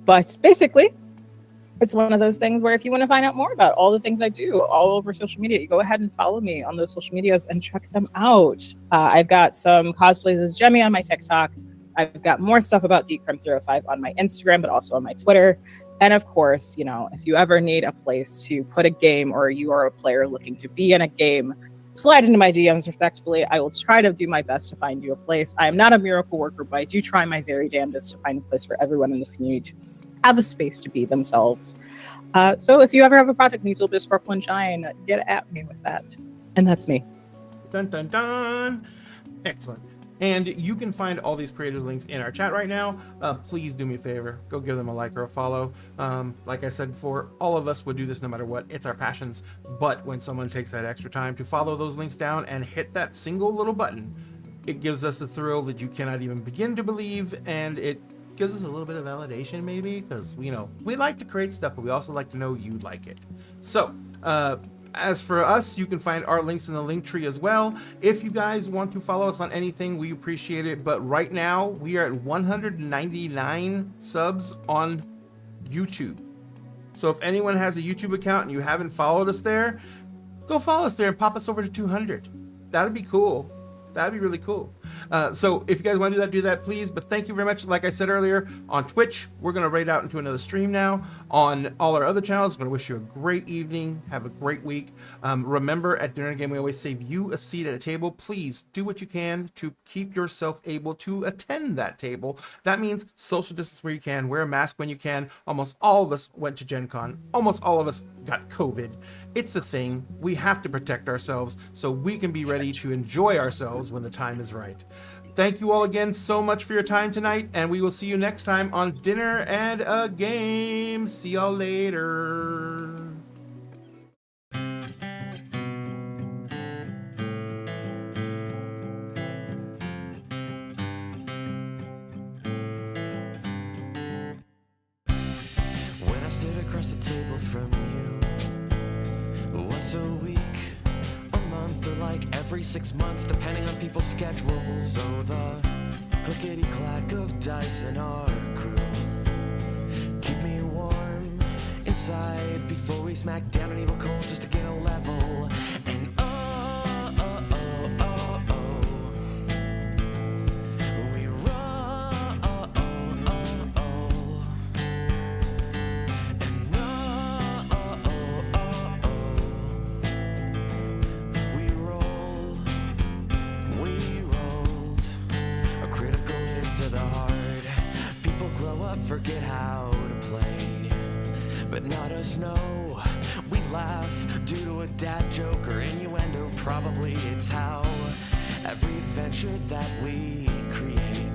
But basically, it's one of those things where if you want to find out more about all the things I do all over social media, you go ahead and follow me on those social medias and check them out. I've got some cosplays as Jemmy on my TikTok. I've got more stuff about Decrim 305 on my Instagram, but also on my Twitter. And of course, if you ever need a place to put a game, or you are a player looking to be in a game, slide into my DMs respectfully. I will try to do my best to find you a place. I am not a miracle worker, but I do try my very damnedest to find a place for everyone in this community to have a space to be themselves. So if you ever have a project that needs a little bit of sparkle and shine, get at me with that. And that's me. Dun, dun, dun. Excellent. And you can find all these creative links in our chat right now. Please do me a favor, go give them a like or a follow. Like I said before, all of us would do this no matter what. It's our passions. But when someone takes that extra time to follow those links down and hit that single little button, it gives us a thrill that you cannot even begin to believe, and it gives us a little bit of validation, maybe, because we like to create stuff, but we also like to know you like it. So as for us, you can find our links in the link tree as well. If you guys want to follow us on anything, we appreciate it. But right now we are at 199 subs on YouTube. So if anyone has a YouTube account and you haven't followed us there, go follow us there and pop us over to 200. That'd be cool. That'd be really cool. So if you guys want to do that, please. But thank you very much. Like I said earlier, on Twitch, we're going to raid out into another stream now. On all our other channels, I'm going to wish you a great evening. Have a great week. Remember, at Dinner and Game, we always save you a seat at a table. Please do what you can to keep yourself able to attend that table. That means social distance where you can, wear a mask when you can. Almost all of us went to Gen Con. Almost all of us got COVID. It's a thing. We have to protect ourselves so we can be ready to enjoy ourselves when the time is right. Thank you all again so much for your time tonight, and we will see you next time on Dinner and a Game. See y'all later. When I sit across the table from you, once a week, a month, or like every 6 months, depending on people's schedules. So the clickety-clack of dice in our crew keep me warm inside before we smack down an evil cold just to gain a level. And we roll. Forget how to play, but not us, no. We laugh due to a dad joke or innuendo. Probably it's how every adventure that we create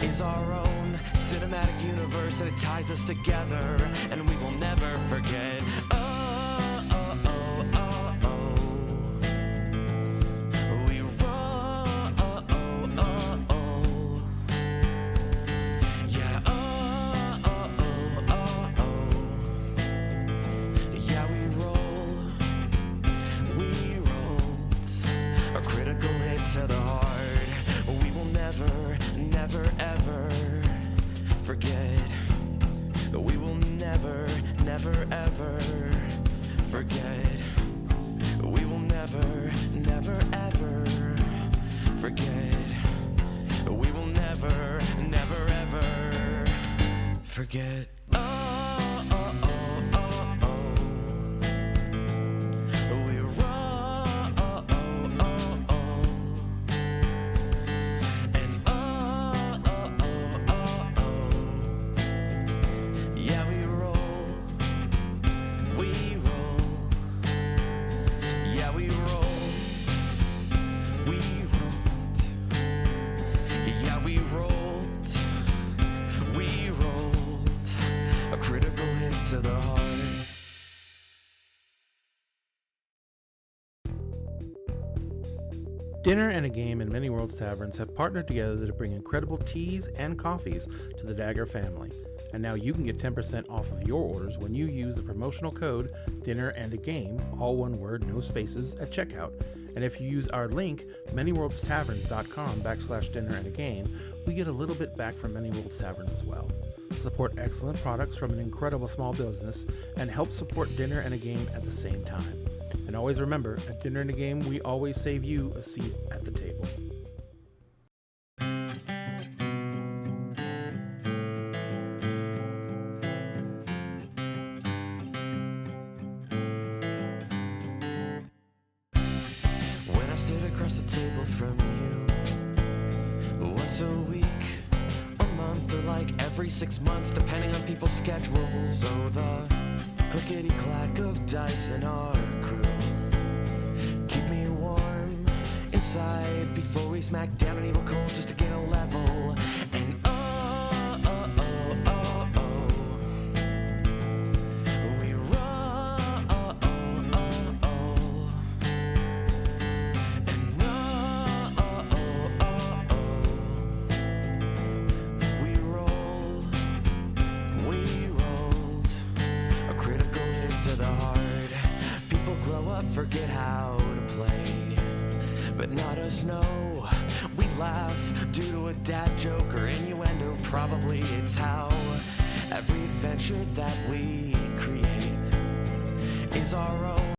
is our own cinematic universe, and it ties us together, and we will never forget. We roll. Yeah. Yeah, we roll. We rolled a critical hit to the heart. We will never, never, ever forget. We will never, never, ever forget. We will never, never, ever forget. We will never, never, ever forget. We roll. And yeah, we roll. We roll. Yeah, we rolled. We rolled. Yeah, we rolled. We rolled a critical hit to the heart. Dinner and a Game and Many Worlds Taverns have partnered together to bring incredible teas and coffees to the Dagger family. And now you can get 10% off of your orders when you use the promotional code Dinner and a Game, all one word, no spaces, at checkout. And if you use our link, manyworldstaverns.com/dinner and a game, we get a little bit back from Many Worlds Taverns as well. Support excellent products from an incredible small business and help support Dinner and a Game at the same time. And always remember, at Dinner and a Game, we always save you a seat at the table. When I sit across the table from you, once a week, a month, or like every 6 months, depending on people's schedules. So the clickety-clack of dice in our crew keep me warm inside before we smack down an evil cold just to gain a level. And oh, oh, oh, oh, oh, we run, oh, oh, oh, oh. And oh, oh, oh, oh, oh, we rolled a critical hit to the heart. People grow up, forget how to play, but not us, no. We laugh due to a dad joke or innuendo. Probably it's how every adventure that we create is our own.